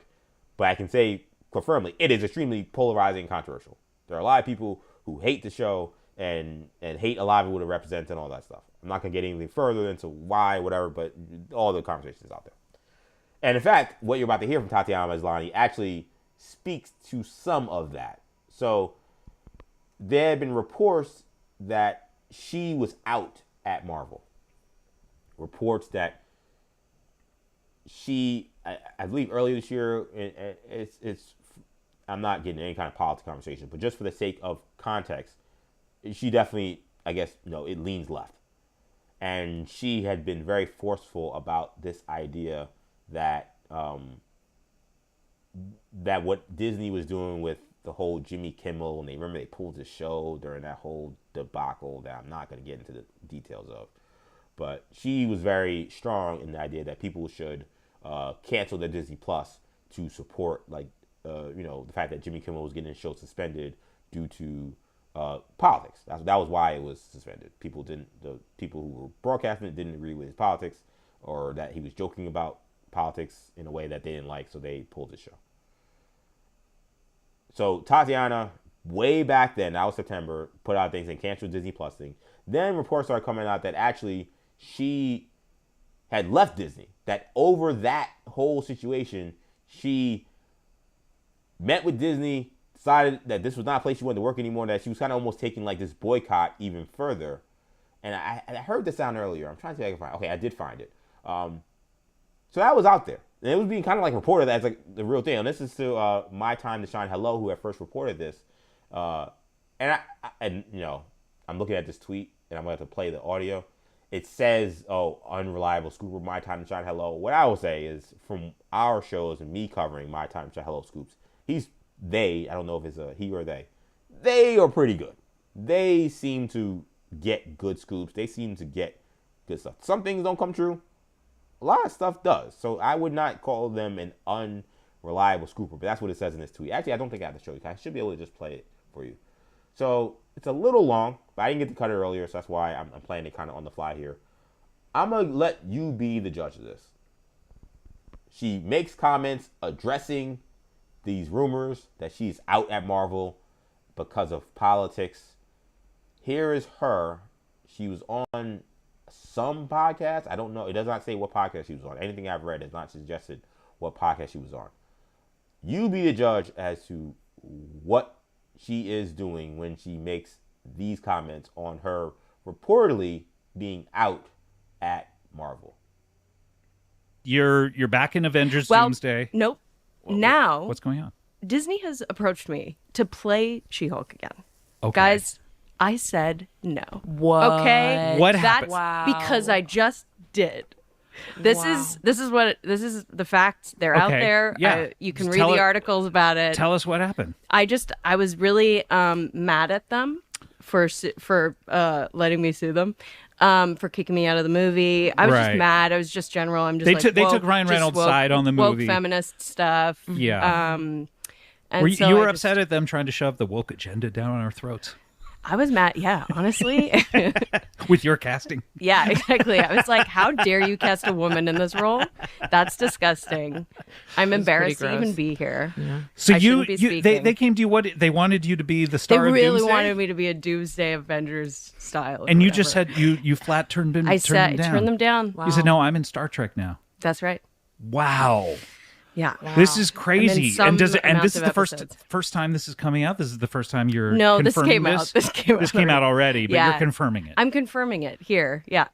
but I can say confirmedly, it is extremely polarizing and controversial. There are a lot of people who hate the show and hate a lot of people to represent and all that stuff. I'm not going to get anything further into why, whatever, but all the conversations out there. And in fact, what you're about to hear from Tatiana Maslany actually speaks to some of that. So there have been reports that she was out at Marvel. Reports that she, I believe earlier this year, I'm not getting any kind of politics conversation, but just for the sake of context, she definitely, I guess, it leans left. And she had been very forceful about this idea that that what Disney was doing with the whole Jimmy Kimmel, and they pulled the show during that whole debacle that I'm not going to get into the details of. But she was very strong in the idea that people should cancel their Disney Plus to support, the fact that Jimmy Kimmel was getting his show suspended due to politics. That was why it was suspended. The people who were broadcasting it didn't agree with his politics, or that he was joking about politics in a way that they didn't like, so they pulled the show. So Tatiana, way back then, that was September, put out things and canceled Disney Plus thing. Then reports started coming out that actually she had left Disney. That over that whole situation, she met with Disney, decided that this was not a place she wanted to work anymore, that she was kind of almost taking like this boycott even further. And I heard the sound earlier. I'm trying to see if I can find it. Okay, I did find it. So that was out there. And it was being kind of like reported as like the real thing. And this is to My Time to Shine Hello, who had first reported this. And I'm looking at this tweet, and I'm going to have to play the audio. It says, unreliable scooper, My Time to Shine Hello. What I will say is, from our shows and me covering My Time to Shine Hello scoops, I don't know if it's a he or they are pretty good. They seem to get good scoops. They seem to get good stuff. Some things don't come true. A lot of stuff does. So I would not call them an unreliable scooper, but that's what it says in this tweet. Actually, I don't think I have to show you. I should be able to just play it for you. So it's a little long, but I didn't get to cut it earlier, so that's why I'm playing it kind of on the fly here. I'm going to let you be the judge of this. She makes comments addressing these rumors that she's out at Marvel because of politics. Here is her. She was on some podcast. I don't know. It does not say what podcast she was on. Anything I've read has not suggested what podcast she was on. You be the judge as to what she is doing when she makes these comments on her reportedly being out at Marvel. You're back in Avengers Doomsday. Nope. Now, what's going on? Disney has approached me to play She-Hulk again. Okay. Guys, I said no. What? Okay. What happened? Wow. Because I just did. This is the facts. They're out Okay. there. Yeah. You can Just read the articles about it. Tell us what happened. I was really mad at them for letting me sue them, for kicking me out of the movie. I was just mad. I was just general. I'm just they took Ryan Reynolds' side on the movie. Woke feminist stuff. Yeah. And you were upset at them trying to shove the woke agenda down our throats? I was mad. Yeah, honestly. With your casting. Yeah, exactly. I was like, how dare you cast a woman in this role? That's disgusting. I'm embarrassed to even be here. Yeah. So they came to you, what they wanted you to be the star of Doomsday? They really wanted me to be a Doomsday Avengers style. And you just said you flat turned them down. I turned them down. Wow. You said, no, I'm in Star Trek now. That's right. Wow. Yeah. Wow. This is crazy. And this is the episodes. first time this is coming out? This is the first time you're No, this confirming came out. This came out already, but you're confirming it. I'm confirming it here. Yeah.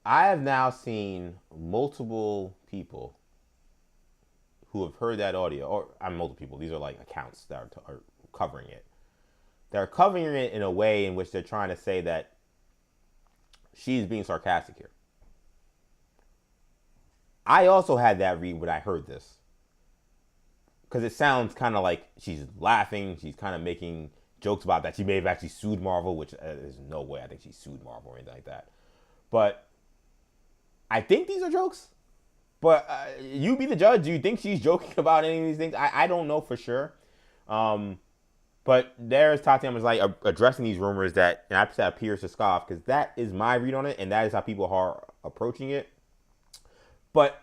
I have now seen multiple people who have heard that audio, or multiple people. These are like accounts that are covering it. They're covering it in a way in which they're trying to say that she's being sarcastic here. I also had that read when I heard this. Because it sounds kind of like she's laughing. She's kind of making jokes about that. She may have actually sued Marvel, which there's no way I think she sued Marvel or anything like that. But I think these are jokes. But you be the judge. Do you think she's joking about any of these things? I don't know for sure. But there's Tatiana Maslany addressing these rumors that appears to scoff, because that is my read on it, and that is how people are approaching it. But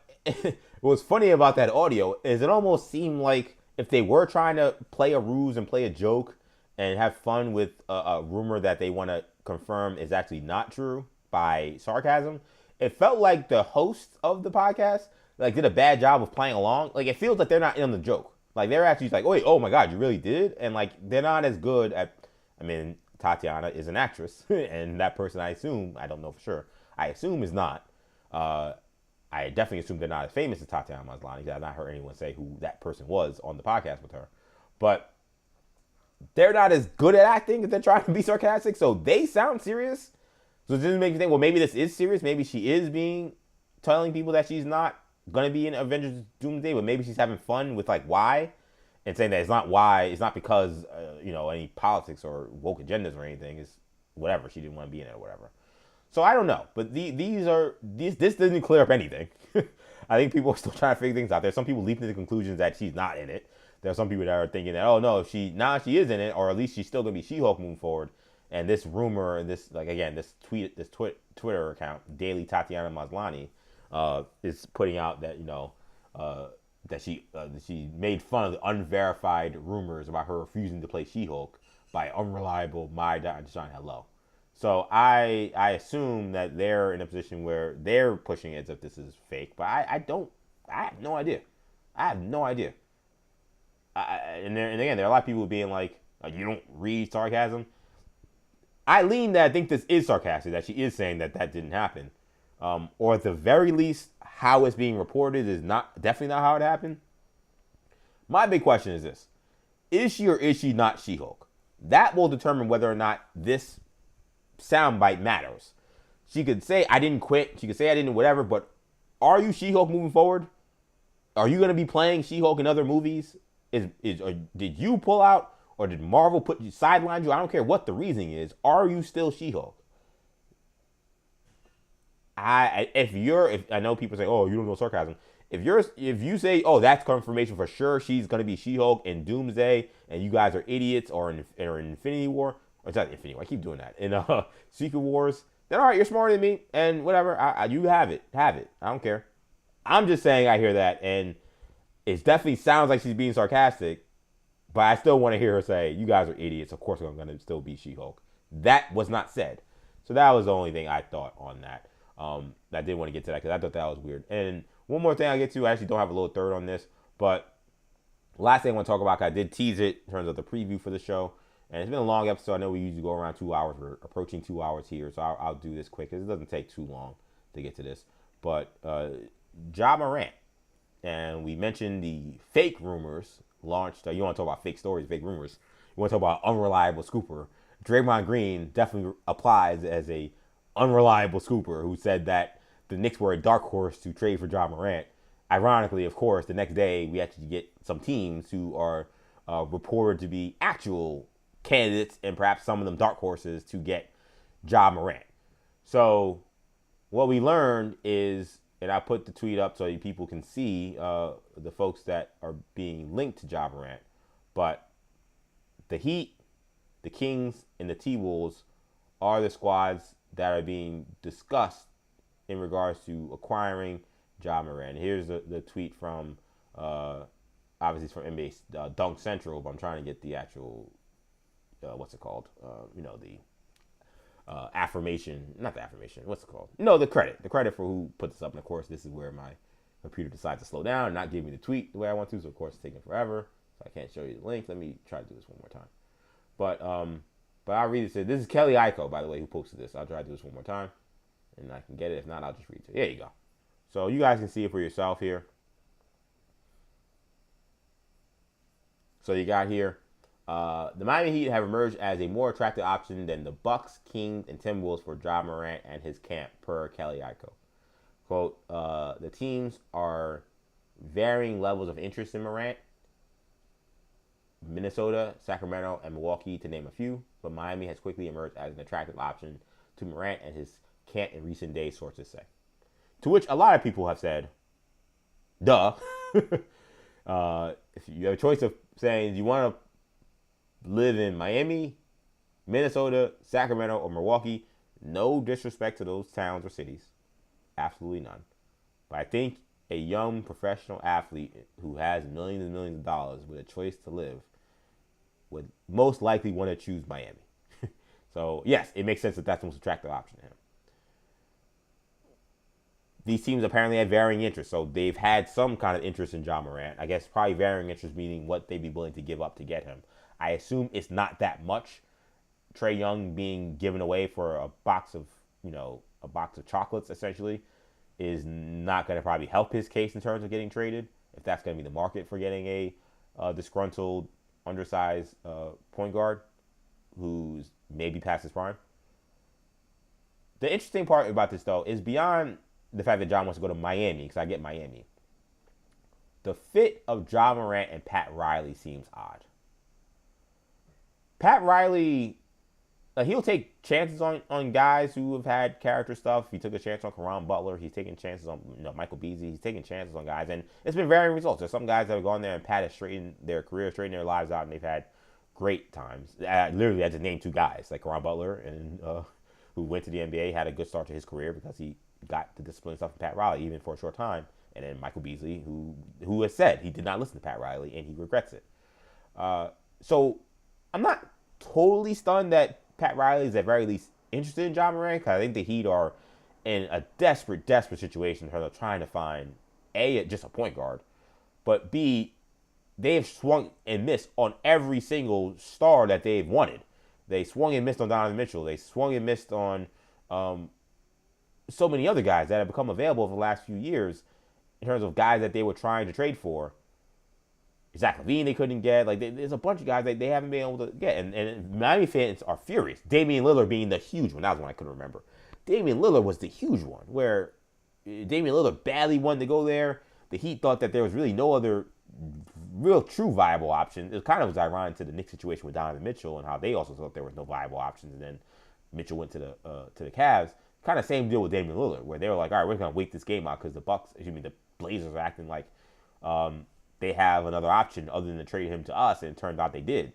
what's funny about that audio is it almost seemed like if they were trying to play a ruse and play a joke and have fun with a rumor that they want to confirm is actually not true by sarcasm, it felt like the host of the podcast did a bad job of playing along. Like, it feels like they're not in on the joke. Like, they're actually like, wait, oh my God, you really did? And they're not as good at, Tatiana is an actress, and that person I don't know for sure, I assume is not. I definitely assume they're not as famous as Tatiana Maslany. I've not heard anyone say who that person was on the podcast with her. But they're not as good at acting if they're trying to be sarcastic, so they sound serious. So it just makes me think, well, maybe this is serious. Maybe she is telling people that she's not going to be in Avengers Doomsday, but maybe she's having fun with, why, and saying that it's not why, it's not because, any politics or woke agendas or anything. It's whatever. She didn't want to be in it or whatever. So I don't know, but this doesn't clear up anything. I think people are still trying to figure things out. There's some people leaping to the conclusions that she's not in it. There's some people that are thinking that, oh no, she is in it, or at least she's still gonna be She-Hulk moving forward. And this rumor and this Twitter account, Daily Tatiana Maslany, is putting out that that she made fun of the unverified rumors about her refusing to play She-Hulk by unreliable John Hello. So I assume that they're in a position where they're pushing it as if this is fake, but I have no idea. And again, there are a lot of people being like, you don't read sarcasm. I lean that I think this is sarcastic, that she is saying that didn't happen. Or at the very least, how it's being reported is definitely not how it happened. My big question is this. Is she or is she not She-Hulk? That will determine whether or not this soundbite matters. She could say, I didn't quit. She could say, I didn't whatever, but are you She-Hulk moving forward? Are you going to be playing She-Hulk in other movies? Or did you pull out? Or did Marvel sideline you? I don't care what the reasoning is. Are you still She-Hulk? If I know people say, oh, you don't know sarcasm. If you say, oh, that's confirmation for sure, she's gonna be She-Hulk in Doomsday, and you guys are idiots, or in Infinity War, or it's not Infinity War. I keep doing that in Secret Wars. Then all right, you're smarter than me, and whatever. You have it. I don't care. I'm just saying I hear that, and it definitely sounds like she's being sarcastic. But I still want to hear her say, you guys are idiots. Of course I'm going to still be She-Hulk. That was not said. So that was the only thing I thought on that. I didn't want to get to that because I thought that was weird. And one more thing I get to, I actually don't have a little third on this. But last thing I want to talk about, I did tease it in terms of the preview for the show. And it's been a long episode. I know we usually go around 2 hours. We're approaching 2 hours here. So I'll do this quick because it doesn't take too long to get to this. But Ja Morant. And we mentioned the fake rumors launched. You want to talk about fake stories, fake rumors. You want to talk about unreliable scooper. Draymond Green definitely applies as a unreliable scooper who said that the Knicks were a dark horse to trade for Ja Morant. Ironically, of course, the next day we actually get some teams who are reported to be actual candidates and perhaps some of them dark horses to get Ja Morant. So what we learned is, and I put the tweet up so people can see the folks that are being linked to Ja Morant, but the Heat, the Kings, and the T-Wolves are the squads that are being discussed in regards to acquiring Ja Morant. Here's the tweet from, obviously it's from NBA Dunk Central, but I'm trying to get the actual, what's it called? The affirmation, not the affirmation, what's it called? No, the credit for who put this up. And of course, this is where my computer decides to slow down and not give me the tweet the way I want to. So of course, it's taking forever. So I can't show you the link. Let me try to do this one more time. But I'll read it. This is Kelly Iko, by the way, who posted this. I'll try to do this one more time, and I can get it. If not, I'll just read it. There you go. So you guys can see it for yourself here. So you got here, the Miami Heat have emerged as a more attractive option than the Bucks, Kings, and Timberwolves for Ja Morant and his camp, per Kelly Iko. Quote, the teams are varying levels of interest in Morant. Minnesota, Sacramento, and Milwaukee, to name a few, but Miami has quickly emerged as an attractive option to Morant and his camp in recent days, sources say. To which a lot of people have said, duh. If you have a choice of saying you want to live in Miami, Minnesota, Sacramento, or Milwaukee, no disrespect to those towns or cities. Absolutely none. But I think a young professional athlete who has millions and millions of dollars with a choice to live would most likely want to choose Miami. So, yes, it makes sense that that's the most attractive option to him. These teams apparently have varying interests, so they've had some kind of interest in Ja Morant. I guess probably varying interest meaning what they'd be willing to give up to get him. I assume it's not that much. Trae Young being given away for a box of chocolates, essentially, is not going to probably help his case in terms of getting traded, if that's going to be the market for getting a disgruntled, undersized point guard who's maybe past his prime. The interesting part about this, though, is beyond the fact that John wants to go to Miami, because I get Miami. The fit of Ja Morant and Pat Riley seems odd. Pat Riley, he'll take chances on guys who have had character stuff. He took a chance on Caron Butler. He's taking chances on Michael Beasley. He's taking chances on guys, and it's been varying results. There's some guys that have gone there and Pat has straightened their career, straightened their lives out, and they've had great times. Literally, I had to name two guys, like Caron Butler, and who went to the NBA, had a good start to his career because he got the discipline stuff from Pat Riley, even for a short time. And then Michael Beasley, who has said he did not listen to Pat Riley, and he regrets it. So I'm not totally stunned that Pat Riley is at very least interested in Ja Morant, because I think the Heat are in a desperate situation in terms of trying to find, A, just a point guard, but B, they've swung and missed on every single star that they've wanted. They swung and missed on Donovan Mitchell. They swung and missed on so many other guys that have become available over the last few years in terms of guys that they were trying to trade for. Zach LaVine they couldn't get. Like, there's a bunch of guys that they haven't been able to get. And Miami fans are furious. Damian Lillard being the huge one. That was one I couldn't remember. Damian Lillard was the huge one, where Damian Lillard badly wanted to go there. The Heat thought that there was really no other real true viable option. It kind of was ironic to the Knicks situation with Donovan Mitchell and how they also thought there was no viable options. And then Mitchell went to the Cavs. Kind of same deal with Damian Lillard, where they were like, all right, we're going to wait this game out because the Blazers are acting like they have another option other than to trade him to us, and it turned out they did.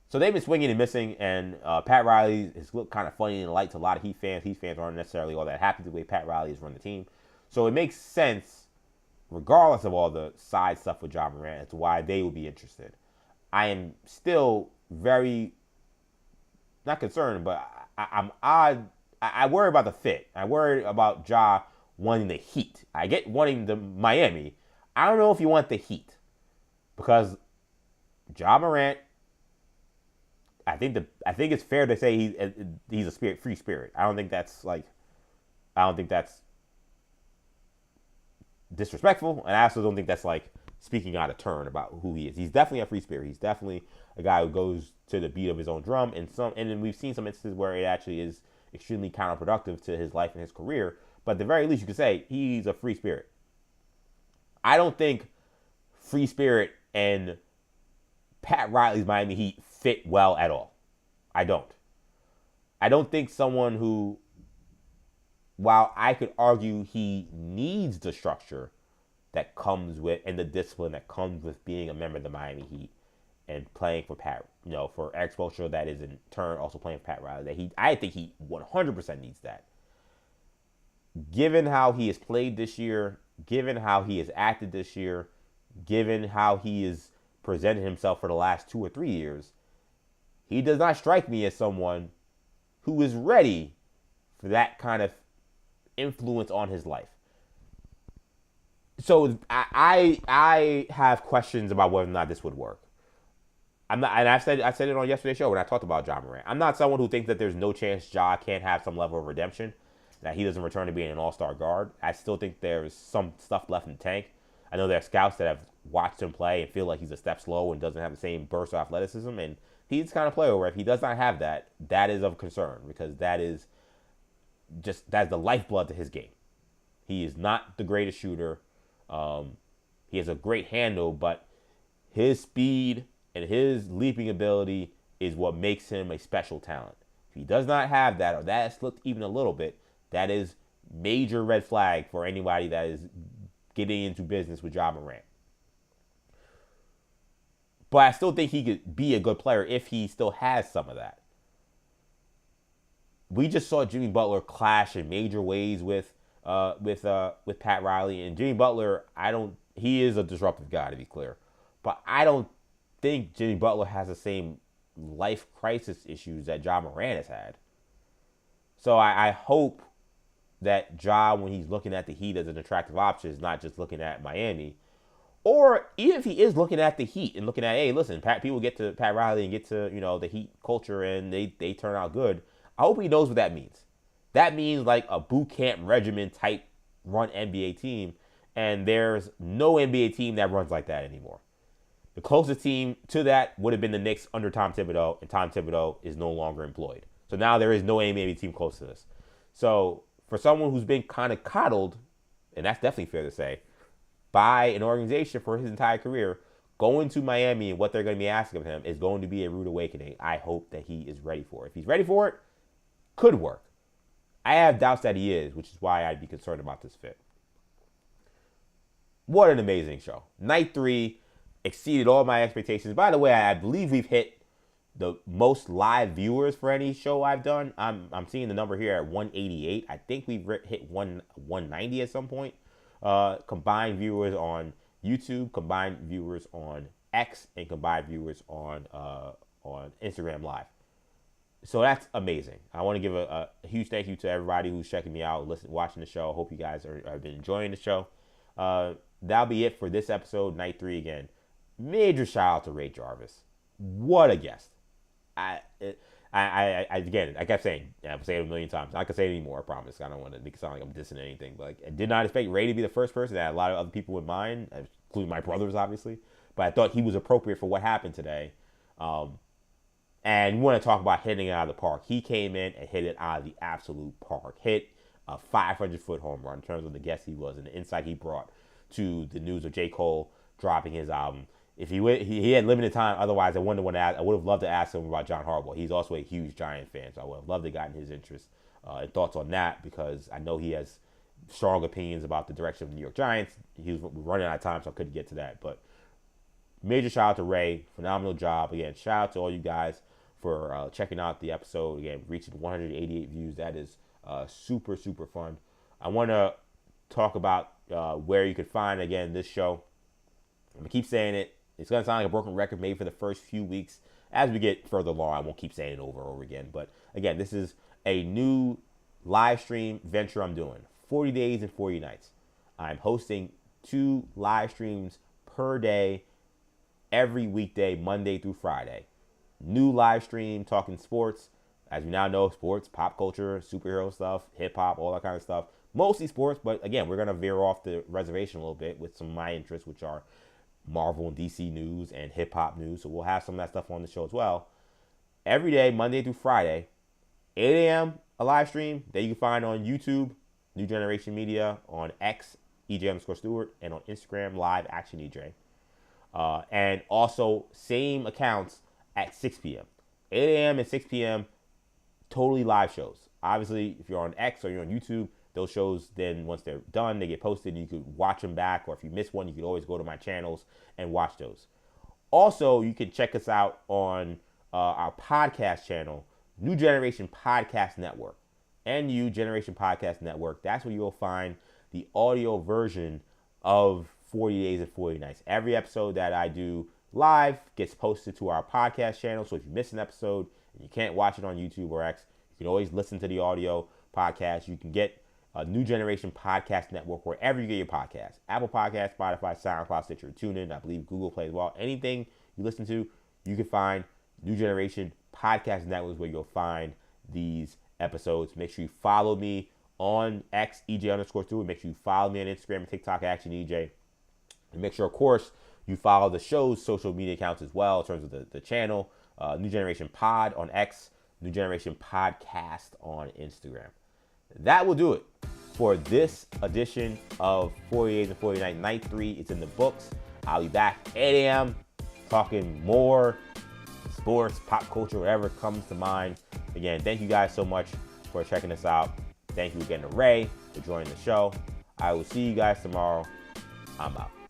So they've been swinging and missing, and Pat Riley has looked kind of funny in the light to a lot of Heat fans. Heat fans aren't necessarily all that happy with the way Pat Riley has run the team. So it makes sense, regardless of all the side stuff with Ja Morant, as to why they would be interested. I am still very, not concerned, but I'm odd. I worry about the fit. I worry about Ja wanting the Heat. I get wanting the Miami. I don't know if you want the Heat, because Ja Morant, I think it's fair to say he's a free spirit. I don't think that's disrespectful, and I also don't think that's like speaking out of turn about who he is. He's definitely a free spirit. He's definitely a guy who goes to the beat of his own drum, and then we've seen some instances where it actually is extremely counterproductive to his life and his career. But at the very least, you could say he's a free spirit. I don't think free spirit and Pat Riley's Miami Heat fit well at all. I don't. I don't think someone who, while I could argue he needs the structure that comes with and the discipline that comes with being a member of the Miami Heat and playing for Pat, for Eric Spoelstra, that is in turn also playing for Pat Riley. I think he 100% needs that. Given how he has played this year, given how he has acted this year, given how he has presented himself for the last 2 or 3 years, he does not strike me as someone who is ready for that kind of influence on his life. So I have questions about whether or not this would work. I'm not, and I said it on yesterday's show when I talked about Ja Morant. I'm not someone who thinks that there's no chance Ja can't have some level of redemption, that he doesn't return to being an all-star guard. I still think there's some stuff left in the tank. I know there are scouts that have watched him play and feel like he's a step slow and doesn't have the same burst of athleticism. And he's the kind of player where if he does not have that, that is of concern, because that's the lifeblood to his game. He is not the greatest shooter. He has a great handle, but his speed and his leaping ability is what makes him a special talent. If he does not have that, or that slipped even a little bit, that is major red flag for anybody that is getting into business with Ja Morant. But I still think he could be a good player if he still has some of that. We just saw Jimmy Butler clash in major ways with Pat Riley, and Jimmy Butler, he is a disruptive guy, to be clear, but I don't think Jimmy Butler has the same life crisis issues that Ja Morant has had. So I hope that Ja, when he's looking at the Heat as an attractive option, is not just looking at Miami. Or even if he is looking at the Heat and looking at, hey, listen, people get to Pat Riley and get to, the Heat culture and they turn out good. I hope he knows what that means. That means like a boot camp regimen type run NBA team. And there's no NBA team that runs like that anymore. The closest team to that would have been the Knicks under Tom Thibodeau, and Tom Thibodeau is no longer employed. So now there is no NBA team close to this. So for someone who's been kind of coddled, and that's definitely fair to say, by an organization for his entire career, going to Miami and what they're going to be asking of him is going to be a rude awakening. I hope that he is ready for it. If he's ready for it, could work. I have doubts that he is, which is why I'd be concerned about this fit. What an amazing show. Night 3 exceeded all my expectations. By the way, I believe we've hit the most live viewers for any show I've done. I'm seeing the number here at 188. I think we've hit 190 at some point. Combined viewers on YouTube, combined viewers on X, and combined viewers on Instagram Live. So that's amazing. I want to give a huge thank you to everybody who's checking me out, watching the show. Hope you guys have been enjoying the show. That'll be it for this episode, Night 3 again. Major shout out to Ray Jarvis. What a guest. Again, I kept saying, I've said it a million times. I can say it anymore, I promise. I don't want to make it sound like I'm dissing anything. But I did not expect Ray to be the first person. I had a lot of other people in mind, including my brothers, obviously. But I thought he was appropriate for what happened today. And we want to talk about hitting it out of the park. He came in and hit it out of the absolute park. Hit a 500-foot home run in terms of the guest he was and the insight he brought to the news of J. Cole dropping his album. If he had limited time, otherwise I would have loved to ask him about John Harbaugh. He's also a huge Giant fan, so I would have loved to gotten his interest and thoughts on that, because I know he has strong opinions about the direction of the New York Giants. He was running out of time, so I couldn't get to that. But major shout out to Ray, phenomenal job. Again, shout out to all you guys for checking out the episode. Again, reaching 188 views. That is super, super fun. I want to talk about where you can find, again, this show. I'm going to keep saying it. It's going to sound like a broken record maybe for the first few weeks. As we get further along, I won't keep saying it over and over again. But again, this is a new live stream venture I'm doing. 40 days and 40 nights. I'm hosting 2 live streams per day, every weekday, Monday through Friday. New live stream talking sports. As we now know, sports, pop culture, superhero stuff, hip hop, all that kind of stuff. Mostly sports, but again, we're going to veer off the reservation a little bit with some of my interests, which are Marvel and DC news and hip hop news. So we'll have some of that stuff on the show as well. Every day, Monday through Friday, 8 a.m. a live stream that you can find on YouTube, New Generation Media, on X, EJ_Stewart, and on Instagram, Live Action EJ. And also, same accounts at 6 p.m. 8 a.m. and 6 p.m., totally live shows. Obviously, if you're on X or you're on YouTube, those shows, then once they're done, they get posted. You could watch them back, or if you miss one, you could always go to my channels and watch those. Also, you can check us out on our podcast channel, New Generation Podcast Network. NU Generation Podcast Network. That's where you'll find the audio version of 40 Days and 40 Nights. Every episode that I do live gets posted to our podcast channel. So if you miss an episode and you can't watch it on YouTube or X, you can always listen to the audio podcast. You can get a New Generation Podcast Network wherever you get your podcasts. Apple Podcasts, Spotify, SoundCloud, Stitcher, TuneIn, I believe Google Play as well. Anything you listen to, you can find New Generation Podcast Network where you'll find these episodes. Make sure you follow me on X, EJ_Stewart. Make sure you follow me on Instagram and TikTok, Action EJ. And make sure, of course, you follow the show's social media accounts as well in terms of the channel. New Generation Pod on X, New Generation Podcast on Instagram. That will do it for this edition of 40 Days and 40 Nights. Night 3, it's in the books. I'll be back 8 a.m. talking more sports, pop culture, whatever comes to mind. Again, thank you guys so much for checking us out. Thank you again to Ray for joining the show. I will see you guys tomorrow. I'm out.